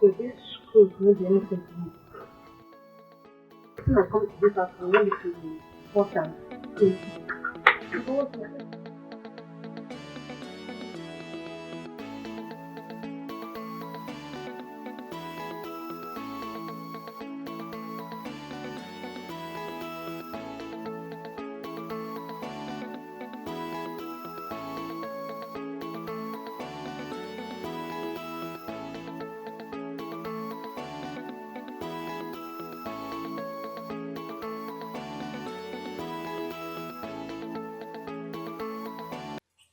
So this clothes won't be anything to me. When I come to this house, I want to wash them.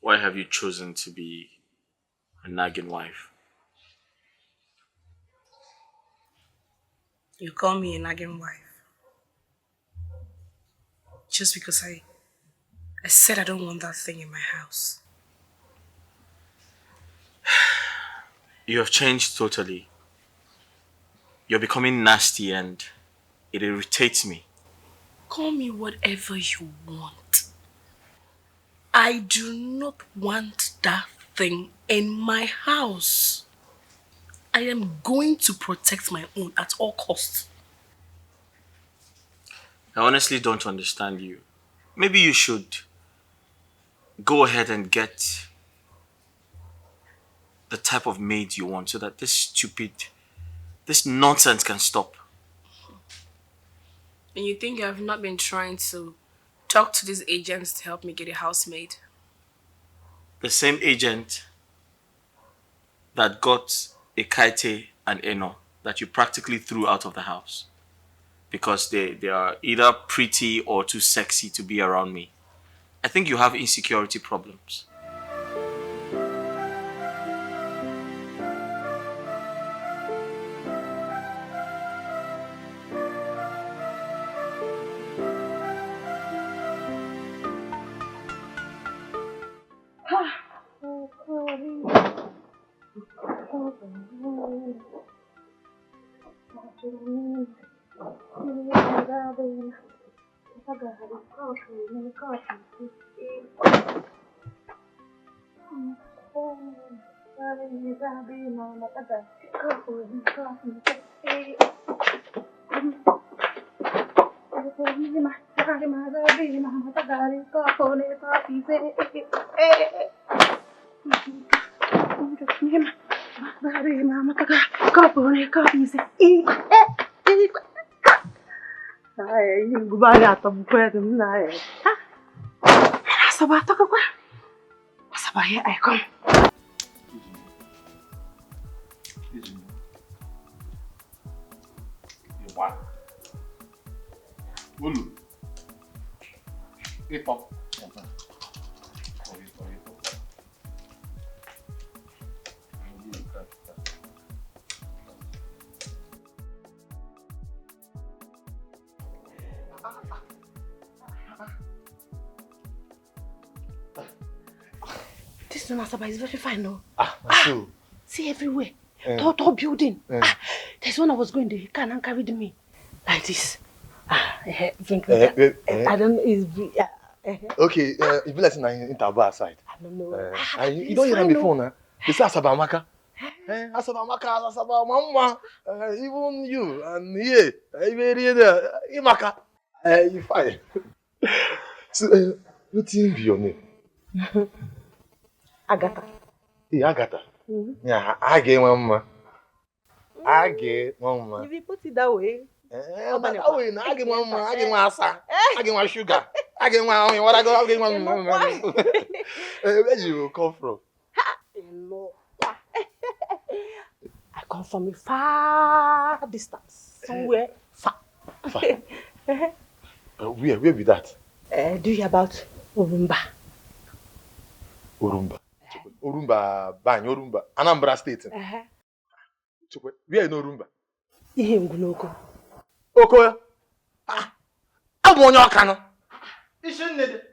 Why have you chosen to be a nagging wife? You call me a nagging wife. Just because I said I don't want that thing in my house. You have changed totally. You're becoming nasty and it irritates me. Call me whatever you want. I do not want that thing in my house. I am going to protect my own at all costs. I honestly don't understand you. Maybe you should go ahead and get the type of maid you want so that this nonsense can stop. And you think I've not been trying to talk to these agents to help me get a housemaid? The same agent that got a Kaite and Eno that you practically threw out of the house because they are either pretty or too sexy to be around me. I think you have insecurity problems. I come. This Nasaba is very fine, no? So. See everywhere. Tall building. There's one I was going, the car and carried me. Like this. I don't know, it's... Okay, if you listen in Taba side. I don't know. You don't hear them before, now. This is Asabamaka. Asabamaka, Mama. Even you, and here, Imaka. You fine. So, what's in your name? Agatha. Hey, Agatha. Yeah, I get Mama. I get Mama. If you put it that way. That way, I get Mama. I get my asa. I get my sugar. I get my what I go. I get my. Where do you come from? I come from a far distance. Somewhere far. Where be that? Do you hear about Urumba? Urumba, Bany, Urumba, Anambra State. Where in Urumba? Ihenguloko. Okoya. I'm on your canal. You shouldn't need it.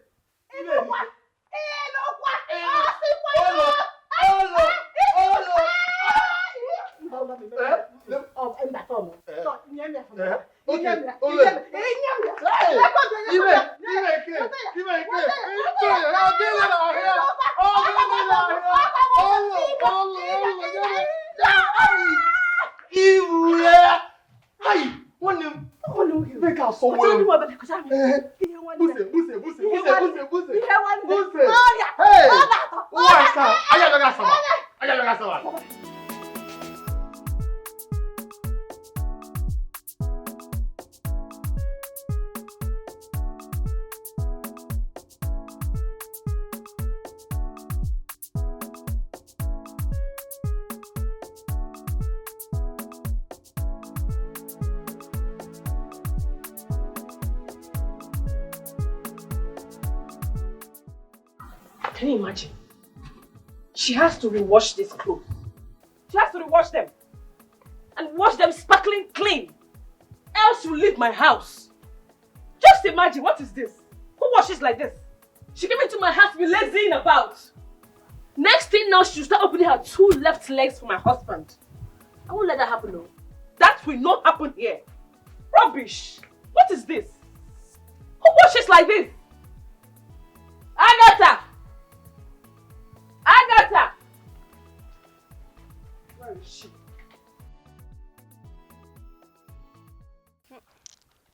Make her so well. Buse. Hey! What's up? Ayaga. Can you imagine? She has to rewash these clothes. She has to rewash them. And wash them sparkling clean. Else you leave my house. Just imagine, what is this? Who washes like this? She came into my house to be lazying about. Next thing now, she'll start opening her 2 left legs for my husband. I won't let that happen, no. That will not happen here. Rubbish. What is this? Who washes like this? Agatha! Agatha! Where is she?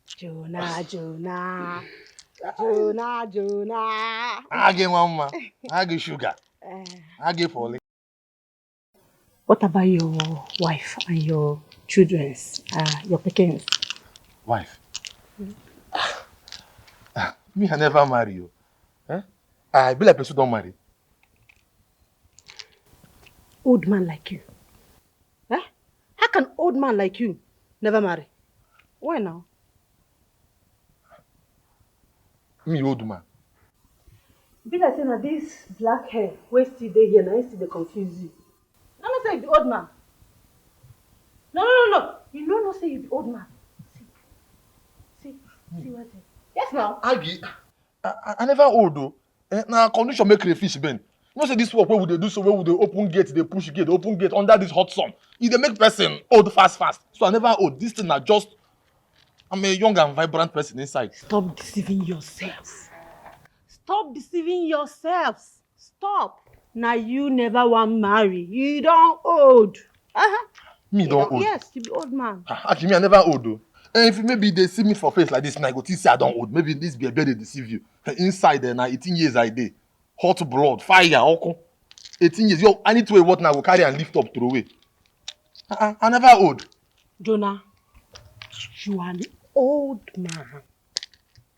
Jonah. Jonah. I get mama. I get sugar. I get Polly. What about your wife and your children's, your pickings? Wife? Me, I never marry you. I be like person don't marry. Old man like you. How can old man like you never marry? Why now? Me old man. Be like saying that this black hair, where still they here, now still they confuse you. No, no, say you be old man. No. You know, no say you be old man. See what I say. Yes, now. I never old though. Now condition make crayfish bend. You know say this work where would they do so where would they open gate, they push gate, open gate under this hot sun. If they make person old fast. So I never old. This thing are just I'm a young and vibrant person inside. Stop deceiving yourself. Stop deceiving yourselves. Stop. Now you never want marry. You don't old. Me don't old. Yes, you be old man. Actually, me I never old though. And if maybe they see me for face like this, and I go think say I don't old. Maybe this be a better deceive you. Inside there now 18 years I dey. Hot blood, fire, okay. 18 years. Yo, I need to weigh what now go carry and lift up throw away. I never old. Jonah, you are an old man.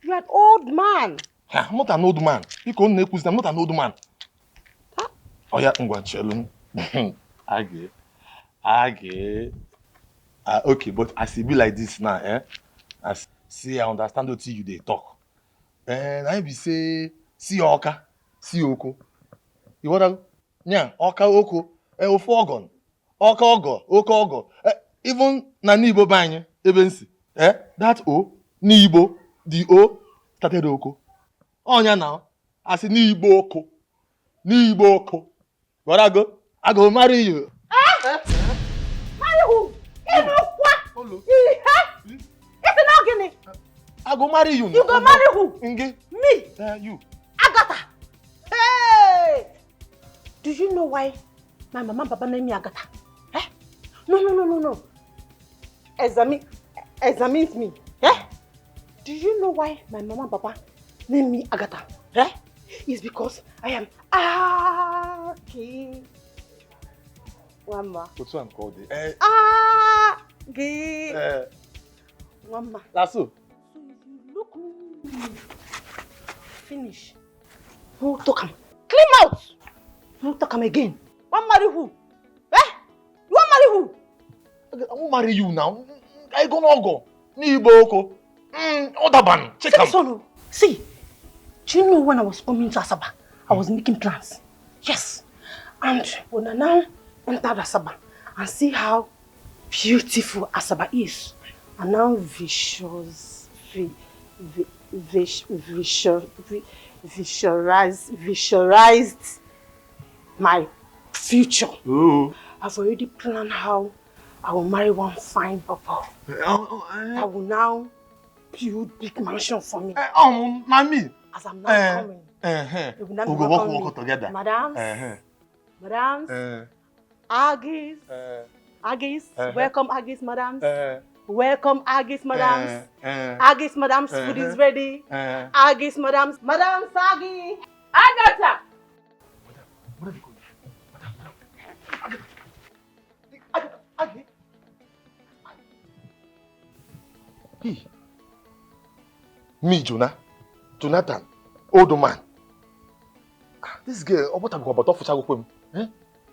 You are an old man. I'm not an old man. I'm not an old man. Oh yeah, I'm going to tell you. I get. Okay, but I see be like this now, I see, I understand what you they talk. And I be say, see Oka, see Oko. You what? Yeah, Oka Oko. Ofogon. Oka Ogo, Oka Ogo. Even na Nibo banye, even see. That O, Nibo, the O, started Oko. Oh yeah now, I see Nibo Oko. Nibo Oko. What I go? I go marry you. Marry who? I go marry you. You go marry who? Nge. Me? You. Agatha. Hey! Do you know why my mama and papa named me Agatha? No. Examine me. Do you know why my mama and papa named me Agatha? It's because I am Aki. Mama. What's one called it? Aki. Mama. That's so. So if you look me, finish. Who talk him? Clean out. Who talk him again? Want marry who? You want marry who? I won't marry you now. I go no go. Ni boko. Other ban. Check him. See, do you know when I was coming to Asaba, I was making plans. Yes. And when I now entered Asaba and see how beautiful Asaba is, I now visualized my future. Ooh. I've already planned how I will marry one fine papa. I will now build big mansion for me. Mommy. As I'm now coming. We go walk together. Madams. Madams. Aggies. Aggies. Welcome, Aggies, madams. Welcome, Agis madams. Agis madams, food is ready. Agis madams. Madam Sagi. Agatha. He. Me, Jonathan, old man. This girl, what I'm going about,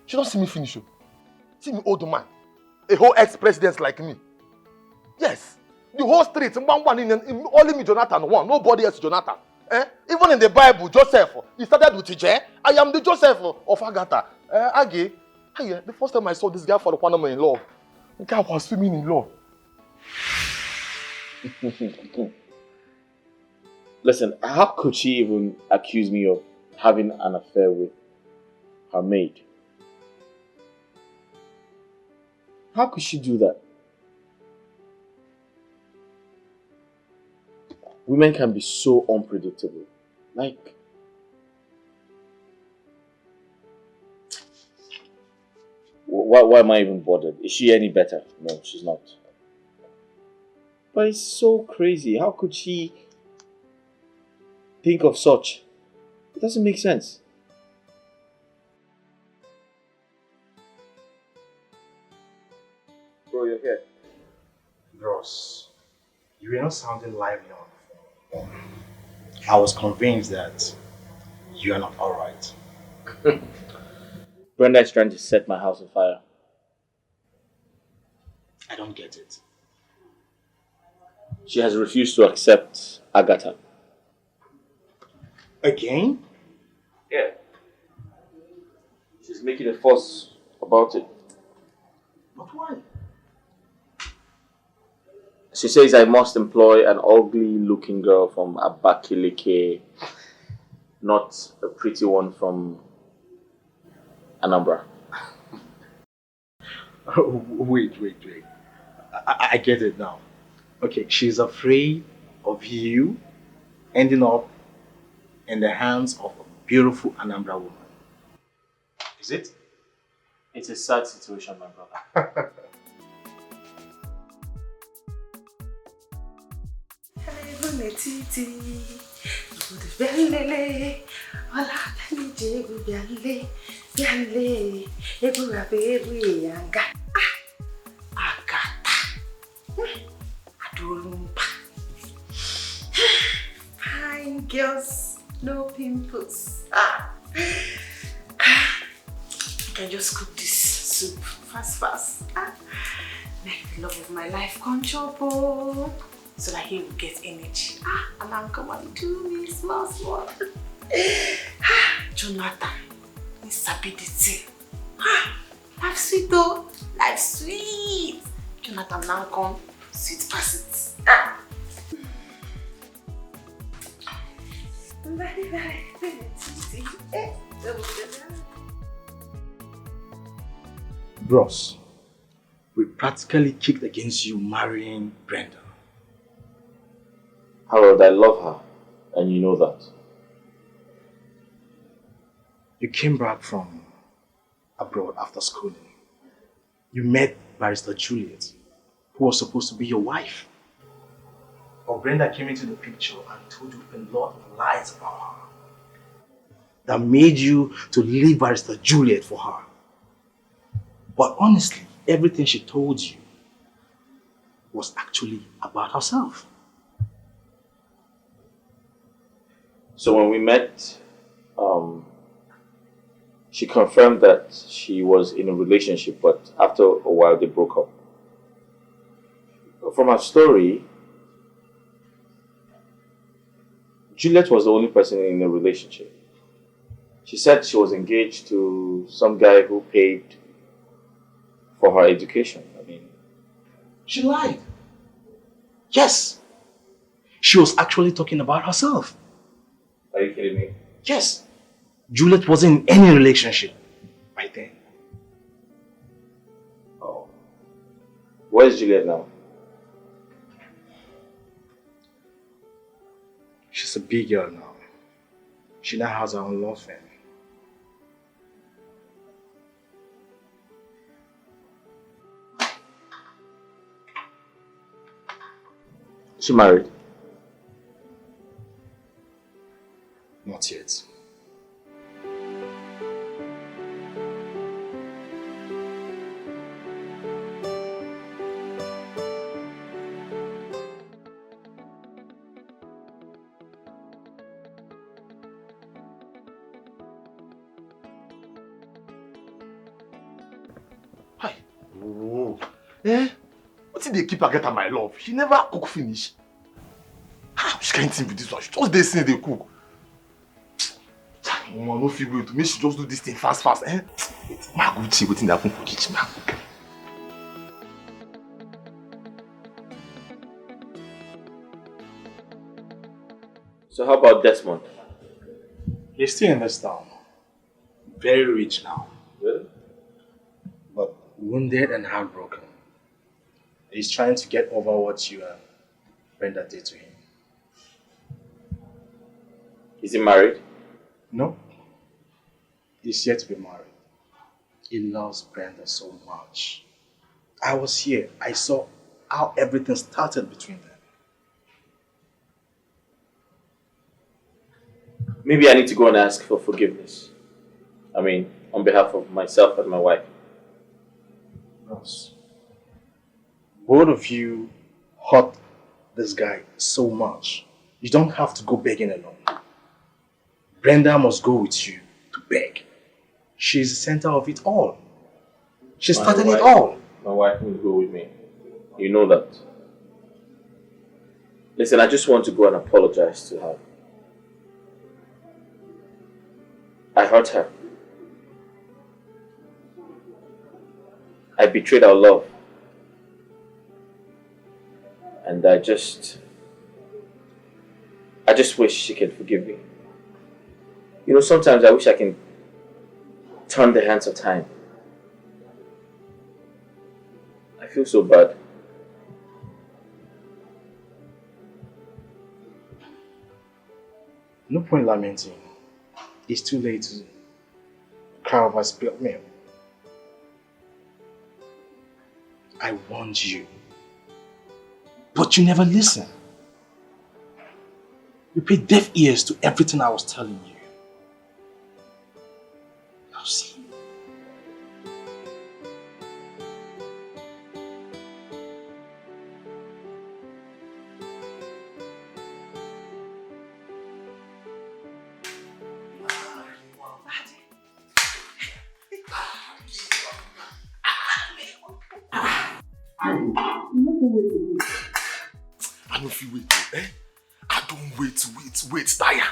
she don't see me finish. See me, old man. A whole ex-president like me. Yes. The whole street, only me, Jonathan, one. Nobody else, Jonathan. Even in the Bible, Joseph, he started with TJ. I am the Joseph of Agatha. Agi, the first time I saw this guy for the one in love, the guy was swimming in love. Listen, how could she even accuse me of having an affair with her maid? How could she do that? Women can be so unpredictable. Like, why am I even bothered? Is she any better? No, she's not. But it's so crazy. How could she think of such? It doesn't make sense. Bro, you're here. Bros, you were not sounding lively on the phone. I was convinced that you are not alright. Brenda is trying to set my house on fire. I don't get it. She has refused to accept Agatha. Again? Yeah. She's making a fuss about it. But why? She says I must employ an ugly-looking girl from Abakaliki, not a pretty one from Anambra. Wait. I get it now. Okay, she's afraid of you ending up in the hands of a beautiful Anambra woman. Is it? It's a sad situation, my brother. Fine girls, no pimples. I can just cook this soup fast. Make the love of my life come chop so that he will get energy. And then come and do me small. Jonathan, he sabi the thing. Life sweet though, life sweet. Jonathan now come sweet pass it. Bros, we practically kicked against you marrying Brenda. Harold, I love her, and you know that. You came back from abroad after schooling. You met Barrister Juliet, who was supposed to be your wife. But Brenda came into the picture and told you a lot of lies about her that made you to leave Barrister Juliet for her. But honestly, everything she told you was actually about herself. So when we met, she confirmed that she was in a relationship, but after a while they broke up. From her story, Juliet was the only person in a relationship. She said she was engaged to some guy who paid for her education. She lied. Yes. She was actually talking about herself. Are you kidding me? Yes. Juliet wasn't in any relationship right then. Oh. Where's Juliet now? She's a big girl now. She now has her own law firm. She married? Not yet. Oh. Eh? What did they keep her get at my love? She never cook finish. How she can't think with this one? She just dey see they cook. Mama, no feel well to me. She just do this thing fast. Eh? My good see waiting happen for kitchen now. So how about Desmond? He's still in this town. Very rich now. Really? But wounded and heartbroken. He's trying to get over what you and Brenda did to him. Is he married? No. He's yet to be married. He loves Brenda so much. I was here. I saw how everything started between them. Maybe I need to go and ask for forgiveness. I mean, on behalf of myself and my wife. Ross, both of you hurt this guy so much. You don't have to go begging alone. Brenda must go with you to beg. She's the center of it all. She started it all. My wife will go with me. You know that. Listen, I just want to go and apologize to her. I hurt her. I betrayed our love. And I just wish she can forgive me. You know, sometimes I wish I can turn the hands of time. I feel so bad. No point lamenting. It's too late to cry over spilled milk. I warned you. But you never listened. You paid deaf ears to everything I was telling you. Now see. I don't feel wait, eh? I don't wait, tire.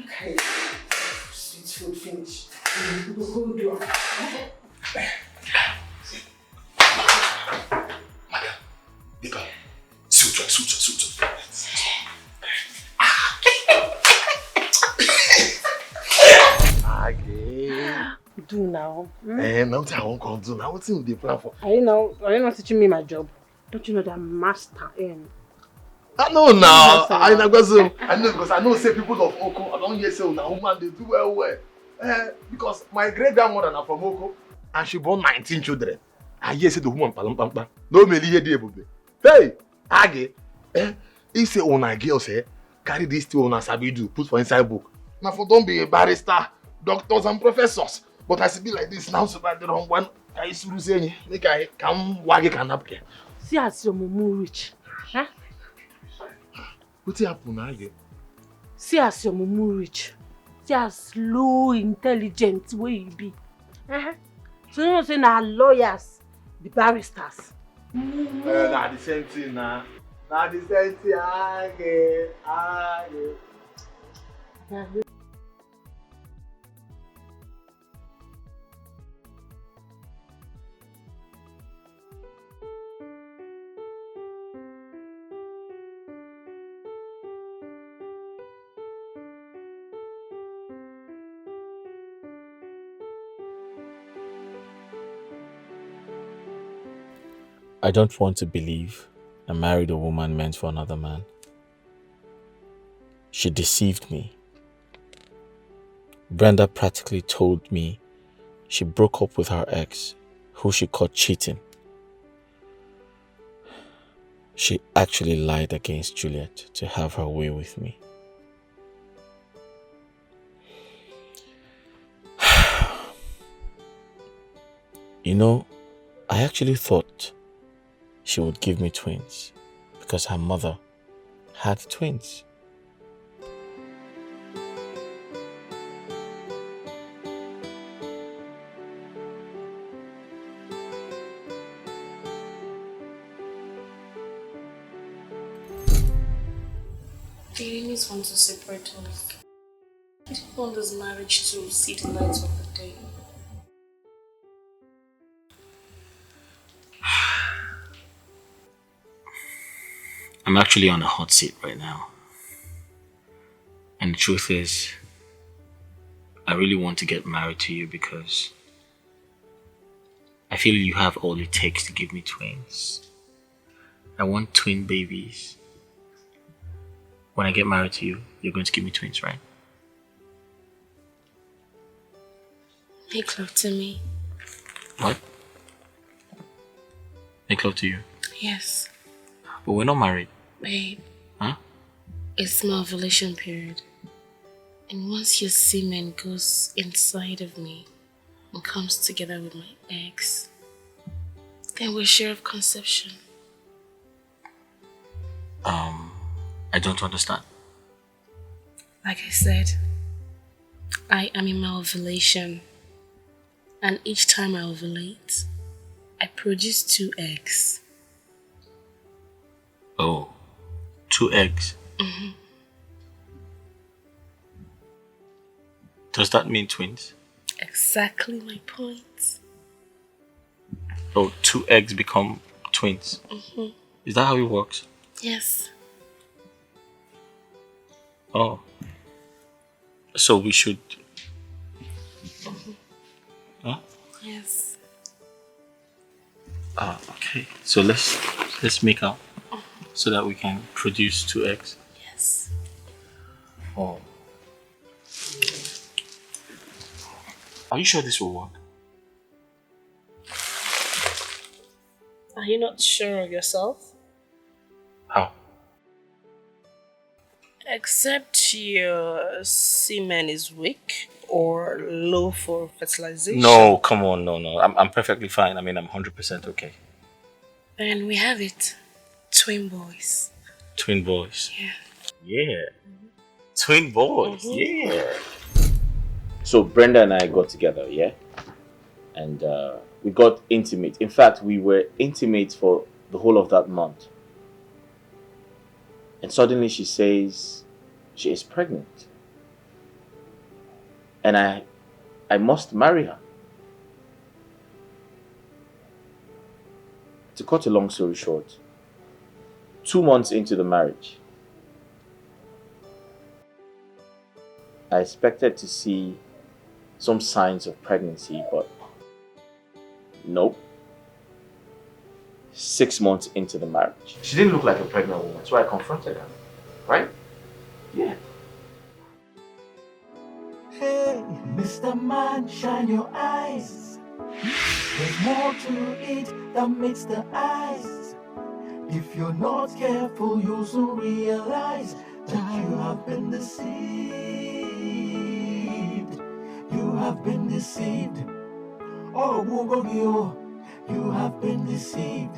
Okay. Sweet food finish. Hold on. Madam, Dika, suture. Do now. Now what I won't come do now. What's in the plan for? Are you not teaching me my job? Don't you know that I'm master in? I know now. I know because I know say people of Oko. I don't hear say now woman they do well. Because my great grandmother na from Oko and she born 19 children. I hear say the woman palam. No me hear the baby. Hey, Age. He say una girl say carry this to una sabi do put for inside book. Now for don't be a barrister, doctors and professors. But I see be like this now so bad the wrong one. I suru say make I come wage can napkin. See as your mumu rich. Huh? What happen now again? See as your mumu rich. See as low intelligent way you be. So you know say na lawyers, the barristers. Nah the same thing nah. Nah the same thing again. I don't want to believe I married a woman meant for another man. She deceived me. Brenda practically told me she broke up with her ex, who she caught cheating. She actually lied against Juliet to have her way with me. You know, I actually thought she would give me twins because her mother had twins. The enemies want to separate us. I don't want this marriage to see the light of the day. I'm actually on a hot seat right now. And the truth is, I really want to get married to you because I feel you have all it takes to give me twins. I want twin babies. When I get married to you, you're going to give me twins, right? Make love to me. What? Make love to you? Yes. But we're not married. Babe. Huh? It's my ovulation period. And once your semen goes inside of me and comes together with my eggs, then we're sure of conception. I don't understand. Like I said, I am in my ovulation. And each time I ovulate, I produce 2 eggs. Oh, 2 eggs? Mm-hmm. Does that mean twins? Exactly my point. Oh, 2 eggs become twins? Mm-hmm. Is that how it works? Yes. Oh. So we should... Mm-hmm. Huh? Yes. Okay. So let's make out so that we can produce 2 eggs. Yes. Oh. Are you sure this will work? Are you not sure of yourself? How? Except your semen is weak or low for fertilization. No, come on, no. I'm perfectly fine. I mean, I'm 100% okay. And we have it. Twin boys. Twin boys. Yeah. Yeah. Twin boys. Mm-hmm. Yeah. So Brenda and I got together, yeah? And we got intimate. In fact, we were intimate for the whole of that month. And suddenly she says she is pregnant. And I must marry her. To cut a long story short, 2 months into the marriage, I expected to see some signs of pregnancy, but nope. 6 months into the marriage, she didn't look like a pregnant woman, so I confronted her, right? Yeah. Hey, Mr. Man, shine your eyes. There's more to it than meets the eyes. If you're not careful, you'll soon realize that you have been deceived. You have been deceived. Oh, Wugogio, you have been deceived.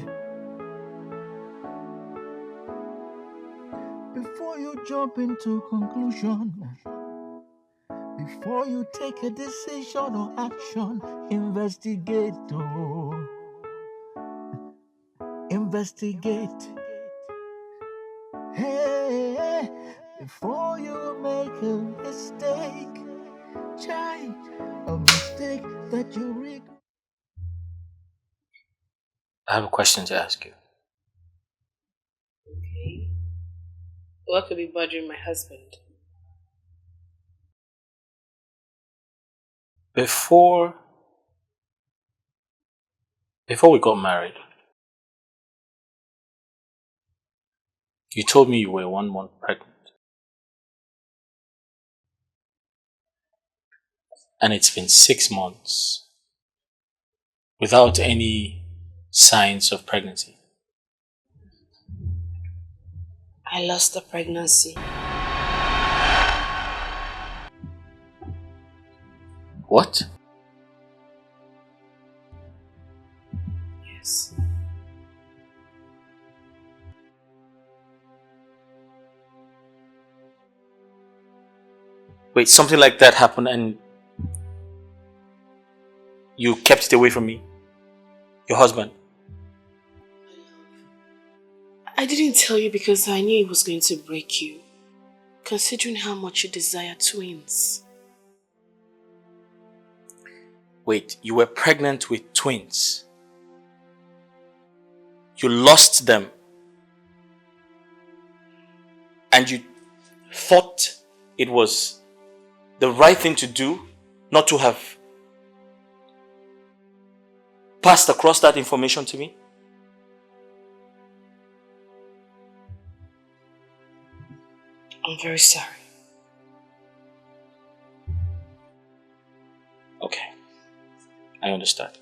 Before you jump into conclusion, before you take a decision or action, investigate. Oh, investigate. Hey, before you make a mistake, try a mistake that you regret. I have a question to ask you. Okay. What could be bothering my husband? Before we got married, you told me you were 1 month pregnant. And it's been 6 months without any signs of pregnancy. I lost the pregnancy. What? Yes. Wait, something like that happened and you kept it away from me? Your husband? I didn't tell you because I knew it was going to break you, considering how much you desire twins. Wait, you were pregnant with twins? You lost them? And you thought it was the right thing to do not to have passed across that information to me? I'm very sorry. Okay, I understand.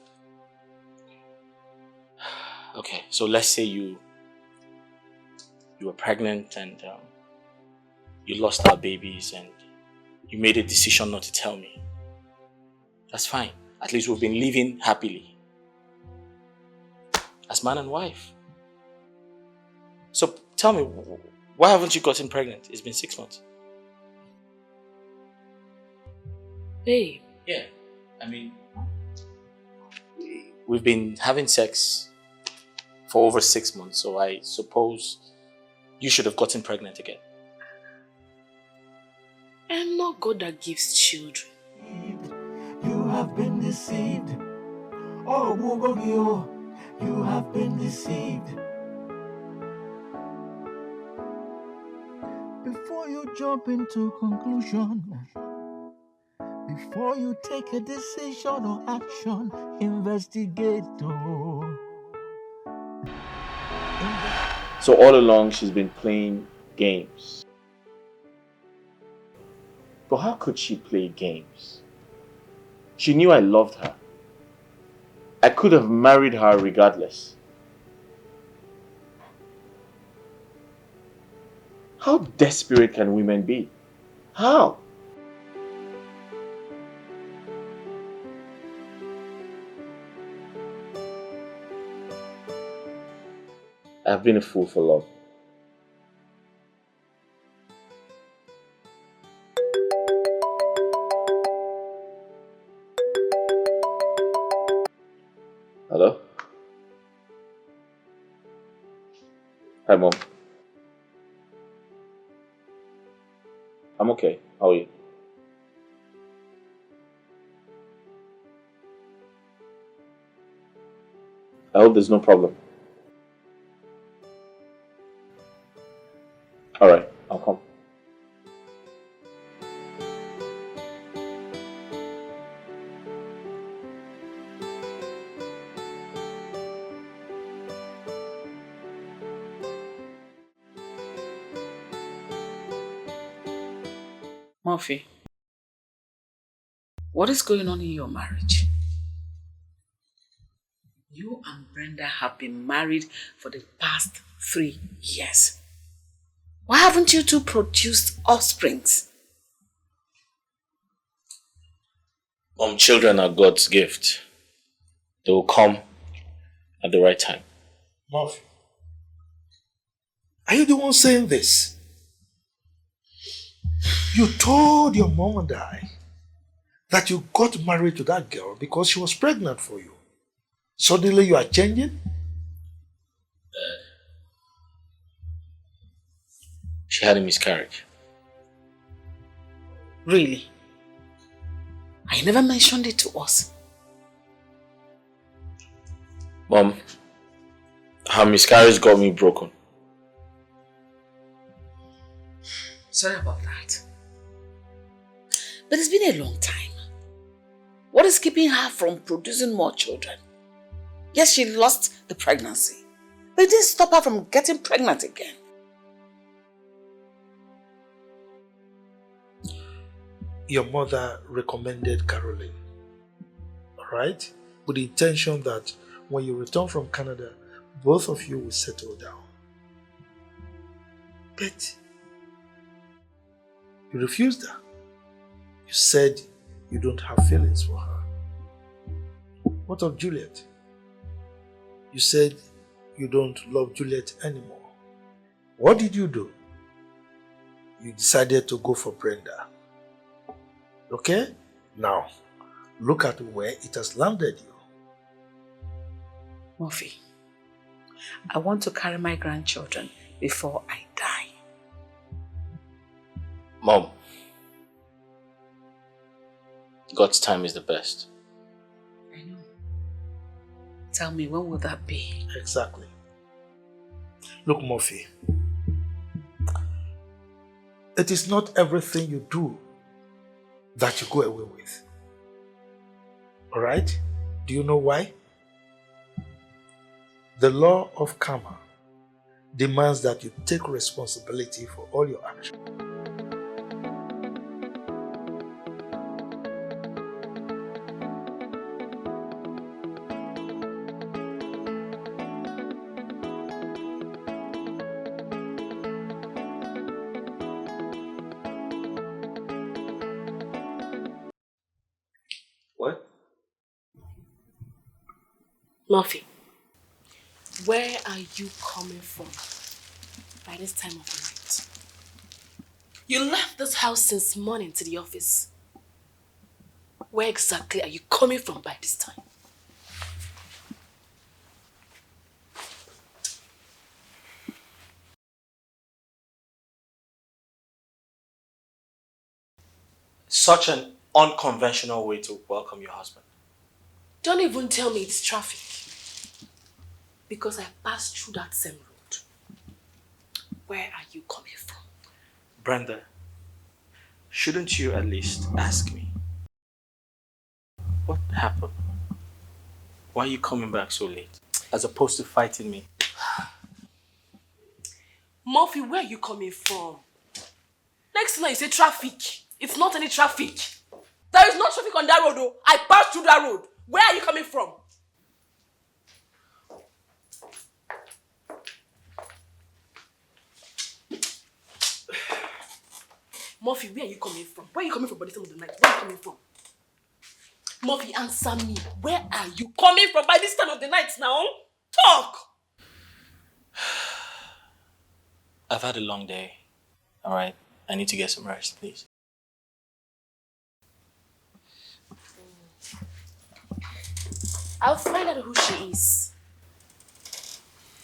Okay, so let's say you were pregnant and you lost our babies and you made a decision not to tell me. That's fine. At least we've been living happily as man and wife. So tell me, why haven't you gotten pregnant? It's been 6 months. Babe. Yeah, I mean, we've been having sex for over 6 months, so I suppose you should have gotten pregnant again. I'm not God that gives children. You have been deceived. Oh, Mugogio, you have been deceived. Before you jump into conclusion, before you take a decision or action, investigate. So all along she's been playing games. But how could she play games? She knew I loved her. I could have married her regardless. How desperate can women be? How? I've been a fool for love. Hello? Hi, Mom. I'm okay. How are you? I hope there's no problem. Alright, I'll come. Murphy, what is going on in your marriage? You and Brenda have been married for the past 3 years. Why haven't you two produced offsprings? Children are God's gift. They will come at the right time. Murphy, are you the one saying this? You told your mom and I that you got married to that girl because she was pregnant for you. Suddenly you are changing? She had a miscarriage. Really? I never mentioned it to us. Mom, her miscarriage got me broken. Sorry about that. But it's been a long time. What is keeping her from producing more children? Yes, she lost the pregnancy, but it didn't stop her from getting pregnant again. Your mother recommended Caroline, alright? With the intention that when you return from Canada, both of you will settle down. But you refused her. You said you don't have feelings for her. What of Juliet? You said you don't love Juliet anymore. What did you do? You decided to go for Brenda. Okay? Now, look at where it has landed you. Murphy, I want to carry my grandchildren before I die. Mom, God's time is the best. I know. Tell me, when will that be? Exactly. Look, Murphy, it is not everything you do that you go away with. Alright? Do you know why? The law of karma demands that you take responsibility for all your actions. What? Murphy, where are you coming from by this time of the night? You left this house since morning to the office. Where exactly are you coming from by this time? Such an unconventional way to welcome your husband. Don't even tell me it's traffic. Because I passed through that same road. Where are you coming from? Brenda, shouldn't you at least ask me? What happened? Why are you coming back so late? As opposed to fighting me. Murphy, where are you coming from? Next time you say traffic. It's not any traffic. There is no traffic on that road though. I passed through that road. Where are you coming from? Murphy, where are you coming from? Where are you coming from by this time of the night? Where are you coming from? Murphy, answer me. Where are you coming from by this time of the night now? Talk! I've had a long day. Alright, I need to get some rest, please. I'll find out who she is.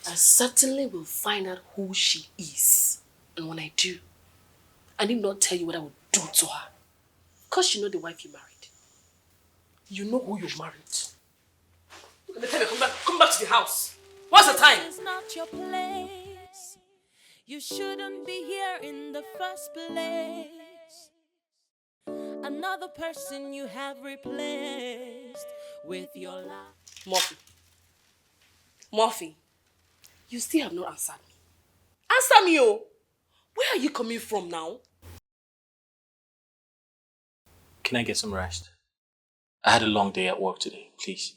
I certainly will find out who she is. And when I do, I need not tell you what I would do to her. Because you know the wife you married. You know who you married. Look at the time, come back to the house. What's the time? This is not your place. You shouldn't be here in the first place. Another person you have replaced with your life. Murphy, you still have not answered me. Answer me, oh. Where are you coming from now? Can I get some rest? I had a long day at work today, please.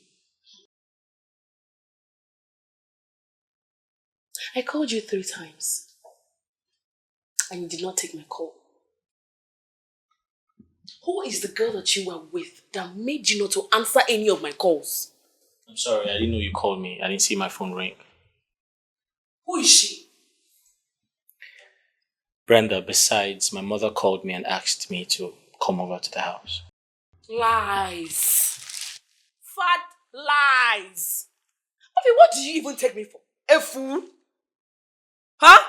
I called you 3 times. And you did not take my call. Who is the girl that you were with that made you not to answer any of my calls? I'm sorry, I didn't know you called me. I didn't see my phone ring. Who is she? Brenda, besides, my mother called me and asked me to come over to the house. Lies. Fat lies. Murphy, what do you even take me for? A fool? Huh?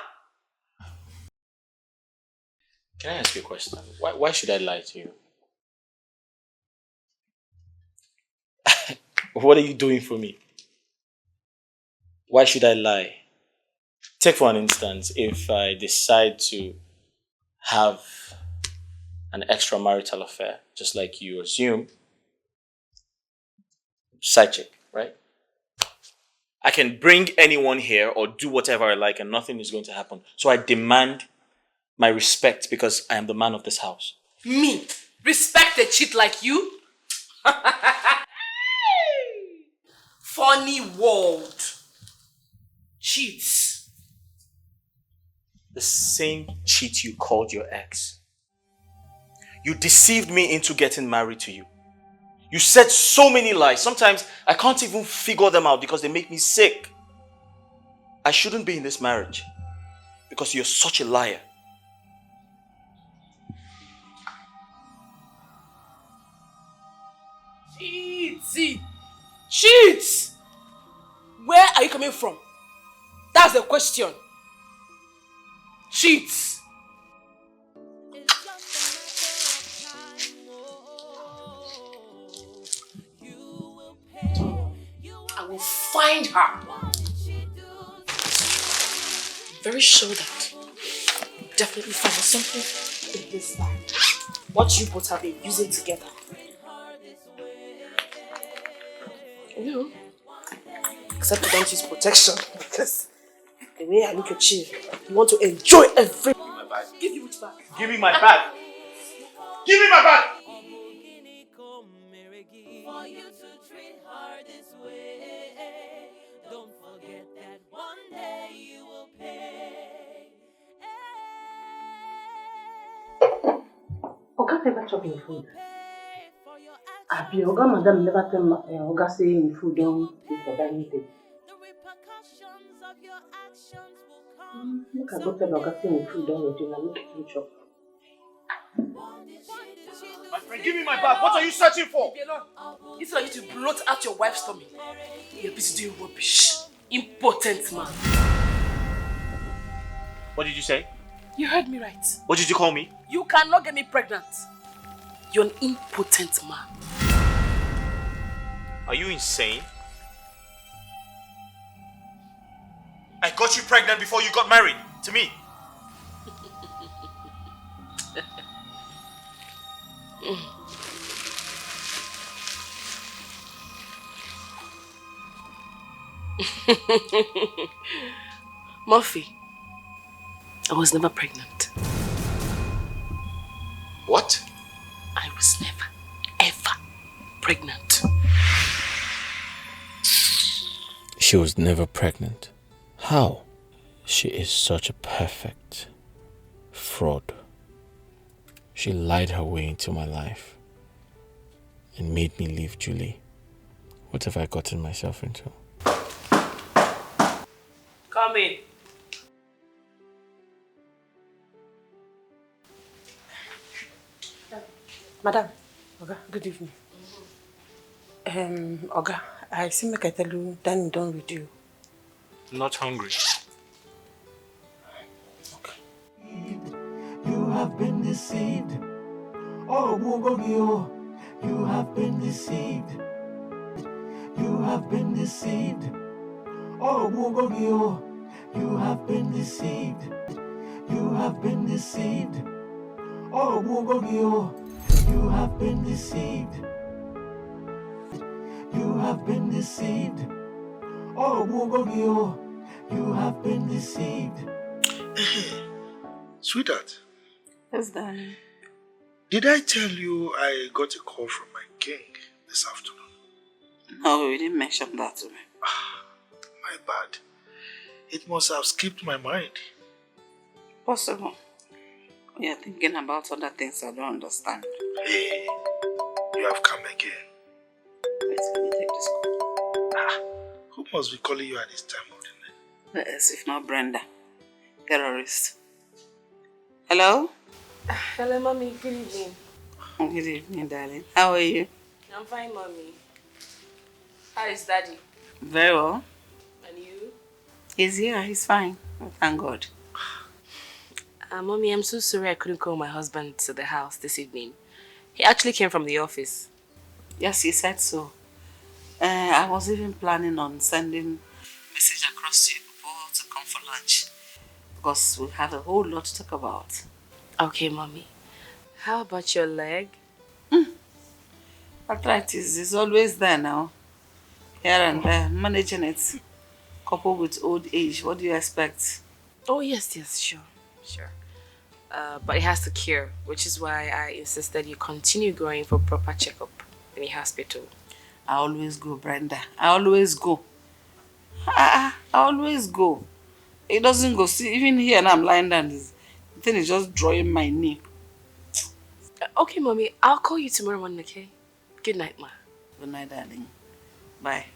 Can I ask you a question? Why should I lie to you? What are you doing for me? Why should I lie? Take for an instance, if I decide to have an extramarital affair, just like you assume, side chick, right? I can bring anyone here or do whatever I like and nothing is going to happen. So I demand my respect because I am the man of this house. Me? Respect a cheat like you? Funny world. Cheats. The same cheat you called your ex. You deceived me into getting married to you. You said so many lies. Sometimes I can't even figure them out because they make me sick. I shouldn't be in this marriage because you're such a liar. Cheats! Cheats! Where are you coming from? That's the question. Cheats! I will find her. I'm very sure that definitely find something in this bag. What you both have been using together. You know, except you don't use protection because the way I look at you, you want to enjoy every. Give you which bag? Give me my bag. Give me my bag. For you to treat her this way, don't forget that one day you will pay. Oga never chop in food. Abi, Oga madam never tell Oga say in food don't eat for dining table. Look, I go tell Oga say in food don't ready, and make it chop. My friend, give me my bag. What are you searching for? It's like you to bloat out your wife's tummy. You're busy doing rubbish. Impotent man. What did you say? You heard me right. What did you call me? You cannot get me pregnant. You're an impotent man. Are you insane? I got you pregnant before you got married to me. Murphy, I was never pregnant. What? I was never, ever pregnant. She was never pregnant. How? She is such a perfect fraud. She lied her way into my life and made me leave Julie. What have I gotten myself into? Come in. Madam, Oga, good evening. Oga, I see make I tell you, Danny done with you. Not hungry. You have been deceived. Oh, Mugogio, you have been deceived. You have been deceived. Oh, Mugogio, you have been deceived. You have been deceived. Oh, Mugogio, you have been deceived. You have been deceived. Oh, Mugogio, you have been deceived. Sweetheart. Yes, darling. Did I tell you I got a call from my king this afternoon? No, you didn't mention that to me. My bad. It must have skipped my mind. Possible. You're thinking about other things I don't understand. Hey, you have come again. Wait, let me take this call. Who must be calling you at this time of the night? Yes, if not Brenda. Terrorist. Hello? Hello, Mommy. Good evening. Good evening, darling. How are you? I'm fine, Mommy. How is Daddy? Very well. And you? He's here. He's fine. Oh, thank God. Mommy, I'm so sorry I couldn't call my husband to the house this evening. He actually came from the office. Yes, he said so. I was even planning on sending a message across to you before to come for lunch. Because we have a whole lot to talk about. Okay, Mommy. How about your leg? Arthritis is always there now. Here and there. Managing it. Coupled with old age. What do you expect? Oh, yes, sure. But it has to cure, which is why I insisted you continue going for proper checkup in the hospital. I always go, Brenda. I always go. I always go. It doesn't go. See, even here now I'm lying down. The thing is just drawing my knee. Okay, mommy. I'll call you tomorrow morning, okay? Good night, ma. Good night, darling. Bye.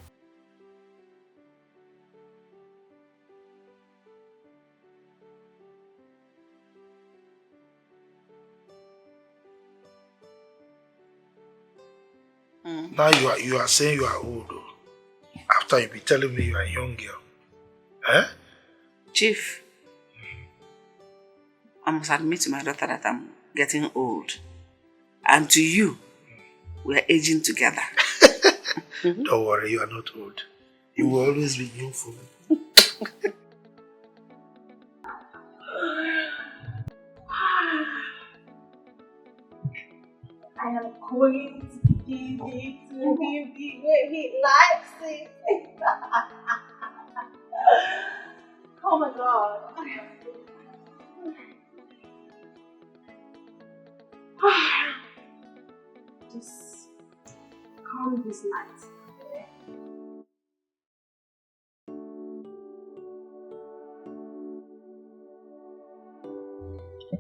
Now you are saying you are old, though. After you be telling me you are a young girl. Eh? Chief, I must admit to my daughter that I'm getting old. And to you, we are aging together. Don't worry, you are not old. You will always be young for me. I am going to give it to him the way he likes it. Oh my God. Just calm this night.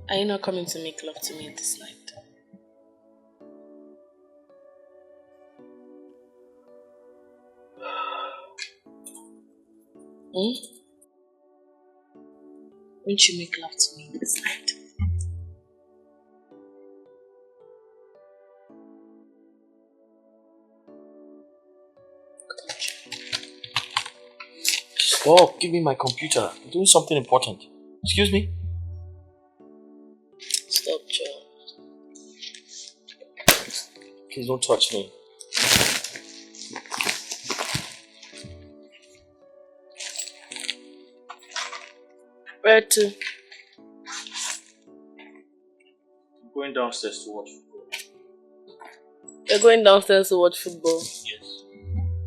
Are you not coming to make love to me this night? Won't you make love to me this night? Stop, give me my computer. I'm doing something important. Excuse me? Stop, Joe. Please don't touch me. Where to? I'm going downstairs to watch football. You're going downstairs to watch football? Yes.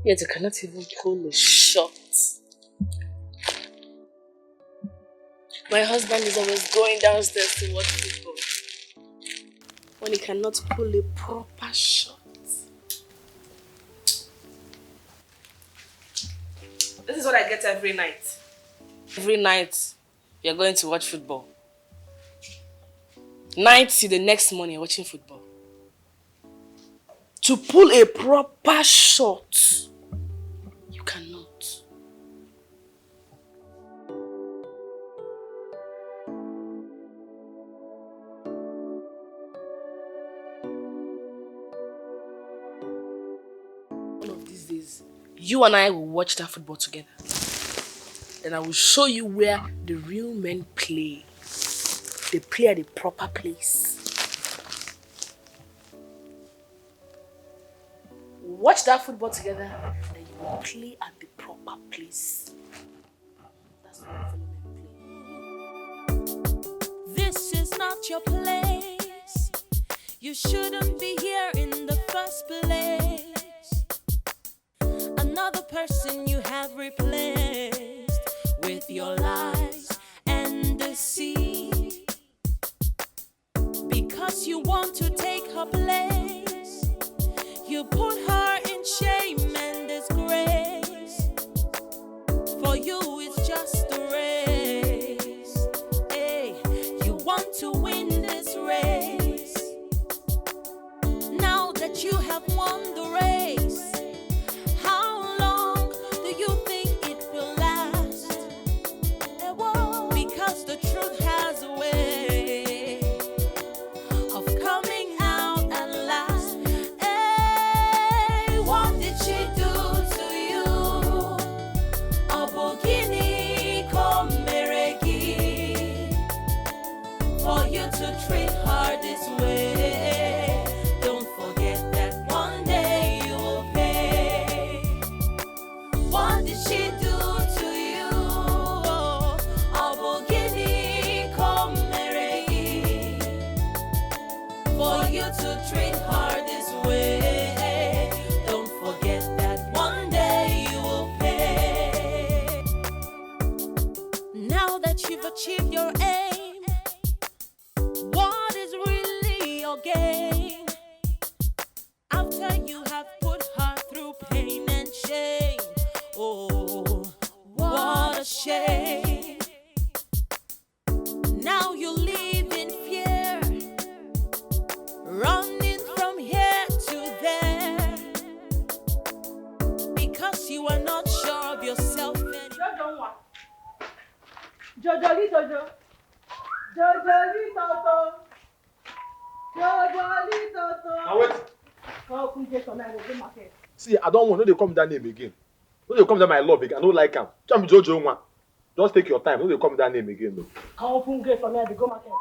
Yet you cannot even pull a shot. My husband is always going downstairs to watch football when he cannot pull a proper shot. This is what I get every night. Every night, you're going to watch football. Night till the next morning, you're watching football. To pull a proper shot, you cannot. One of these days, you and I will watch that football together. Then I will show you where the real men play. They play at the proper place. Watch that football together, then you will play at the proper place. That's what fellow men play. This is not your place. You shouldn't be here in the first place. Another person you have replaced with your lies and deceit. Because you want to take her place, you put her in shame and disgrace. For you it's just a race. Hey, you want to win this race. Now that you have won the race, how long do you think it will last? Because the truth has a way of coming out at last. Hey, what did she do to you? A bogini come meregi, for you to treat her this way. Don't forget that one day you will pay. What did she do to you? A bogini come meregi, for you to treat her this way. Don't forget that one day you will pay. Now that you've achieved your aim, what is really your gain? After you have put her through pain and shame, oh, what a shame. Jojoli Jojo. Jojoli Toto. Jojoli Toto. Now wait. Oh, come get on that in market. See, I don't want no they come that name again. No they come that my love again. I don't like him. Jam Jojo one. Just take your time. No they come that name again though. Come get on that in market.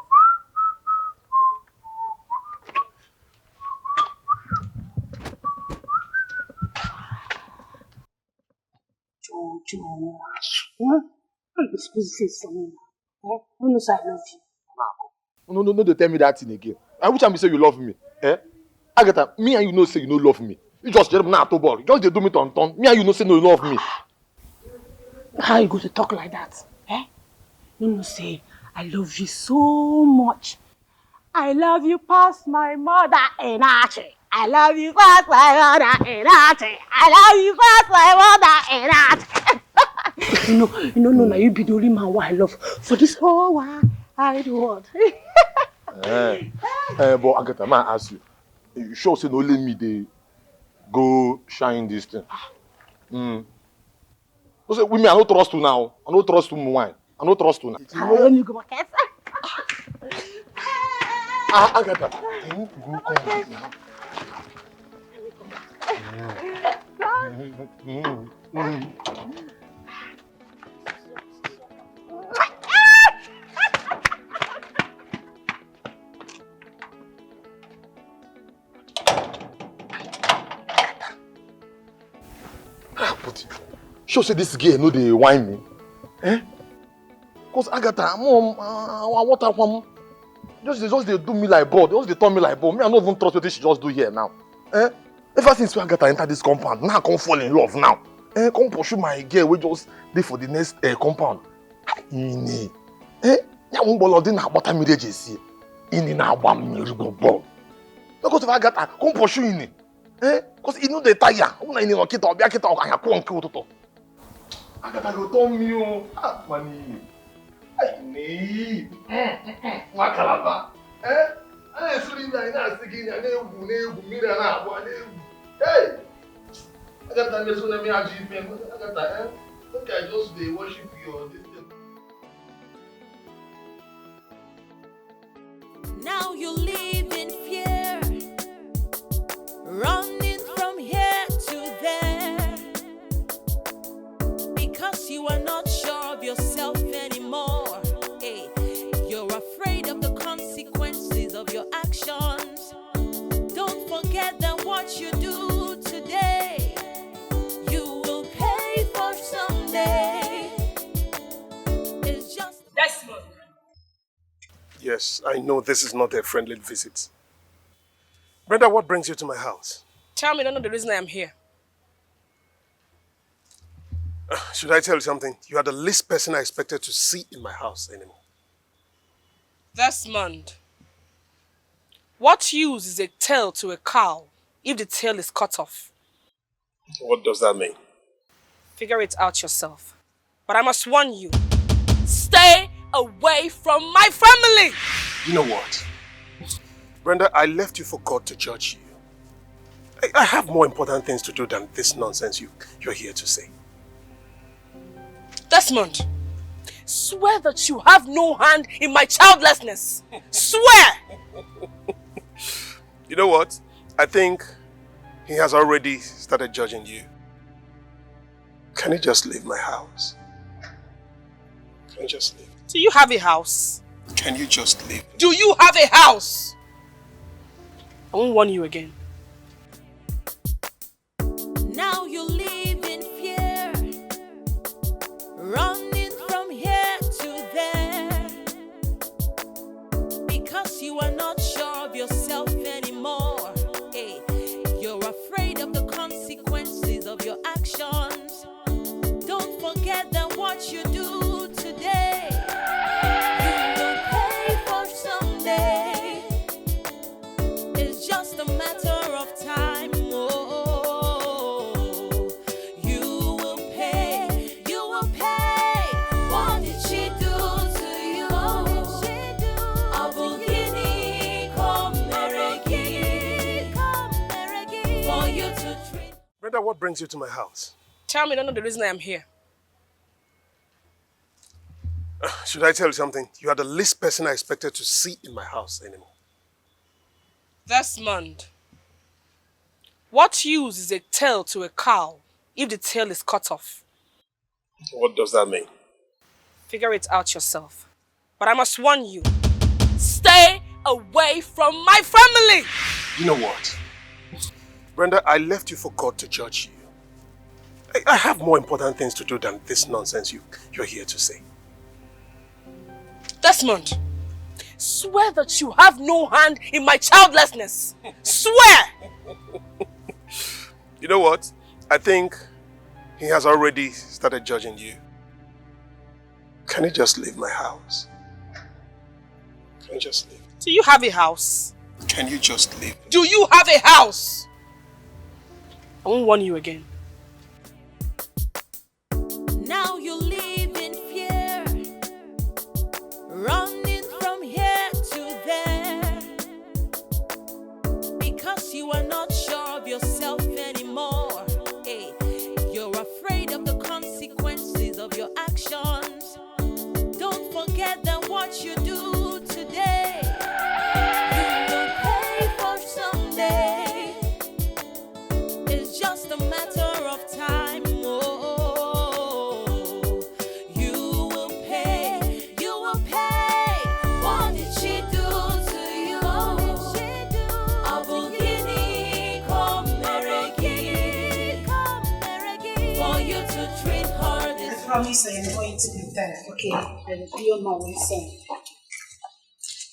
Jojo. I'm supposed to say something. Who knows I love you? No, they tell me that thing again. I wish I say you love me. Agatha, me and you know say you no love me. You just get now to ball. Just they do me ton. Me and you know say no love me. How you go to talk like that? You know say I love you so much. I love you past my mother and Archie. I love you past my mother and Archie. I love you past my mother and Archie. you know, now you be the only man who I love for this whole wide world. But Agatha, man, I ask you. You sure say no let me they go shine this thing? So say women, I don't trust you now. I don't trust you wine. I don't trust you now. I only go market. Agatha. But sure say this girl know they whine me. Cause Agatha, mom, what happened? Just they do me like ball. Just they turn me like ball. Me, I don't even trust what she just do here now. Ever since Agatha enter this compound, now I come fall in love now. Come pursue my girl. We just dey for the next compound. Ini. Ya mbolo di na bota mi reje Ini na agba mmiri gbogbo. Because if Agatha come pursue ini. Cause you know they tire. Una ini no kita obia kita okanya ko nke ututo. Agatha go turn me o. Mani. Ni. Makalaba. I sleep na sigi na egwu mmiri na agba na egwu. Hey. Agatha me so na me aji pen. Agatha, think I just dey worship you or this thing. Now you live in fear, running from here to there, because you are not sure of yourself anymore. Hey, you're afraid of the consequences of your actions. Don't forget that what you do today, you will pay for someday. It's just Desmond. Yes, I know this is not a friendly visit. Brenda, what brings you to my house? Tell me, I don't know the reason I am here. Should I tell you something? You are the least person I expected to see in my house anymore. Desmond, what use is a tail to a cow if the tail is cut off? What does that mean? Figure it out yourself. But I must warn you, stay away from my family! You know what? Brenda, I left you for God to judge you. I have more important things to do than this nonsense you're here to say. Desmond, swear that you have no hand in my childlessness. Swear! You know what? I think he has already started judging you. Can you just leave my house? Can you just leave? Do you have a house? Can you just leave? Do you have a house? I won't warn you again. now you live in fear, running from here to there, because you are not sure of yourself anymore. Hey, you're afraid of the consequences of your actions. Don't forget that what you do today, you will pay for someday. It's just a matter of time. Oh, you will pay. You will pay. What did she do to you? Abugini, come meregi, for you to treat. Brenda, what brings you to my house? Tell me, I don't know the reason I am here. Should I tell you something? You are the least person I expected to see in my house anymore. Desmond, what use is a tail to a cow if the tail is cut off? What does that mean? Figure it out yourself. But I must warn you, stay away from my family! You know what? Brenda, I left you for God to judge you. I have more important things to do than this nonsense you're here to say. Desmond, swear that you have no hand in my childlessness. Swear! You know what? I think he has already started judging you. Can you just leave my house? Can you just leave? Do you have a house? Can you just leave? Do you have a house? I won't warn you again. Now you live in fear, running from here to there, because you are not sure of yourself anymore. Hey, you're afraid of the consequences of your actions. Don't forget that what you do today, you will pay for someday. It's just a matter of time. Oh, you will pay. You will pay. What did she do to you? Abugini, come meregi, for you to treat her this. I promise I am going to be there, okay? I will be on my way soon.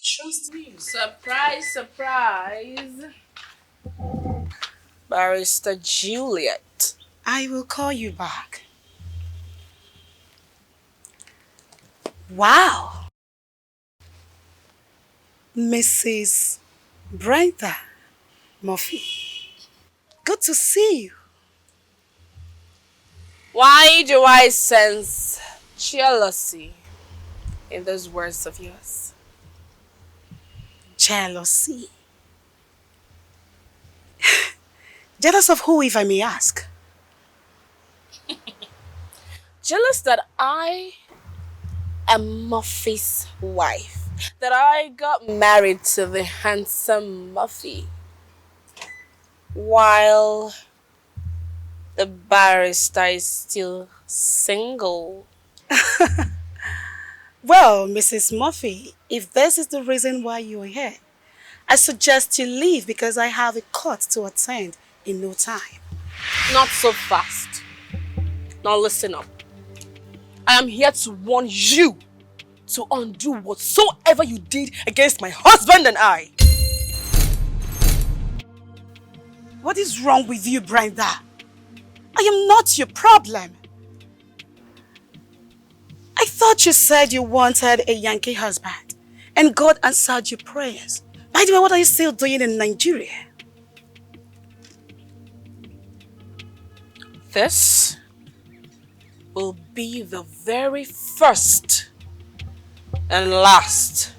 Trust me. Surprise, surprise. Barrister Juliet. I will call you back. Wow. Mrs. Brenda Murphy. Good to see you. Why do I sense jealousy in those words of yours? Jealousy. Jealous of who, if I may ask? Jealous that I am Murphy's wife. That I got married to the handsome Murphy. While the barrister is still single. Well, Mrs. Murphy, if this is the reason why you're here, I suggest you leave because I have a court to attend in no time. Not so fast. Now listen up. I am here to warn you to undo whatsoever you did against my husband and I. What is wrong with you, Brenda? I am not your problem. I thought you said you wanted a Yankee husband and God answered your prayers. By the way, what are you still doing in Nigeria? This will be the very first and last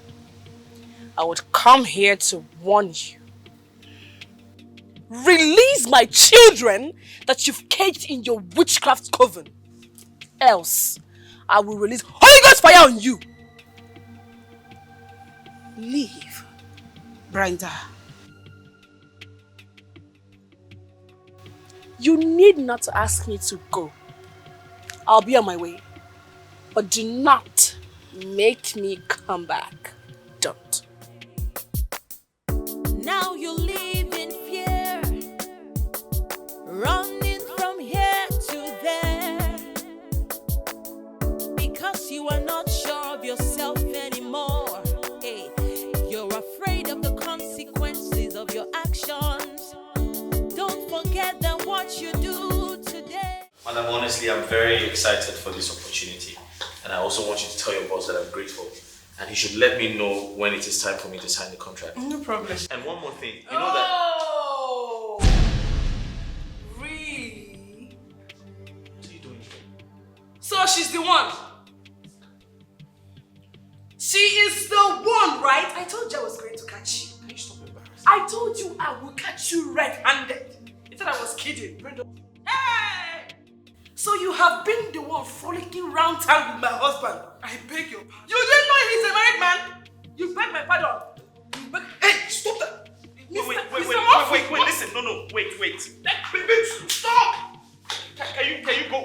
I would come here to warn you. Release my children that you've caged in your witchcraft coven. Else, I will release Holy Ghost fire on you. Leave, Brenda. You need not to ask me to go. I'll be on my way. But do not make me come back. Don't. Now you live in fear, running from here to there, because you are not sure of yourself anymore. Hey, you're afraid of the consequences of your actions. Don't forget that what you do today. Madam, honestly, I'm very excited for this opportunity. And I also want you to tell your boss that I'm grateful. And he should let me know when it is time for me to sign the contract. No problem. And one more thing, you know that... Oh! Really? What are you doing here? So she's the one. She is the one, right? I told you I was going to catch you. Can you stop embarrassing? I told you I would catch you red-handed. You thought I was kidding, Brenda. Hey! So you have been the one frolicking round town with my husband. I beg your pardon. You didn't know he's a married man? You beg my pardon. You beg... Hey, stop that! Wait, listen, no, wait. Baby, stop! Can you go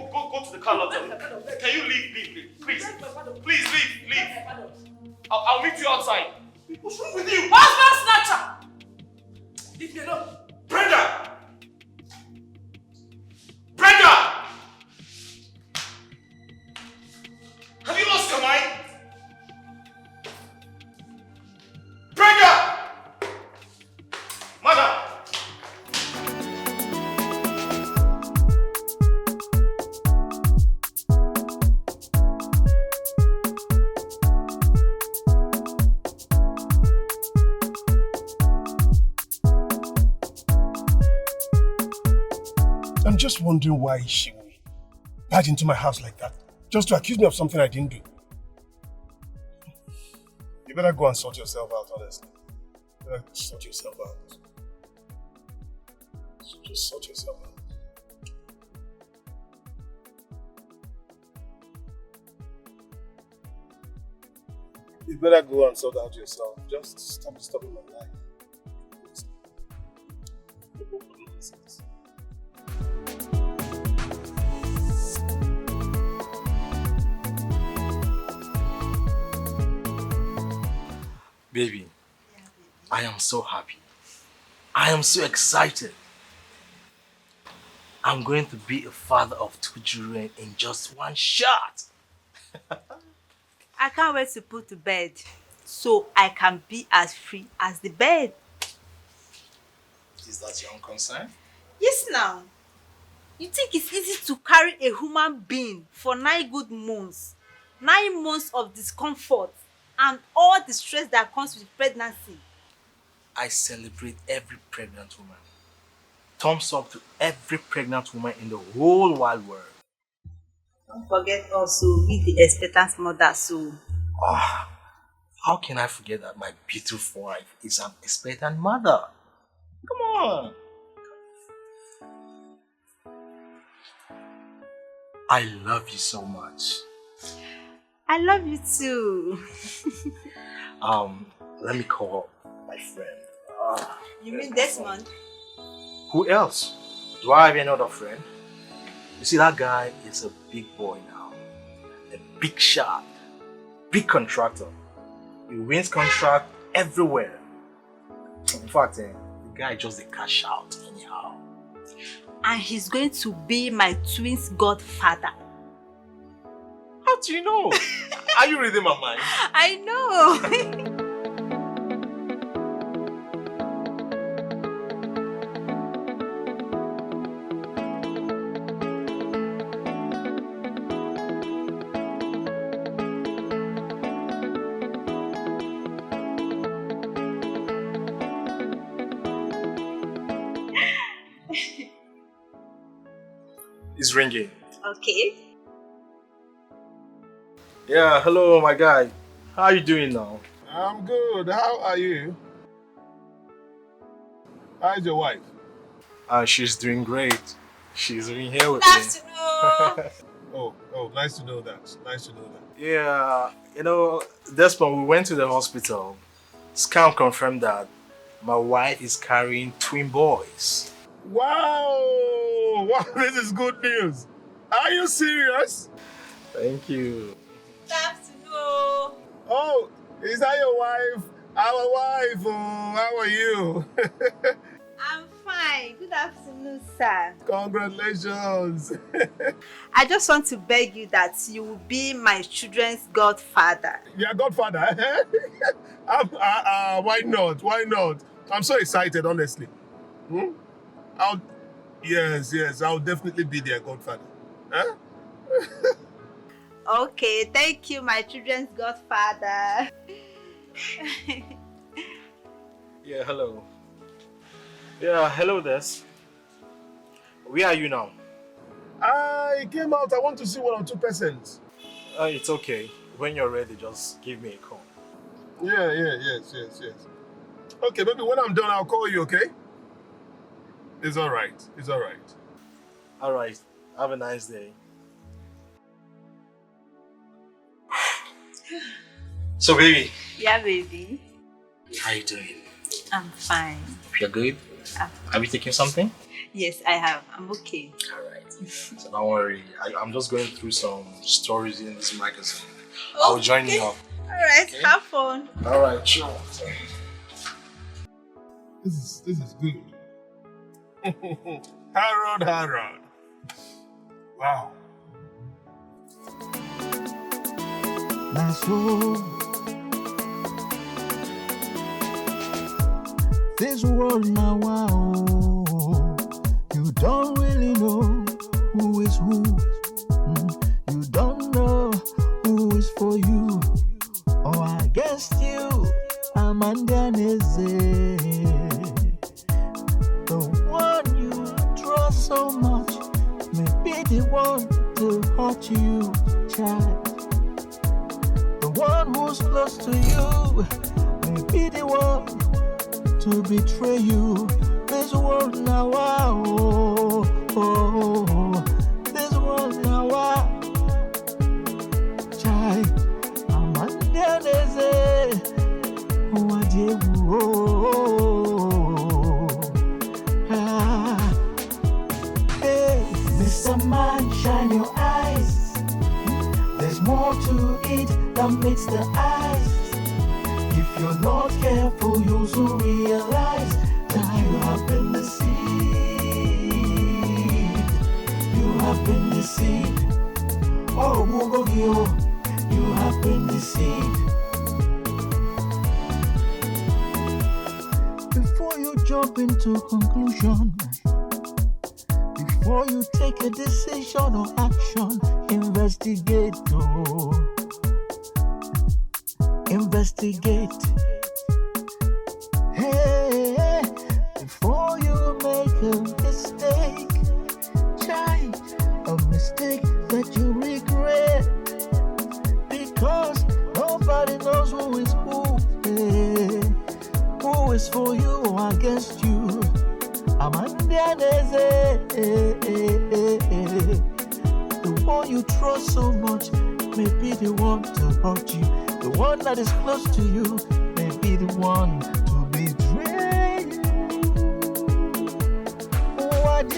to the car lot? Can you leave, please? Please, leave. I'll meet you outside. What's wrong with you? Husband snatcher! Leave me alone. Brenda! Have you lost your mind? Brenda! Madam! I'm just wondering why she would barge into my house like that, just to accuse me of something I didn't do. You better go and sort yourself out, honestly. You better sort yourself out. Just sort yourself out. You better go and sort out yourself. Just stop disturbing my life. Baby, I am so happy. I am so excited. I'm going to be a father of 2 children in just one shot. I can't wait to put to bed so I can be as free as the bed. Is that your own concern? Yes, now. You think it's easy to carry a human being for 9 good months? 9 months of discomfort and all the stress that comes with pregnancy. I celebrate every pregnant woman. Thumbs up to every pregnant woman in the whole wide world. Don't forget also be the expectant mother, so. How can I forget that my beautiful wife is an expectant mother? Come on. I love you so much. I love you too. Let me call my friend. You mean Desmond? Who else? Do I have any other friend? You see, that guy is a big boy now. A big shot. Big contractor. He wins contract everywhere. In fact, the guy just a cash out anyhow. And he's going to be my twins' godfather. How do you know? Are you reading my mind? I know. It's ringing. Okay. Yeah, hello, my guy. How are you doing now? I'm good. How are you? How's your wife? She's doing great. She's in here with Good me. afternoon. Oh, nice to know that. Nice to know that. Yeah, you know, Desmond, we went to the hospital. Scan confirmed that my wife is carrying twin boys. Wow! Wow, this is good news. Are you serious? Thank you. Good afternoon. Oh, is that your wife? Our wife. Oh, how are you? I'm fine. Good afternoon, sir. Congratulations. I just want to beg you that you will be my children's godfather. Yeah, godfather. Why not? Why not? I'm so excited, honestly. Yes, I'll definitely be their godfather. Huh? Okay, thank you, my children's godfather. Yeah, hello. Yeah, hello, Des. Where are you now? I came out. I want to see 1 or 2 persons. It's okay. When you're ready, just give me a call. Yes. Okay, baby, when I'm done, I'll call you, okay? It's all right. All right. Have a nice day. So, baby, Yeah, baby. how you doing? I'm fine. You're good? I'm Have you taken something? Yes, I have. I'm okay. Alright. So don't worry. I'm just going through some stories in this magazine. I'll join you up. Alright, have fun. Alright, sure. This is good. Harold. Wow. That's all. This world now, wow, you don't really know who is who. You don't know who is for you or against you. Amanda Neze, the one you trust so much, may be the one to hurt you, child. The one who's close to you may be the one to betray you. This world now, this world now, child. Amanda Neze, what you hey, Mr. Man, shine your eyes. There's more to it than meets the eyes. If you're not careful, you'll soon realize that you have been deceived. You have been deceived. Oh, Mugogio, you have been deceived. Before you jump into conclusion, before you take a decision or action, investigate. Investigate. Hey, before you make a mistake, try a mistake that you regret, because nobody knows who is who. Hey, who is for you or against you? Amanda Neze, the one you trust so much may be the one to hurt you. The one that is close to you may be the one to betray you. What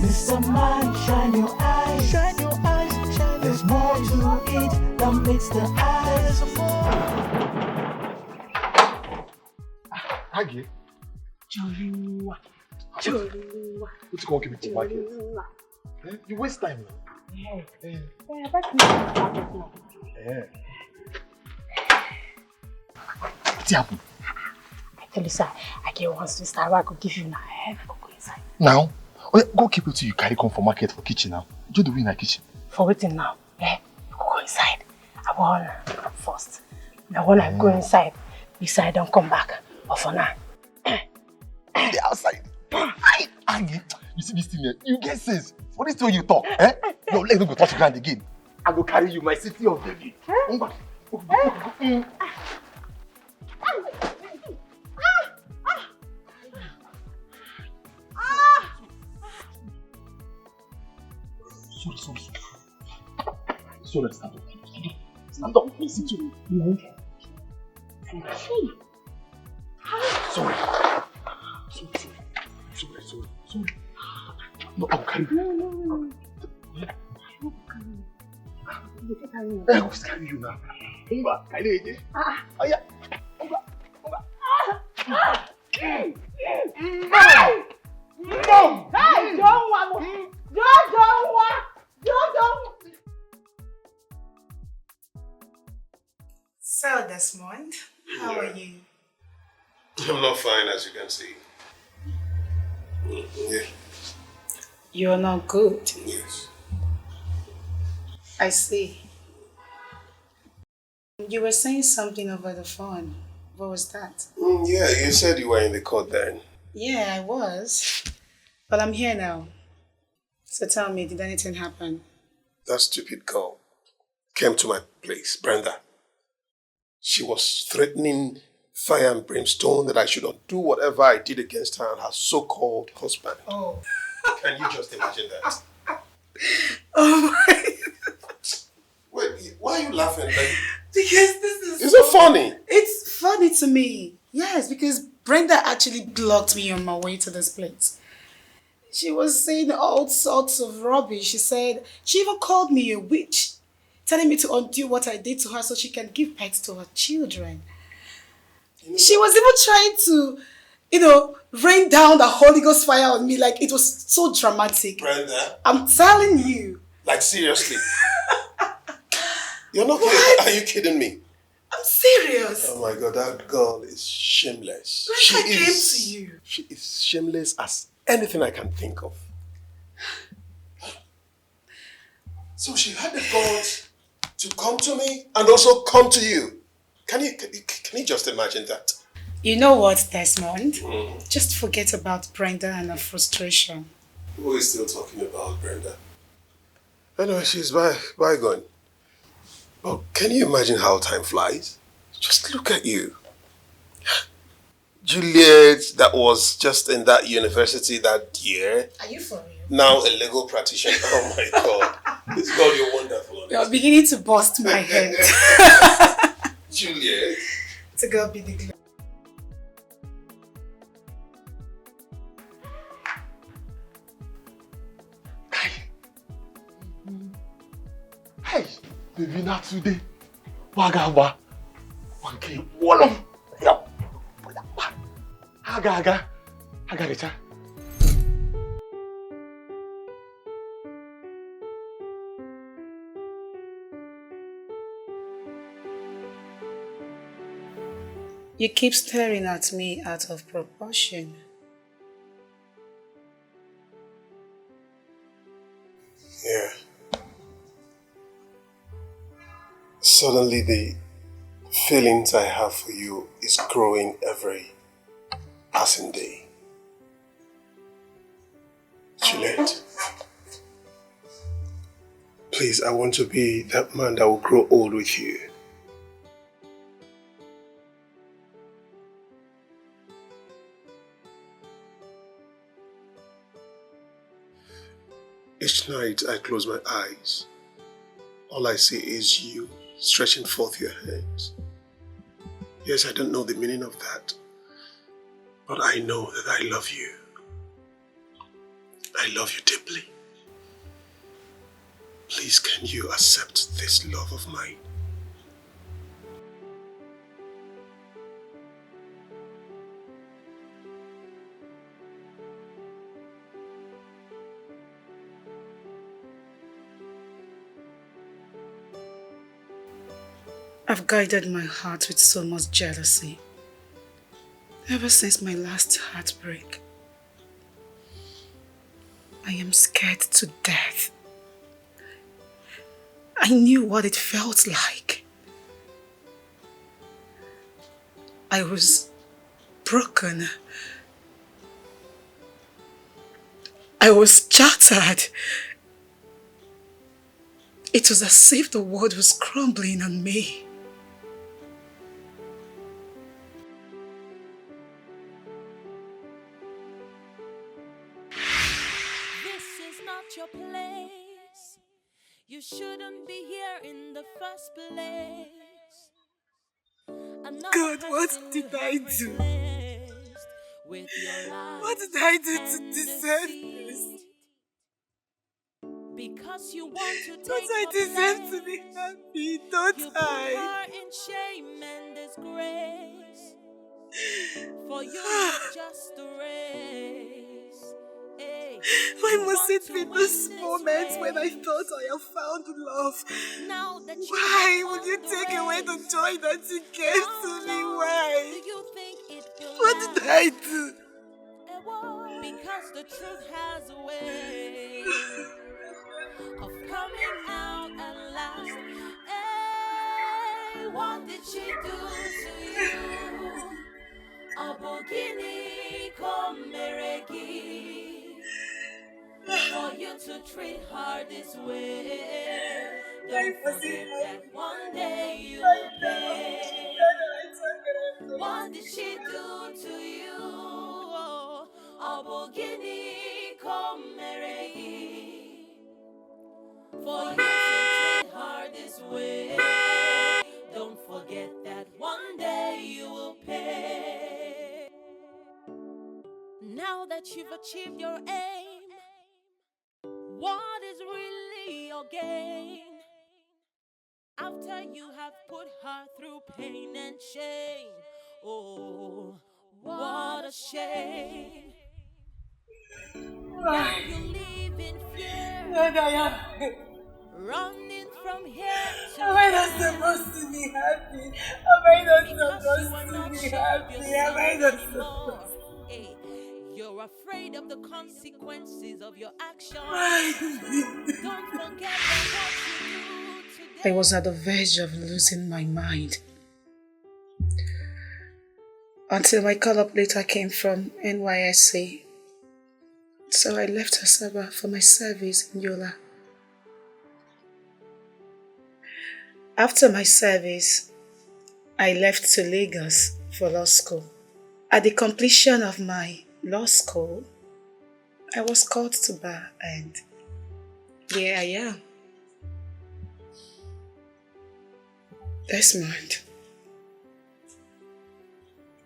Mr. Man, shine your eyes. Shine your eyes. Shine. There's more to it than meets the eyes. There's more. Aggie. Juliet. What's going to keep it to market? Eh? You waste time now. Yeah. Eh. Yeah, that's not market now. Yeah. What's happened? I tell you, sir, I get one sister I could give you now. Go inside. Now? Oh, yeah, go keep it till you carry come for market for kitchen now. Do the way in the kitchen. For waiting now. Yeah, go inside. I want first. Now when I go inside, you say I don't come back. Or for now. The outside. Aggie, you see this thing here? You get sense. For this way you talk, eh? Your leg don't go touch the ground again. I go carry you, my city of David. Sorry, stand up. Stand up, listen to me. Sorry. No, I'll carry you. No. I will carry you now. Umba, carry you. Aya. Umba. Mom! Hey, don't. So, Desmond, how are you? I'm not fine, as you can see. Yeah. You're not good. Yes. I see. You were saying something over the phone. What was that? Yeah, you said you were in the court then. Yeah, I was. But I'm here now. So tell me, did anything happen? That stupid girl came to my place, Brenda. She was threatening fire and brimstone that I should undo whatever I did against her and her so-called husband. Oh. Can you just imagine that? Oh my. Wait, why Why are you laughing? Like, Because this is is it funny? It's funny to me. Yes, because Brenda actually blocked me on my way to this place. She was saying all sorts of rubbish. She said, she even called me a witch, telling me to undo what I did to her so she can give pets to her children. She was even trying to, rain down the Holy Ghost fire on me. Like, it was so dramatic. Brenda? I'm telling you. Like, seriously? You're not kidding? Are you kidding me? I'm serious. Oh my God, that girl is shameless. Brenda came to you. She is shameless as anything I can think of. So she had the balls to come to me and also come to you. Can you just imagine that? You know what, Desmond? Just forget about Brenda and her frustration. Who is still talking about Brenda? Anyway, she's bygone. But can you imagine how time flies? Just look at you. Juliet, that was just in that university that year. Are you for real? Now a legal practitioner. Oh my God. This girl, you're wonderful. You're beginning to bust my head. Juliet. To God be the glory. Hey, baby, not today. Wagawa. Okay, Wallum. Aga. Richa. You keep staring at me out of proportion. Yeah. Suddenly the feelings I have for you is growing every passing day. Juliet, please, I want to be that man that will grow old with you. Each night I close my eyes. All I see is you stretching forth your hands. Yes, I don't know the meaning of that, but I know that I love you. I love you deeply. Please, can you accept this love of mine? I've guided my heart with so much jealousy. Ever since my last heartbreak, I am scared to death. I knew what it felt like. I was broken. I was shattered. It was as if the world was crumbling on me. Your place. You shouldn't be here in the first place. God, what did I do? What did I do to deserve this? Because you want to take Don't I deserve to be happy? Don't you I? put her in shame and disgrace. For you it's just a race. Hey, why must it be those moments when I thought I have found love? Why would you take away the joy that you gave to me? Why? What did I do? Because the truth has a way of coming out at last. Hey, what did she do to you? A bogini come mereki. For you to treat her this way, don't forget that one day you'll pay. What did she do to you? A bogini come mereki. For you to treat her this way. that you've achieved your aim, what is really your gain? After you have put her through pain and shame, oh, what a shame. Now you live in fear, running from here to Am I not there. supposed to be happy? Am I not Because you are supposed to not be sure of happy? Am I yourself not anymore. supposed Hey, you're afraid of the consequences of your actions. Don't forget that what you do today. I was at the verge of losing my mind until my call-up letter came from NYSC. So I left Asaba for my service in Yola. After my service, I left to Lagos for law school. At the completion of my law school, I was called to bar and here I am. Desmond,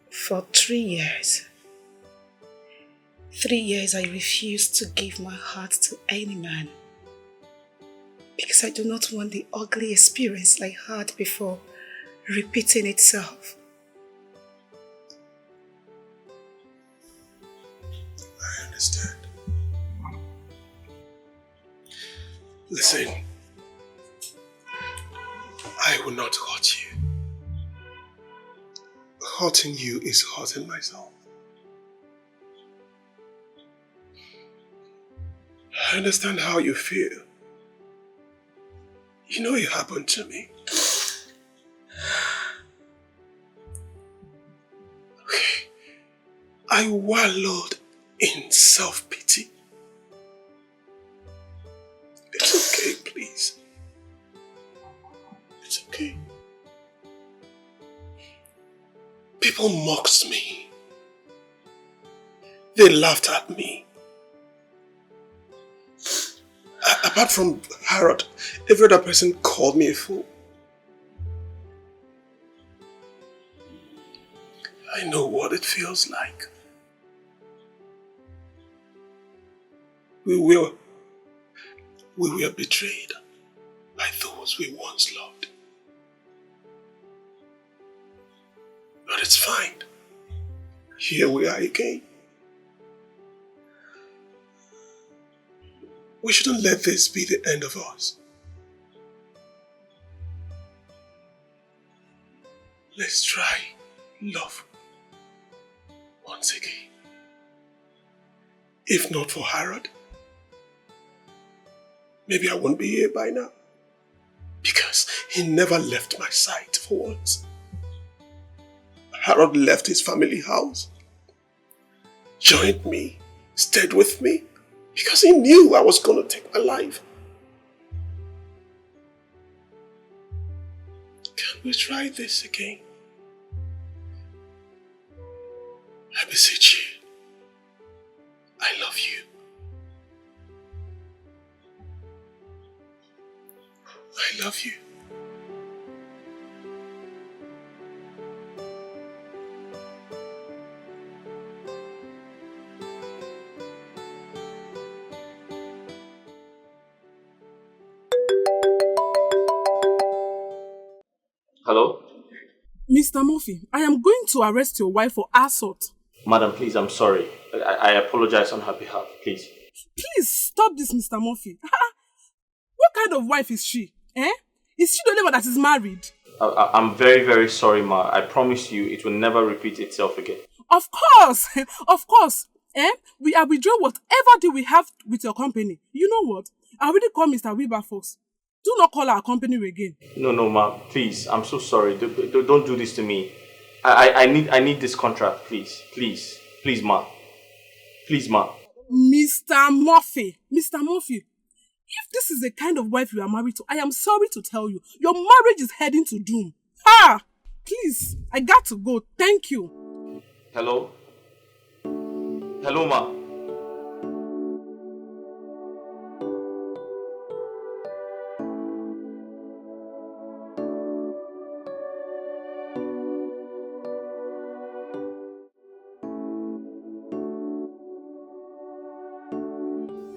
for 3 years, 3 years I refused to give my heart to any man because I do not want the ugly experience I had before repeating itself. I understand. Listen, I will not hurt you. Hurting you is hurting myself. I understand how you feel. You know it happened to me. Okay. I wallowed in self-pity. It's okay, please. It's okay. People mocked me. They laughed at me. Apart from Harold, every other person called me a fool. I know what it feels like. We were betrayed by those we once loved. But it's fine. Here we are again. We shouldn't let this be the end of us. Let's try love once again. If not for Harold, maybe I won't be here by now. Because he never left my side for once. Harold left his family house, joined me, stayed with me, because he knew I was going to take my life. Can we try this again? I beseech you. I love you. I love you. Hello? Mr. Murphy, I am going to arrest your wife for assault. Madam, please, I'm sorry. I apologize on her behalf, please. Please stop this, Mr. Murphy. What kind of wife is she? Is she the only one that is married? I'm very, very sorry, ma. I promise you it will never repeat itself again. Of course, of course. We are withdrawing whatever deal we have with your company. You know what? I already called Mr. Wilberforce. Do not call our company again. No, ma. Please, I'm so sorry. Don't do this to me. I need this contract, please. Please, ma. Please, ma. Mr. Murphy, if this is the kind of wife you are married to, I am sorry to tell you, your marriage is heading to doom. Please, I got to go. Thank you. Hello? Hello, ma.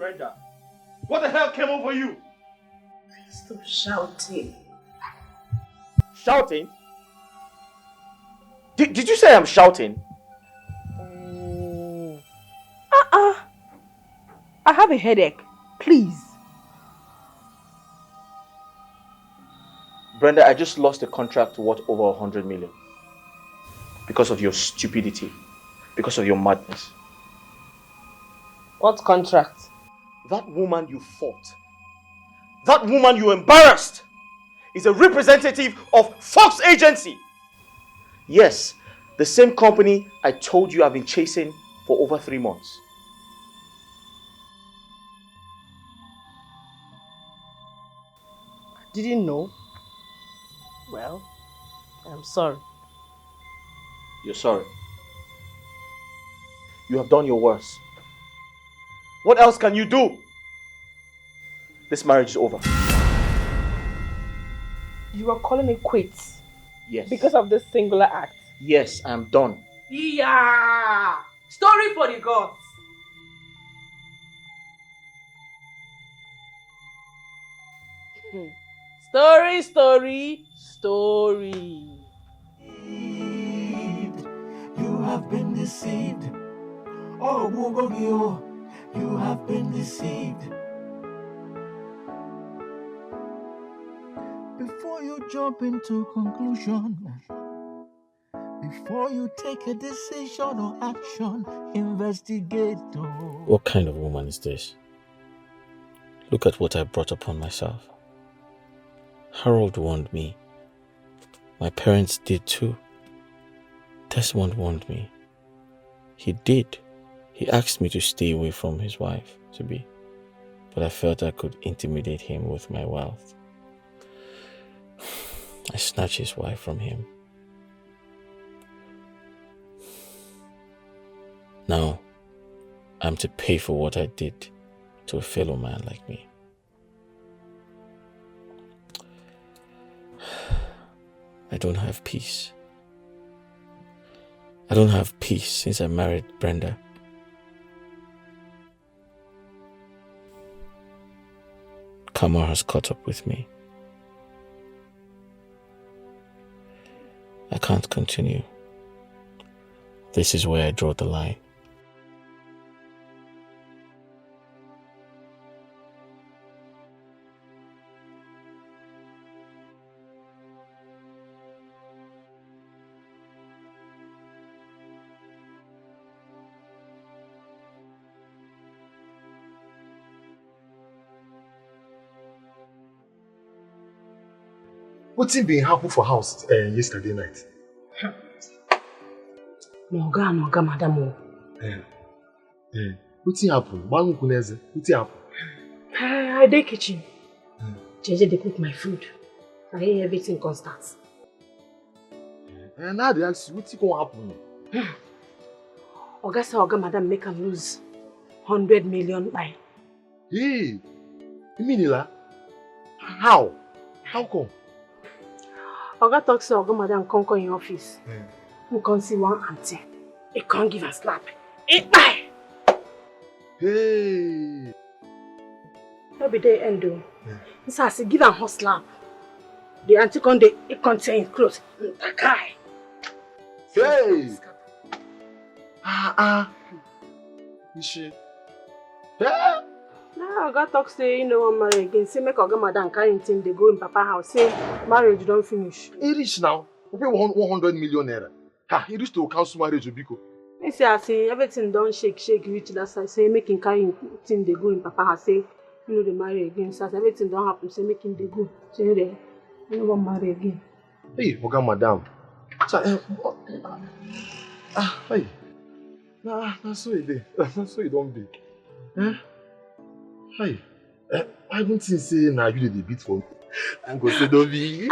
Brenda, what the hell came over you? Stop shouting. Shouting? Did you say I'm shouting? I have a headache. Please. Brenda, I just lost a contract worth over 100 million. Because of your stupidity. Because of your madness. What contract? That woman you fought. That woman you embarrassed is a representative of Fox Agency. Yes, the same company I told you I've been chasing for over 3 months. Didn't know? Well, I'm sorry. You're sorry. You have done your worst. What else can you do? This marriage is over. You are calling it quits? Yes. Because of this singular act? Yes, I am done. Yeah! Story for the gods! Story, story, story. You have been deceived. Oh, Mugogio, you have been deceived. Before you jump into conclusion, before you take a decision or action, investigate. What kind of woman is this? Look at what I brought upon myself. Harold warned me. My parents did too. Desmond warned me. He did. He asked me to stay away from his wife, to be. But I felt I could intimidate him with my wealth. I snatched his wife from him. Now, I'm to pay for what I did to a fellow man like me. I don't have peace. I don't have peace since I married Brenda. Karma has caught up with me. I can't continue. This is where I draw the line. Wetin been happen for house yesterday night? No, madam. Wetin happen? Wetin happen? I dey kitchen. Jeje dey cook my food. I hear everything constant. And now they ask you, wetin go happen? Oga madam make am lose 100 million by. Hey, you mean Ila? How? How come? Oga talk say Oga madam come in office. We can see one auntie. He can't give a slap. It bye. Hey. Every day end though. So I say give a hot slap. The auntie can't it contain clothes. Takai. Hey. Ishi. Yeah. Now Oga talk say you know one marry again. Say make Oga madam carry him they go in Papa house. Say marriage don't finish. He rich now. We pay 100 million naira. Ha, he reached to cancel marriage with Biko. He say I say everything don't shake reach that side. Say make him carry him they go in Papa house. Say you know they marry again. So as everything don't happen. Say make him they go. Say you know one marry again. Hey, Oga madam. So, hey. Nah, that's so it is. That's so it don't be. Hey, I don't think say now you did a bit for me. I'm going to do be.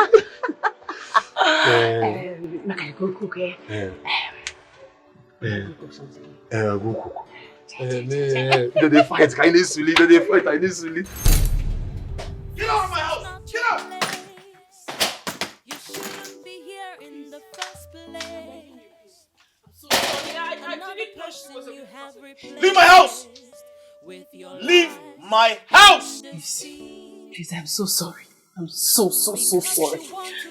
Make I go cook, Go cook. They fight, I need Suli. They fight, I need Suli. Get out of my house! Get out! You shouldn't be here in the first place. So sorry, I Another didn't know she was person you have replaced. Leave my house! Leave my house! Please, I'm so sorry. I'm so sorry.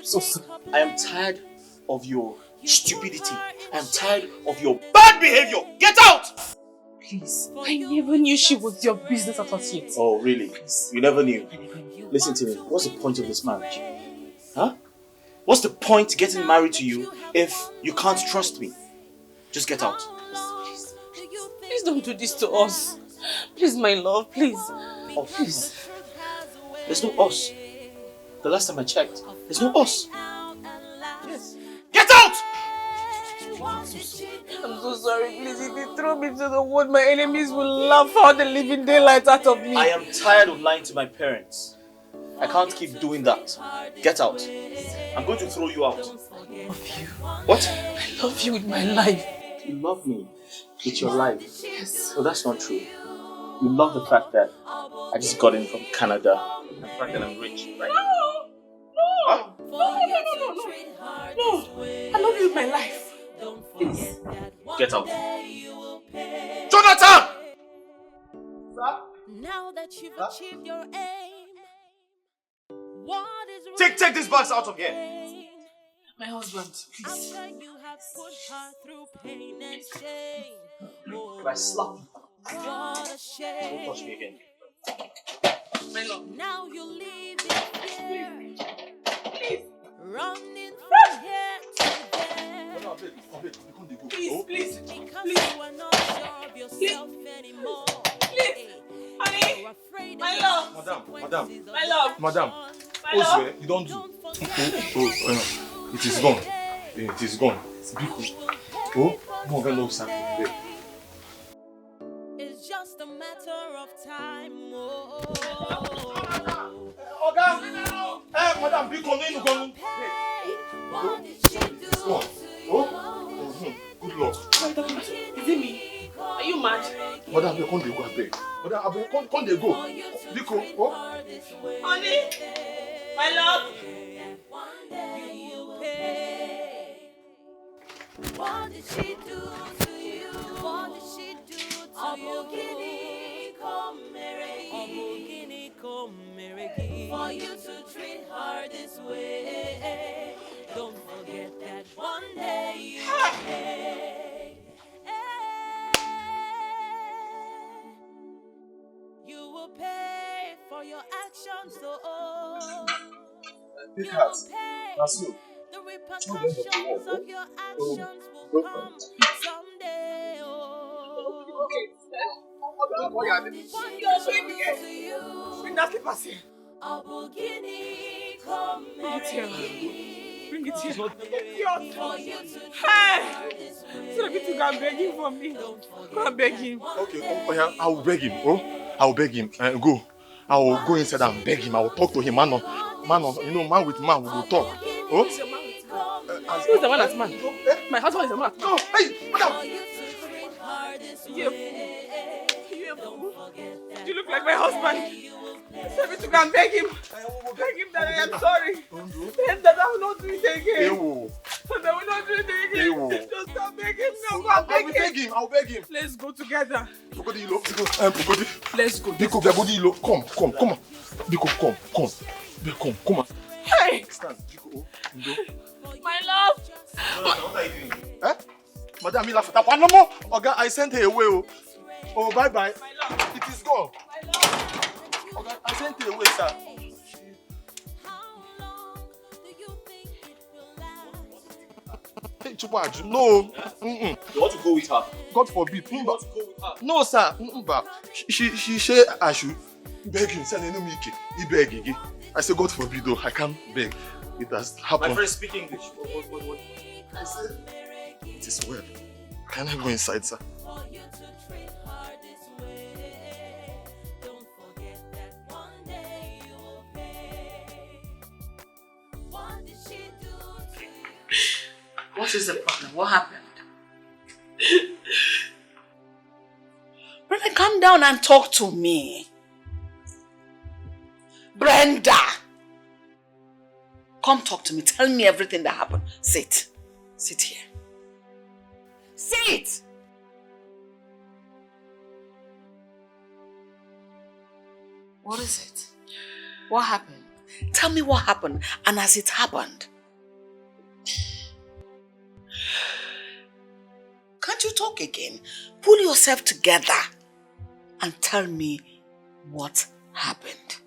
So sorry. I am tired of your stupidity. I am tired of your bad behavior. Get out! Please, I never knew she was your business associate. Oh, really? You never knew? Listen to me. What's the point of this marriage? Huh? What's the point getting married to you if you can't trust me? Just get out. Please don't do this to us. Please, my love, please. Oh, please. There's no us. The last time I checked, there's no us. Yes. Get out! I'm so sorry. Please, if you throw me to the world, my enemies will laugh out the living daylight out of me. I am tired of lying to my parents. I can't keep doing that. Get out. I'm going to throw you out. I love you. What? I love you with my life. You love me with your life? Yes. No, that's not true. You love the fact that I just got in from Canada. The fact that I'm rich, right? No! I love you with my life. Please. Get out. Jonathan! Now that you've achieved your aim, what is Take these bags out of here. My husband, please. After you have put her through pain and shame. If I slap you, What a shame. don't touch me again. My love. Now you live in fear. Please. Running from here to there. Please, please. Because you are not sure of yourself anymore. Please. Honey. You're afraid My of love. Madam. My love. Madam. My love. You don't do. It is gone. It is gone. It's beautiful. Oh, no, no, sir. It's just a matter of time. Madam, be gone. What did she do? It's gone. Oh, good luck. Is it me? Are you mad? Madam, you can't go back. Madam, can't they go? Biko, oh. Honey. My love. What did she do to you? What did she do to you? For you to treat her this way. Don't forget that one day you pay. You will pay for your actions, so Big heart. That's you. the repercussions of your actions will come someday. Bring that slippers here. Bring it here. Hey! So that you can beg him for me. Go and beg him. Okay, oh, yeah, I will beg him. Oh, I will beg him. Go. I will go inside and beg him. I will talk to him. Man, you know, man with man, we will talk. Oh? Who is the one that's man? My husband is the man. No, hey, madam. You look like my husband. Tell me to go and beg him. Beg him that I am sorry. Tell him that I will not do it again. That I will not do it again. Just go and beg him. No, go and beg him. I'll beg him. Let's go together. Pogodi, Pogodi. Let's go. Biko, Pogodi, come on. Biko, come on. Hey! Stand, Biko. My love. What are you doing? Eh? Madam, you laugh at one more. Oga, I sent her away. Oh, bye. My love. It is gone. My love. Oga, I sent her away, sir. Hey, Chupaju, no. You want to go with her? God forbid. You want to go with her? No, sir. She said I should beg him. He beg again. I said, God forbid, though. I can't beg. It has happened. My friend, speak English. What? I said, it is well. Can I go inside, sir? What is the problem? What happened? Brenda, calm down and talk to me. Brenda! Come talk to me. Tell me everything that happened. Sit. Sit here. Sit! What is it? What happened? Tell me what happened, and as it happened. Can't you talk again? Pull yourself together and tell me what happened.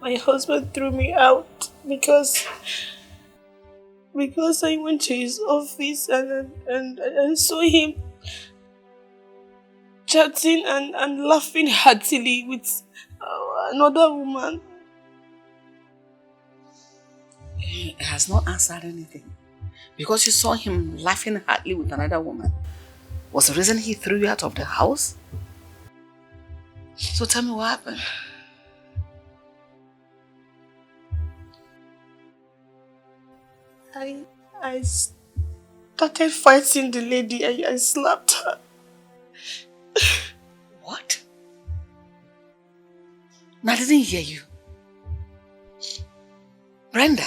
My husband threw me out because I went to his office and I saw him chatting and laughing heartily with another woman. He has not answered anything. Because you saw him laughing heartily with another woman was the reason he threw you out of the house? So tell me what happened. I started fighting the lady. I slapped her. What? No, I didn't hear you. Brenda,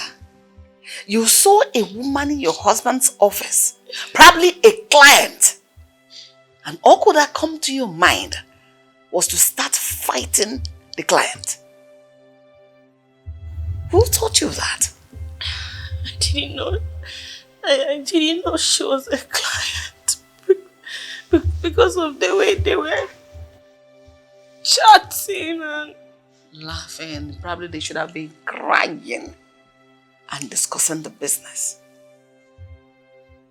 you saw a woman in your husband's office, probably a client. And all could have come to your mind was to start fighting the client. Who taught you that? I didn't know. I didn't know she was a client because of the way they were chatting and laughing. Probably they should have been crying and discussing the business.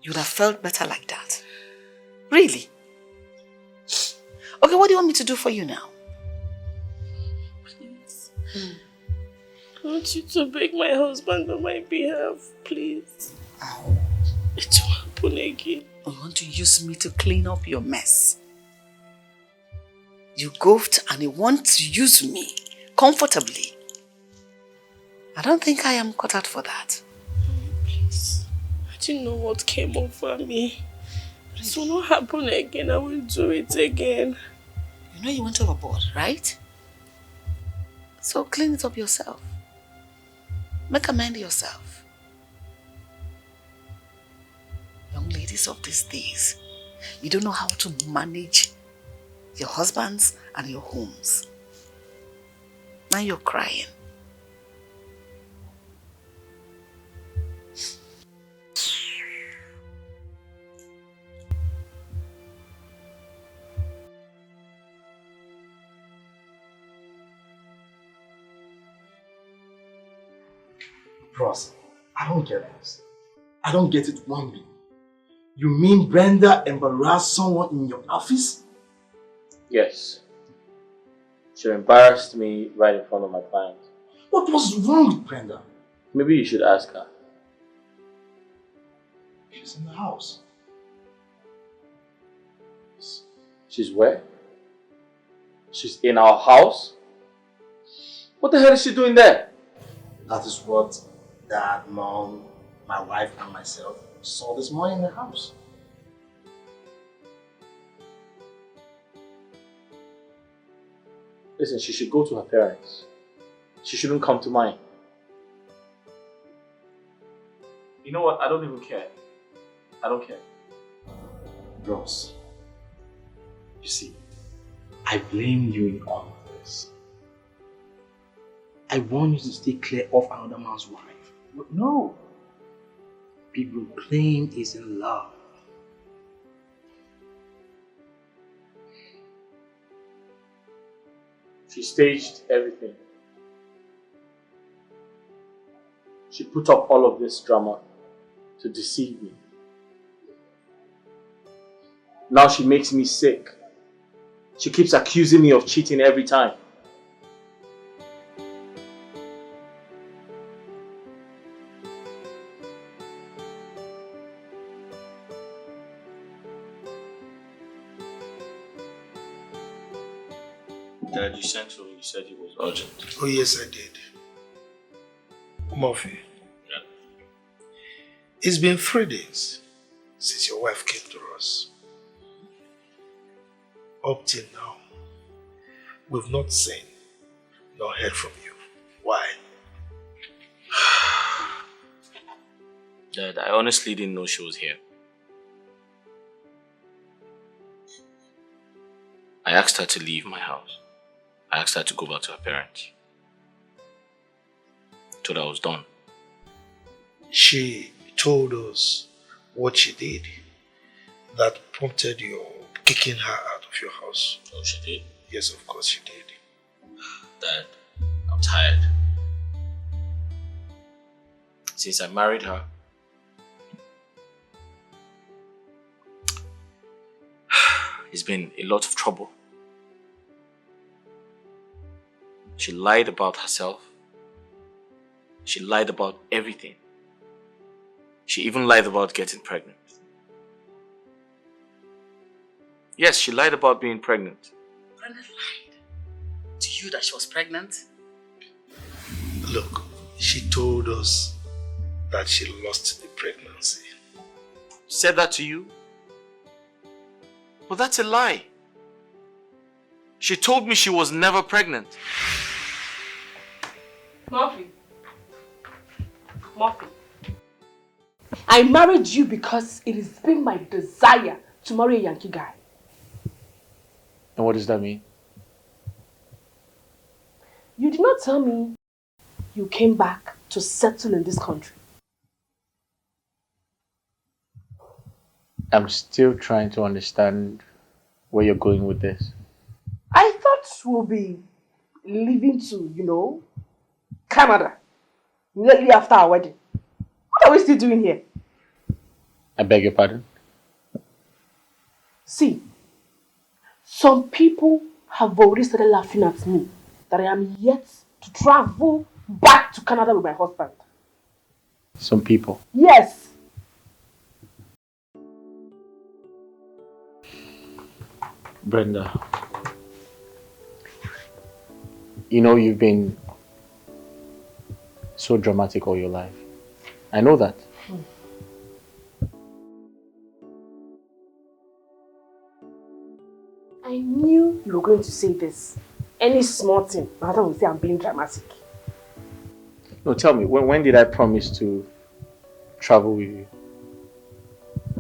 You'd have felt better like that. Really? Okay, what do you want me to do for you now? Please. I want you to beg my husband on my behalf, please. Oh. It won't happen again. You want to use me to clean up your mess? You goofed and you want to use me comfortably. I don't think I am cut out for that. Please. I didn't know what came over me. It will not happen again. I will do it again. You know you went overboard, right? So clean it up yourself. Make amends yourself. Young ladies of these days, you don't know how to manage your husbands and your homes. Now you're crying. Bros, I don't get this. I don't get it one bit. You mean Brenda embarrassed someone in your office? Yes. She embarrassed me right in front of my client. What was wrong with Brenda? Maybe you should ask her. She's in the house. She's where? She's in our house? What the hell is she doing there? That is what Dad, Mom, my wife and myself saw this morning in the house. Listen, she should go to her parents. She shouldn't come to mine. You know what? I don't even care. I don't care. Bros, you see, I blame you in all of this. I want you to stay clear of another man's wife. But no. People claim he's in love. She staged everything. She put up all of this drama to deceive me. Now she makes me sick. She keeps accusing me of cheating every time. Dad, you sent for me. You said it was urgent. Oh yes, I did. Murphy. Yeah. It's been 3 days since your wife came to us. Up till now, we've not seen nor heard from you. Why? Dad, I honestly didn't know she was here. I asked her to leave my house. I asked her to go back to her parents. Told her I was done. She told us what she did that prompted you kicking her out of your house. Oh, she did? Yes, of course she did. Dad, I'm tired. Since I married her, it's been a lot of trouble. She lied about herself. She lied about everything. She even lied about getting pregnant. Yes, she lied about being pregnant. Brenda lied to you that she was pregnant? Look, she told us that she lost the pregnancy. Said that to you? Well, that's a lie. She told me she was never pregnant. Murphy. I married you because it has been my desire to marry a Yankee guy. And what does that mean? You did not tell me you came back to settle in this country. I'm still trying to understand where you're going with this. I thought we'll be leaving to, Canada, immediately after our wedding. What are we still doing here? I beg your pardon? See, some people have already started laughing at me that I am yet to travel back to Canada with my husband. Some people? Yes. Brenda, you've been so dramatic all your life. I know that. I knew you were going to say this. Any small thing, my husband will say I'm being dramatic. No, tell me, when did I promise to travel with you?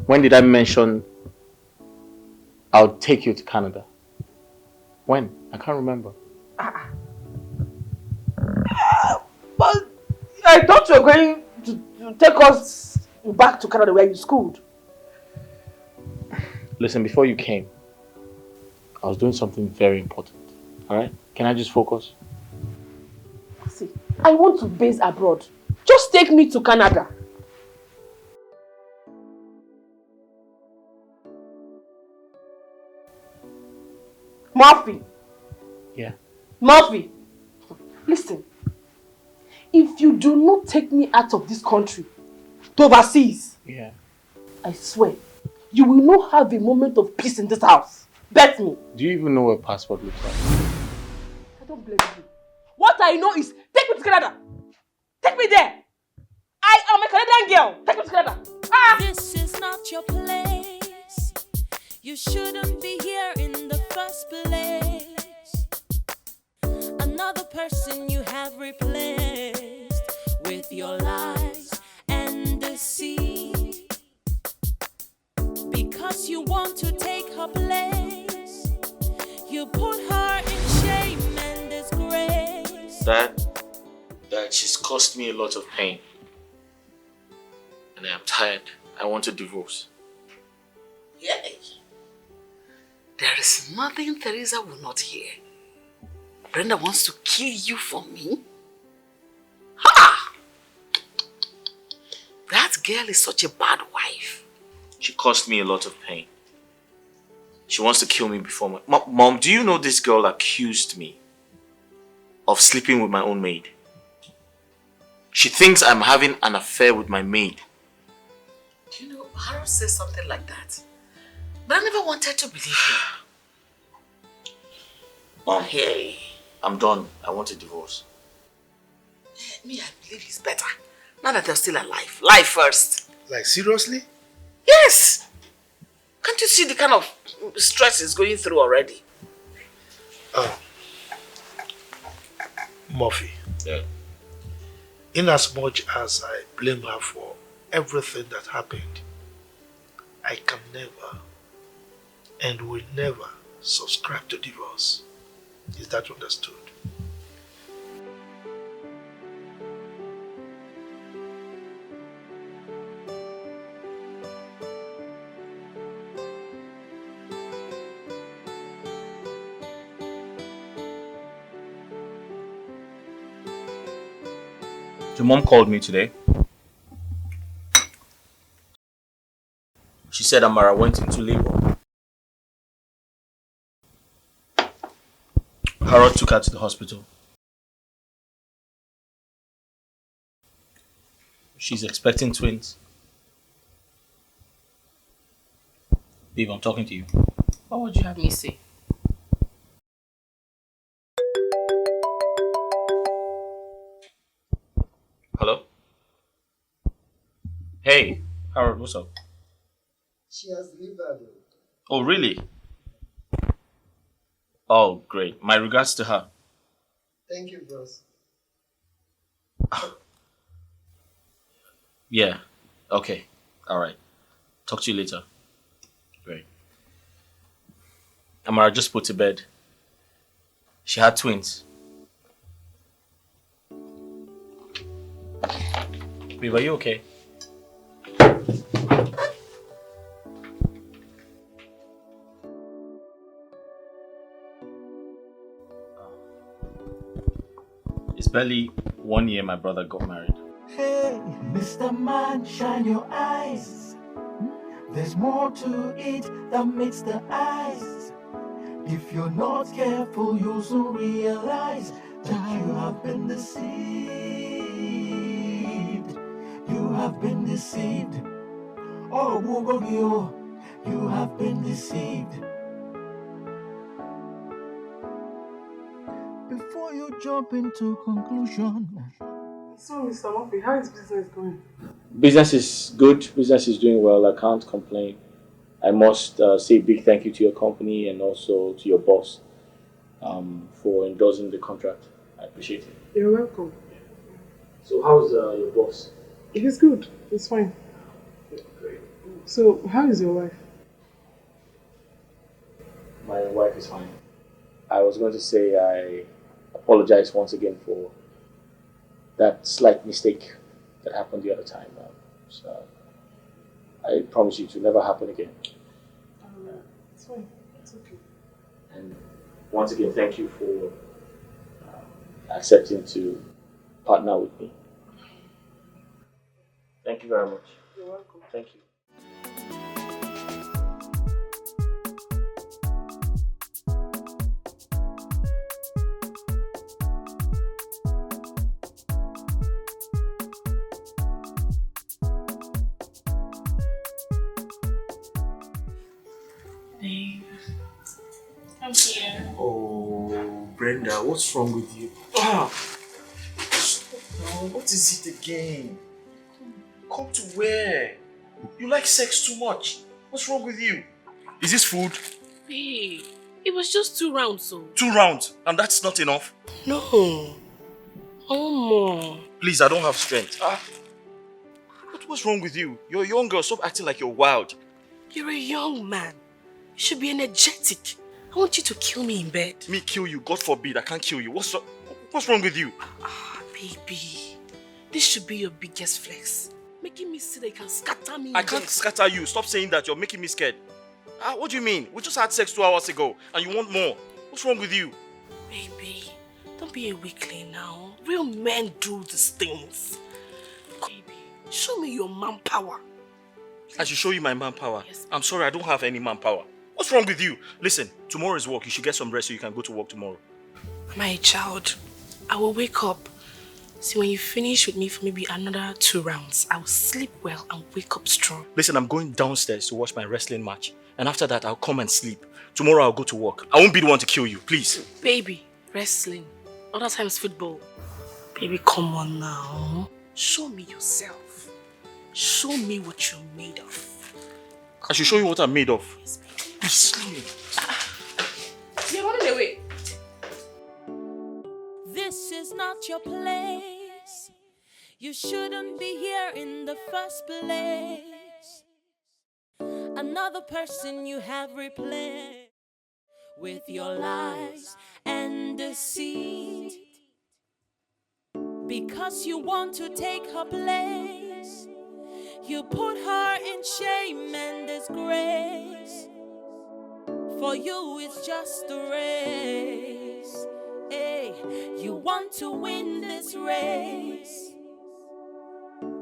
When did I mention I'll take you to Canada? When? I can't remember. But I thought you were going to take us back to Canada where you schooled. Listen, before you came, I was doing something very important. Alright? Can I just focus? See, I want to base abroad. Just take me to Canada. Murphy. Yeah. Murphy. Listen. If you do not take me out of this country to overseas, yeah, I swear, you will not have a moment of peace in this house. Bet me. Do you even know what a passport looks like? I don't blame you. What I know is, take me to Canada. Take me there. I am a Canadian girl. Take me to Canada. This is not your place. You shouldn't be here in the first place. Another person you have replaced with your lies and deceit. Because you want to take her place, you put her in shame and disgrace. That she's caused me a lot of pain. And I am tired. I want a divorce. Yay. There is nothing Teresa will not hear. Brenda wants to kill you for me? Ha! That girl is such a bad wife. She caused me a lot of pain. She wants to kill me before my... Mom, do you know this girl accused me of sleeping with my own maid? She thinks I'm having an affair with my maid. You know, Harold says something like that. But I never wanted to believe him. Mom, I'm done. I want a divorce. Me, I believe he's better. Now that they're still alive. Life first. Like, seriously? Yes! Can't you see the kind of stress he's going through already? Murphy. Yeah. In as much as I blame her for everything that happened, I can never and will never subscribe to divorce. Is that understood? Your mom called me today. She said Amara went into labor. Harold took her to the hospital. She's expecting twins. Babe, I'm talking to you. What would you have me say? Hello? Hey, Harold, what's up? She has delivered. Oh, really? Oh, great. My regards to her. Thank you, bros. Yeah. Okay. Alright. Talk to you later. Great. Amara just put to bed. She had twins. Babe, are you okay? It's barely 1 year my brother got married. Hey, Mr. Man, shine your eyes. There's more to it than meets the eyes. If you're not careful, you'll soon realize that you have been deceived. You have been deceived. Oh, Bugogio, you have been deceived. Before you jump into conclusion. So, Mr. Murphy, how is business going? Business is good. Business is doing well. I can't complain. I must say a big thank you to your company and also to your boss for endorsing the contract. I appreciate it. You're welcome. So how's your boss? It is good. It's fine. Great. So, how is your wife? My wife is fine. I was going to say I apologize once again for that slight mistake that happened the other time. So I promise you to never happen again. It's fine. It's okay. And once again, thank you for accepting to partner with me. Thank you very much. You're welcome. Thank you. Babe, I'm here. Oh, Brenda, what's wrong with you? Ah, what is it again? Come to where? You like sex too much. What's wrong with you? Is this food? Babe, it was just 2 rounds, so. 2 rounds, and that's not enough? No. Oh, more. Please, I don't have strength. What's wrong with you? You're a young girl. Stop acting like you're wild. You're a young man. You should be energetic. I want you to kill me in bed. Me kill you? God forbid, I can't kill you. What's wrong with you? Baby, this should be your biggest flex. Making me see that you can scatter me in I can't bed. scatter you. Stop saying that. You're making me scared. What do you mean? We just had sex 2 hours ago, and you want more. What's wrong with you? Baby, don't be a weakling now. Real men do these things. Baby, show me your manpower. I should show you my manpower. Yes. I'm sorry, I don't have any manpower. What's wrong with you? Listen, tomorrow is work. You should get some rest so you can go to work tomorrow. My child, I will wake up. See, when you finish with me for maybe another 2 rounds, I will sleep well and wake up strong. Listen, I'm going downstairs to watch my wrestling match. And after that, I'll come and sleep. Tomorrow, I'll go to work. I won't be the one to kill you, please. Baby, wrestling. Other times football. Baby, come on now. Show me yourself. Show me what you're made of. I should show you what I'm made of. Yes, please, show me. You're running away. This is not your place. You shouldn't be here in the first place. Another person you have replaced. with your lies and deceit. Because you want to take her place, you put her in shame and disgrace. For you it's just a race. Hey, you want to win this race.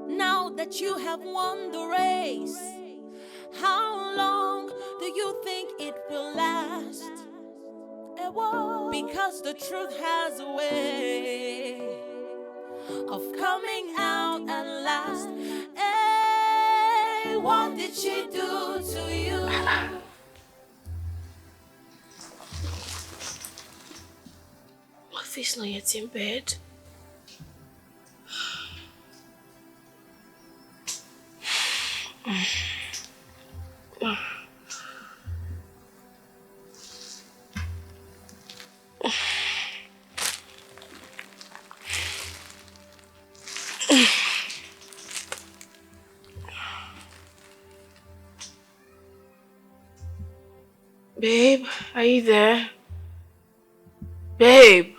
Now that you have won the race, how long do you think it will last? Because the truth has a way of coming out at last. Hey, what did she do to you? My face not yet in bed. Babe, are you there? Babe!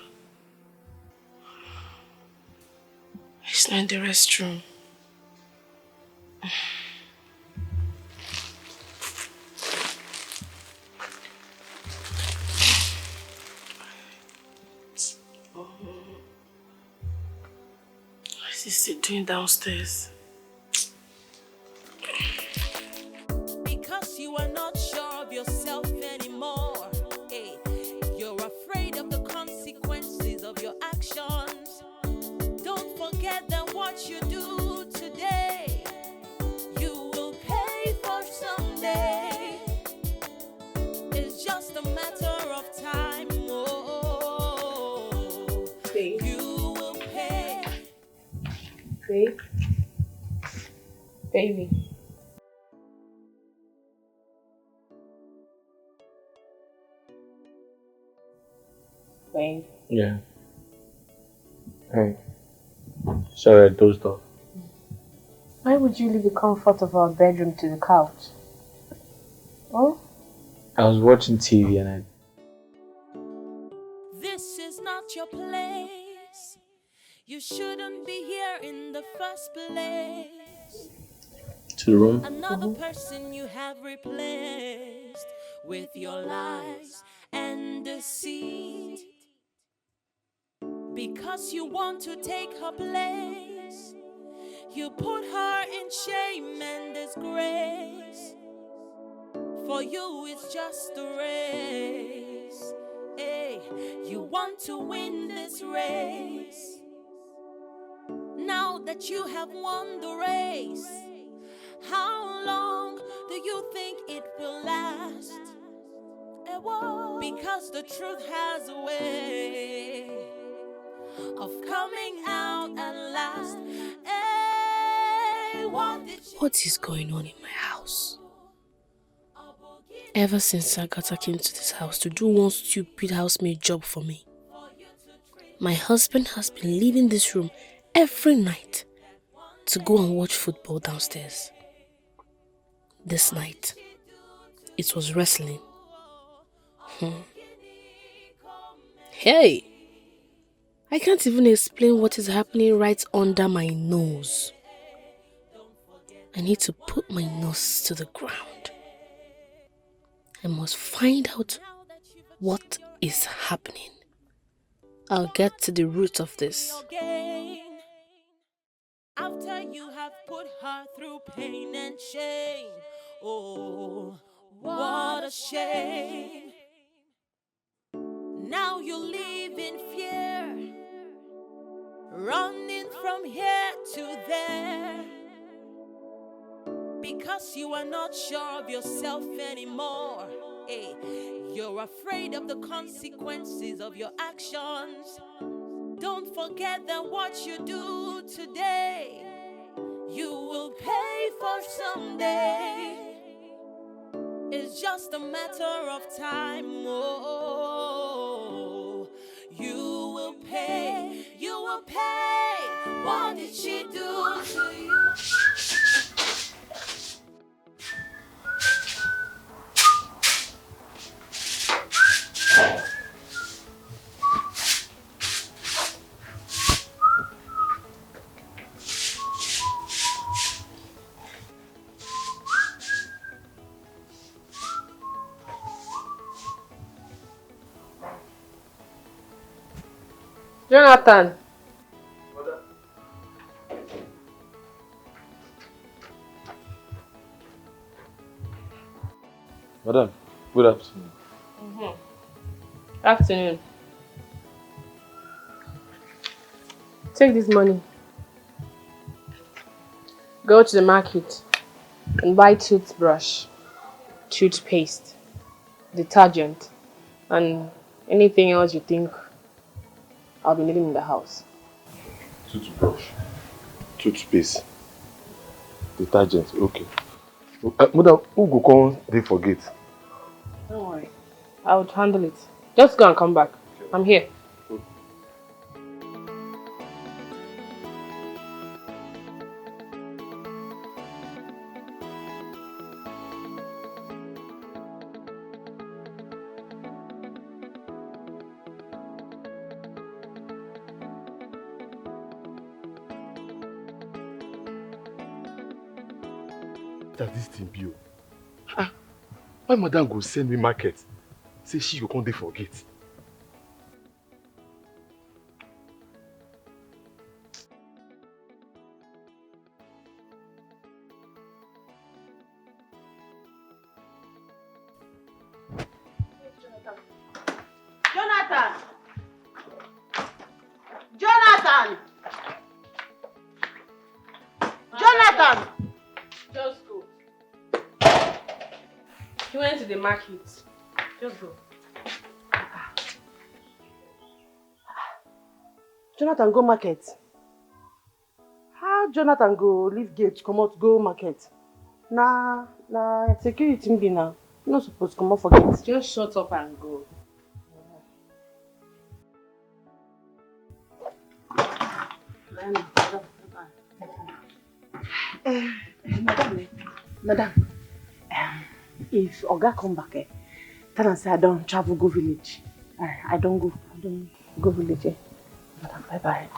He's not in the restroom. What is he still doing downstairs? Because you are not sure of yourself anymore. Hey, you're afraid of the consequences of your actions. Don't forget that what you do today, you will pay for someday. It's just a matter of time. Oh, babe. You will pay. Babe? Baby. Babe. Yeah. Hey. Sorry, I dozed off. Why would you leave the comfort of our bedroom to the couch? Oh? I was watching TV and This is not your place. You shouldn't be here in the first place. to the room. Another person you have replaced with your lies and deceit. Because you want to take her place, you put her in shame and disgrace. For you it's just a race. Hey, you want to win this race. Now that you have won the race, how long do you think it will last? Because the truth has a way of coming out at last. Hey, What is going on in my house? Ever since Agatha came to this house to do one stupid housemaid job for me, my husband has been leaving this room every night to go and watch football downstairs. This night, it was wrestling. Hey! I can't even explain what is happening right under my nose. I need to put my nose to the ground. I must find out what is happening. I'll get to the root of this. After you have put her through pain and shame. Oh, what a shame. Now you live in fear, running from here to there. Because you are not sure of yourself anymore. Hey, you're afraid of the consequences of your actions. Don't forget that what you do today, you will pay for someday. It's just a matter of time. Oh, you will pay. You will pay. What did she do to you? Jonathan. Madam, good afternoon. Afternoon. Take this money. Go to the market and buy toothbrush, toothpaste, detergent, and anything else you think I'll be needing in the house. Toothbrush, toothpaste, detergent, okay. Madam, who go come they forget? Don't worry. I would handle it. Just go and come back. I'm here. That this thing be? Why madam go send me market? Say she go come they forget. Jonathan! Jonathan! Jonathan! Just go. He went to the market. Just go. Jonathan go market. How Jonathan go leave gate come out go market? Nah, security be now. You not supposed to come out for gate. Just shut up and go. Madam, if Oga come back, tell him say I don't travel go village. I don't go village. Madam, bye.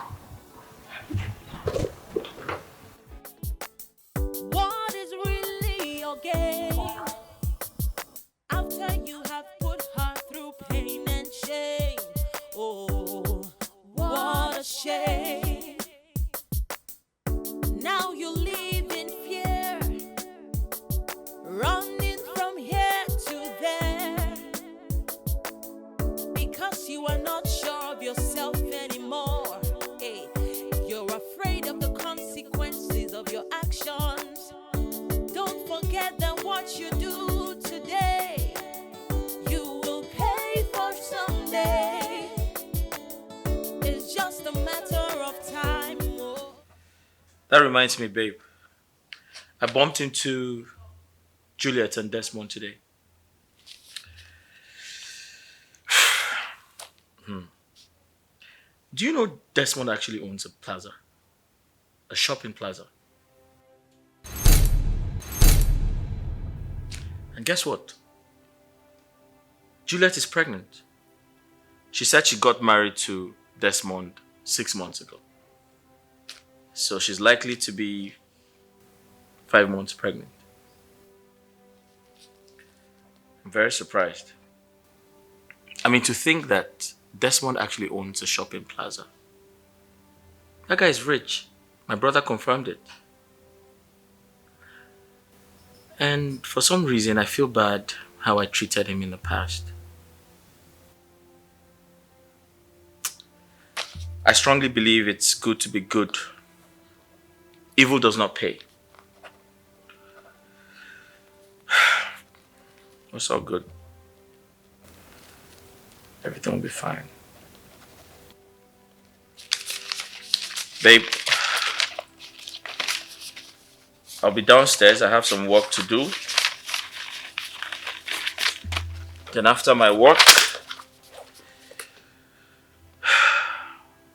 What is really your game? After you have put her through pain and shame. Oh, what a shame. Now you live in fear, running from here to there, because you are not sure of yourself anymore. Hey, you're afraid of the consequences of your actions. Don't forget that what you do today, you will pay for someday. It's just a matter of time. Oh. That reminds me, babe. I bumped into Juliet and Desmond today. Do you know Desmond actually owns a plaza? A shopping plaza. And guess what? Juliet is pregnant. She said she got married to Desmond 6 months ago. So she's likely to be 5 months pregnant. I'm very surprised. I mean, to think that Desmond actually owns a shopping plaza. That guy is rich. My brother confirmed it. And for some reason, I feel bad how I treated him in the past. I strongly believe it's good to be good. Evil does not pay. It's all good. Everything will be fine. Babe, I'll be downstairs. I have some work to do. Then after my work,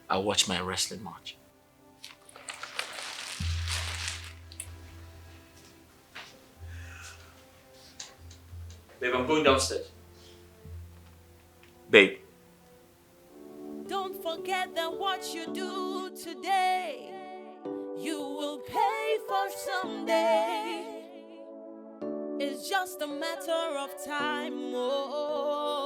I'll watch my wrestling match. Babe, I'm going downstairs. Babe. Don't forget that what you do today, you will pay for someday. It's just a matter of time. Oh,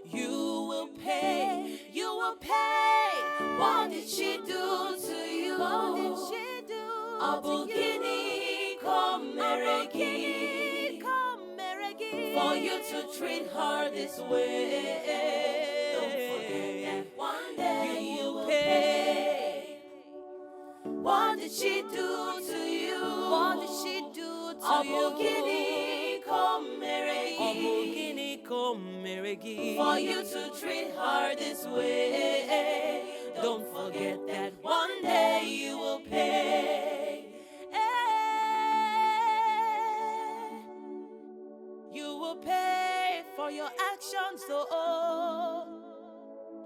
you will pay. You will pay. What did she do to you? What did she do? Abugini Komeregi. For you to treat her this way. Don't forget that one day you will pay. What did she do to you? What did she do to you? Komeregi. For you to treat her this way. Don't forget that one day you will pay. You will pay for your actions, oh.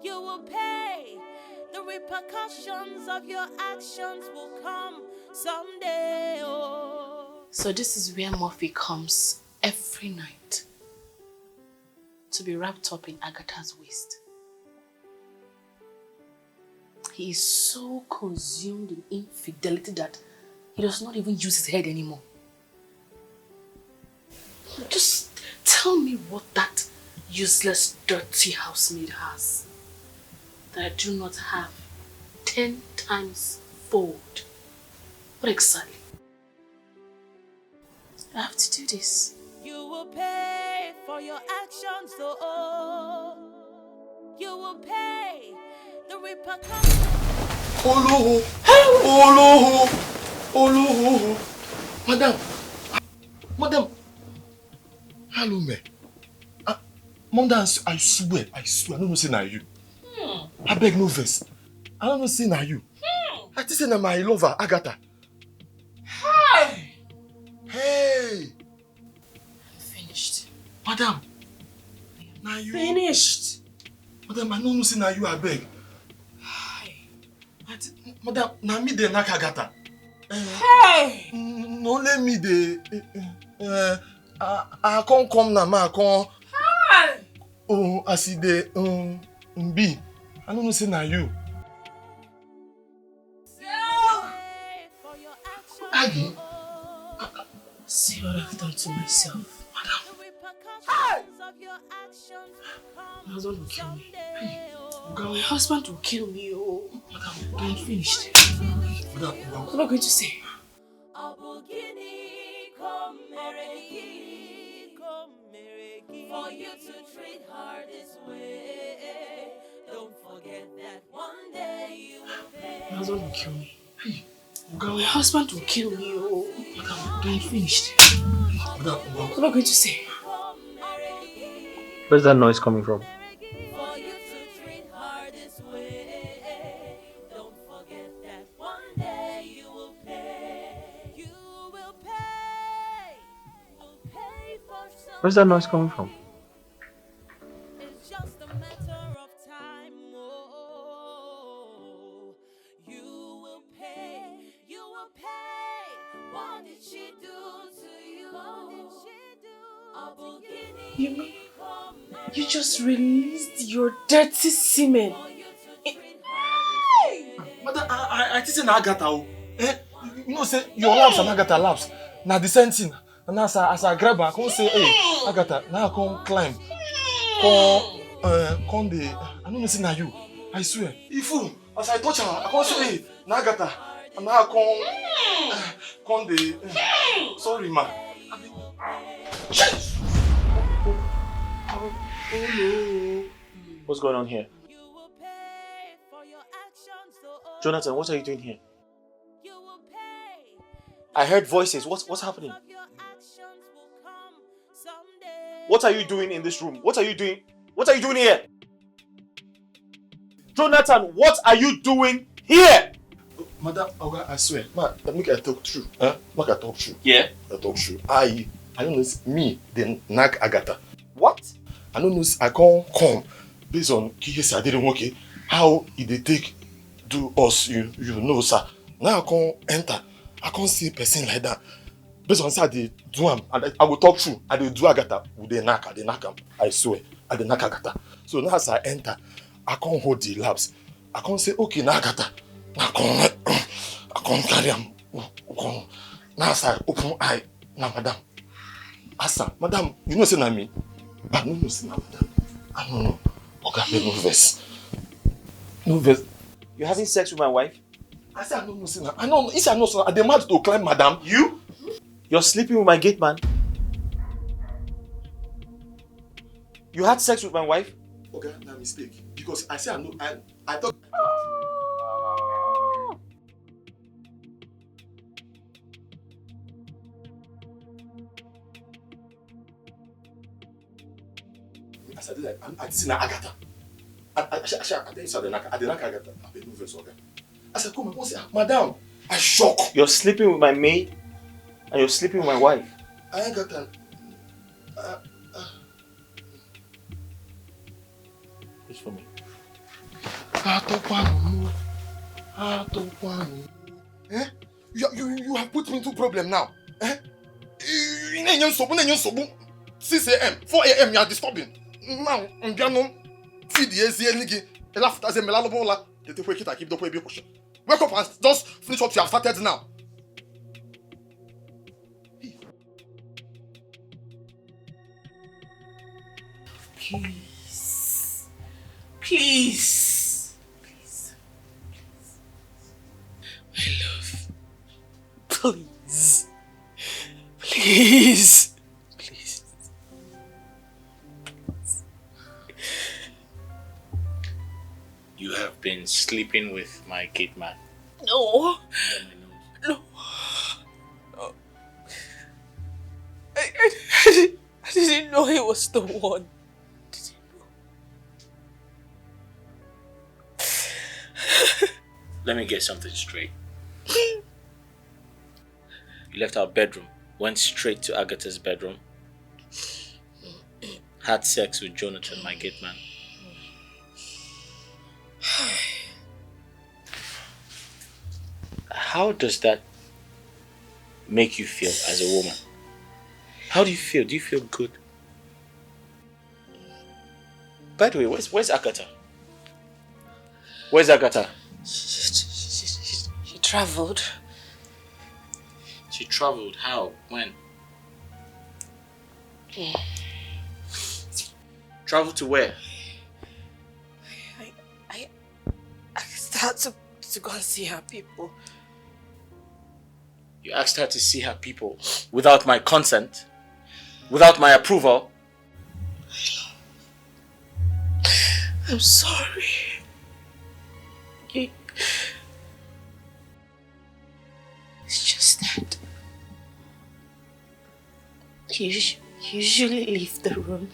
You will pay. The repercussions of your actions will come someday, oh. So this is where Murphy comes every night to be wrapped up in Agatha's waist. He is so consumed in infidelity that he does not even use his head anymore. Just tell me what that useless, dirty housemaid has that I do not have 10 times fold. What exactly? I have to do this. You will pay for your actions, oh. You will pay the repercussions. Oloho! Oloho! Oloho! Madam! Hello, me. Madam, I swear, I don't know say na you. I beg no verse. I don't know say na you. I just say na my lover, Agatha. Hey! I'm finished. Madam! Na you. Finished. Madam, I don't know say na you, I beg. Madam, na me dey knack Agatha. Hey! No let me dey. I can't come now, I can't. Oh, I see the be. I don't know say na you. Aggie. See what I've done to myself. Madam. My husband will kill me. My husband will kill me, oh. Madam, I'm finished. Madam, what am I going to say? For you to treat her this way. Don't forget that one day you will pay. My husband will kill me. My husband will kill me, oh. Madam, I'm finished. Madam, what am I going to say? Where's that noise coming from? Where's that noise coming from? It's just a matter of time. Oh, you will pay. You will pay. What did she do to you? What did she do? You just released your dirty semen. Madam, I think na Agatha. You know say your laps and Agatha laps. Na the same thing. And as I grab her, I come say, hey, Agatha, now I come climb. Come the. I don't know say na you. I swear. If as I touch her, I come say, hey, na Agatha. And now I come the. Sorry, ma. What's going on here? Jonathan, what are you doing here? I heard voices. What's happening? What are you doing in this room? What are you doing? What are you doing here? Jonathan, what are you doing here? Madam, I swear. Ma, make I talk true. Huh? Make I talk true. Yeah? I talk true. I don't know me, then nag Agatha. What? I don't know, I can't come based on Kiyesi I didn't work. How they take do us, you know, sir. Now I can't enter. I can't see a person like that. Based on how they do him, and I will talk true. I will do Agatha with the knack, him. I swear, I the knack Agatha. So now as I enter, I can't hold the laps. I can't say, okay, now Agatha. I can't carry him. Now as I open eye, now madam. Asa, madam, you know say na me. I don't know say na madam. I don't know. Okay, no verse. No vex. You're having sex with my wife? I say I don't know, sir. I know. If I know, sir, I demand to climb, madam. You? You're sleeping with my gate man. You had sex with my wife? Okay, no mistake. Because I say I know. I thought. I said like I didn't Agatha. I didn't Agatha. I been moving so. I said, come on, say, madam. I shock. You're sleeping with my maid, and you're sleeping with my wife. I ain't got that. It's for me. Eh? You have put me into problem now. Eh? 6 a.m., 4 a.m. you are disturbing. Now, I'm going feed the ACL. Wake up and just finish what you have started now. Please. Please. Please. My love. Please. Please. Please. You have been sleeping with my gate man. No. No. No. I didn't know he was the one. Let me get something straight. You left our bedroom, went straight to Agatha's bedroom, had sex with Jonathan, my gate man. How does that make you feel as a woman? How do you feel? Do you feel good? By the way, where's Agatha? Where's Agatha? She traveled. She traveled? How? When? Traveled to where? I started to go and see her people. You asked her to see her people without my consent? Without my approval? I'm sorry. It's just that you usually leave the room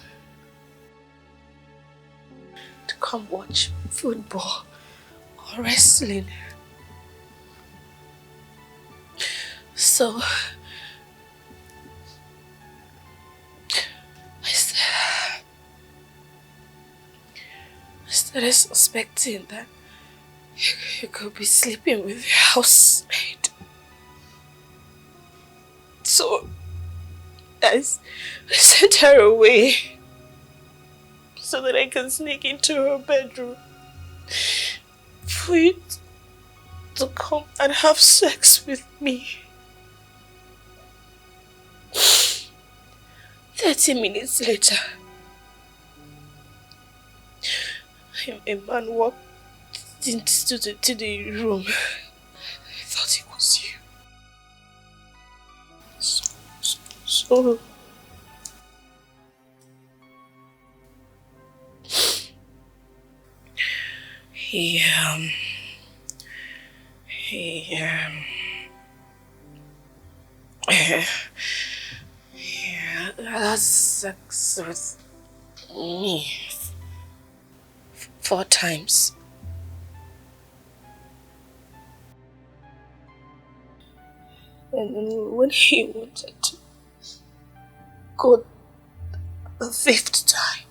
to come watch football or wrestling. So I started suspecting that you could be sleeping with your housemaid. So I sent her away so that I can sneak into her bedroom for you to come and have sex with me. 30 minutes later, a man walked into the room. I thought it was you. So he had sex with me 4 times. And when he wanted to go the 5th time,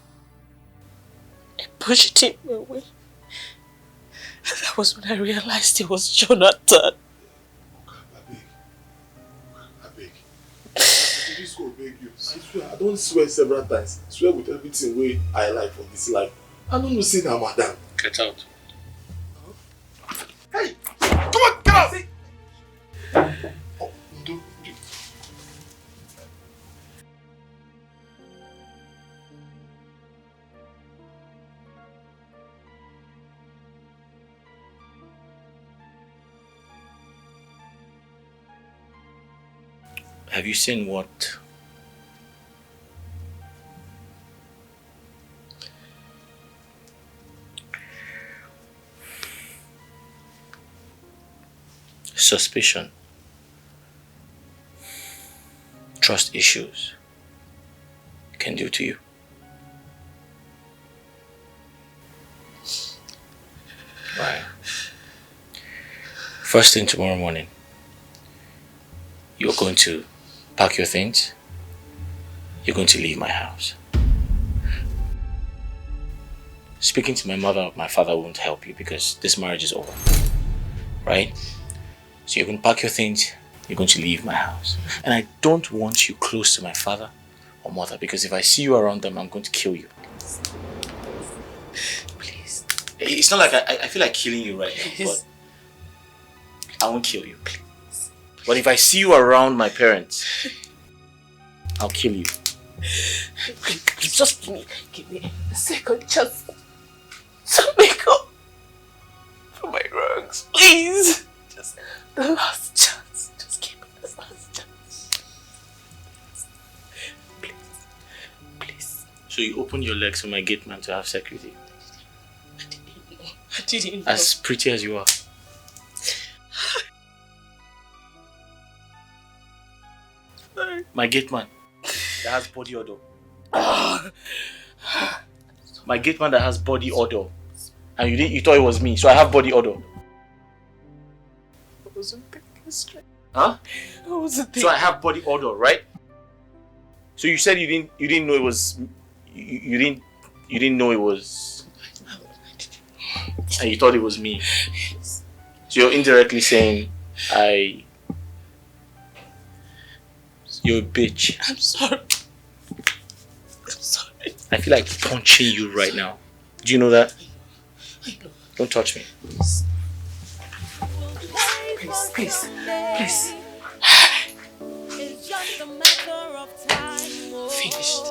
I pushed him away. That was when I realized it was Jonathan. I beg. This go beg you. I swear, I don't swear several times. I swear with everything way I like for this life. I don't know say that, madam. Get out. Hey! Come on, get out! Oh, do. Have you seen what suspicion, trust issues can do to you? Right. First thing tomorrow morning, you're going to pack your things. You're going to leave my house. Speaking to my mother, my father won't help you because this marriage is over. Right? So you're going to pack your things. You're going to leave my house. And I don't want you close to my father or mother because if I see you around them, I'm going to kill you. Please. It's not like I feel like killing you right now, but I won't kill you. Please. But if I see you around my parents, I'll kill you. Just give me a second chance to make up for my wrongs, please. Just the last chance. Just give me the last chance. Please. So you opened your legs for my gate man to have sex with you? I didn't know. As pretty as you are. My gate man that has body odor. My gate man that has body odor. And you thought it was me, so I have body odor. I wasn't thinking straight. Huh? I wasn't thinking. So I have body odor, right? So you said you didn't know it was you didn't know it was, and you thought it was me. So you're indirectly saying you're a bitch. I'm sorry. I'm sorry. I feel like punching you right now. Do you know that? Don't touch me. Please. It's just a matter of time. Finished.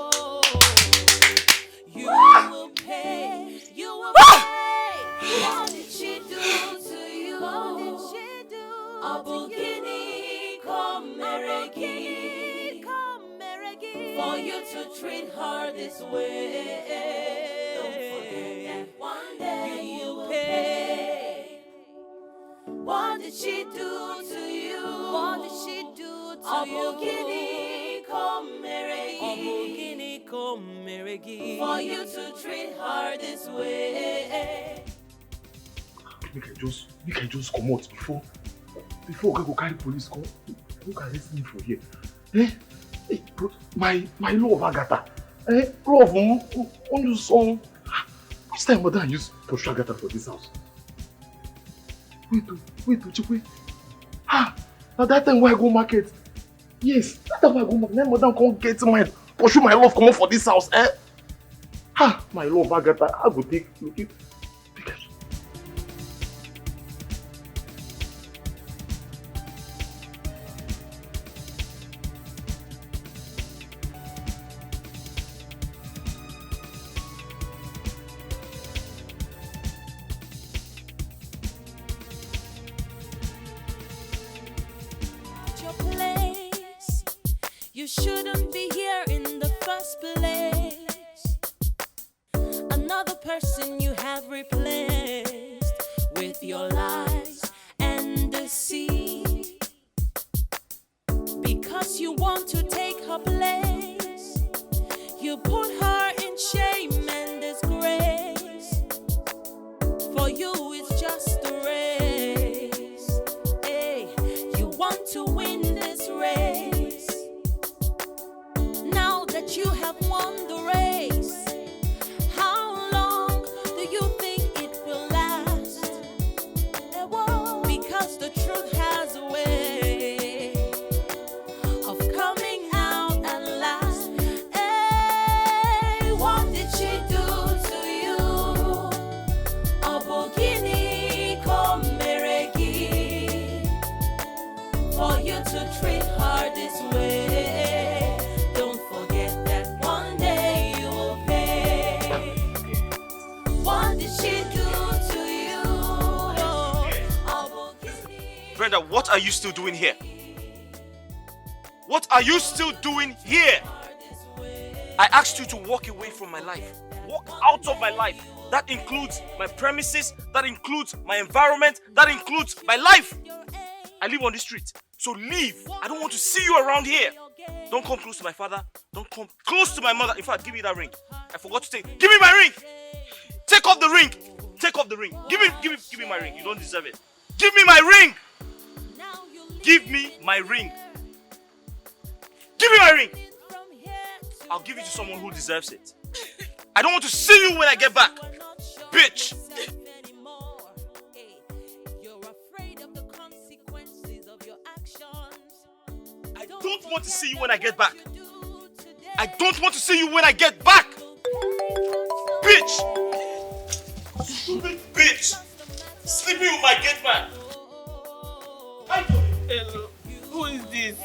You will pay. You will pay. What did she do to you? What did she do? Abugini Komeregi. For you to treat her this way. Don't forget that one day you will pay. What did she do to you? What did she do to you? Abugini Komeregi. For you to treat her this way. Make I just come out before I go carry police come. Who can arrest me for here? Hey, but my love Agatha. Love on your song. Which time mother use pursue Agatha for this house? Wait. Now that time why I go market? Yes, that time why I go market. Now mother can't get mine. Pursue my love come for this house, my love Agatha. I go take it. You shouldn't be here in the first place. Another person you have replaced with your lies and deceit. Because you want to take her place, you put her in shame and disgrace. For you it's just a race. Hey, you want to win this race. You have won the race. How long do you think it will last? Because the truth has a way of coming out at last. Hey, what did she do to you? Abogini Komeregi. For you to treat her this way. Brenda, what are you still doing here? What are you still doing here? I asked you to walk away from my life. Walk out of my life. That includes my premises, that includes my environment, that includes my life. I live on the street, so leave. I don't want to see you around here. Don't come close to my father. Don't come close to my mother. In fact, give me that ring. I forgot to take. Give me my ring. Take off the ring. Take off the ring. Give me my ring. You don't deserve it. Give me my ring. Give me my ring. Give me my ring. I'll give it to someone who deserves it. I don't want to see you when I get back, bitch. I don't want to see you when I get back. I don't want to see you when I get back, bitch. Stupid bitch. Sleeping with my gate man. Hello. Who is this?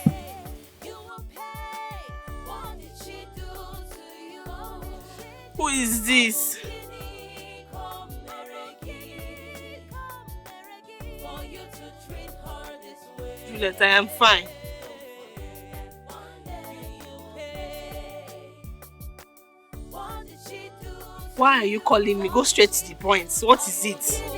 Who is this? Juliet, I am fine. Why are you calling me? Go straight to the point. What is it?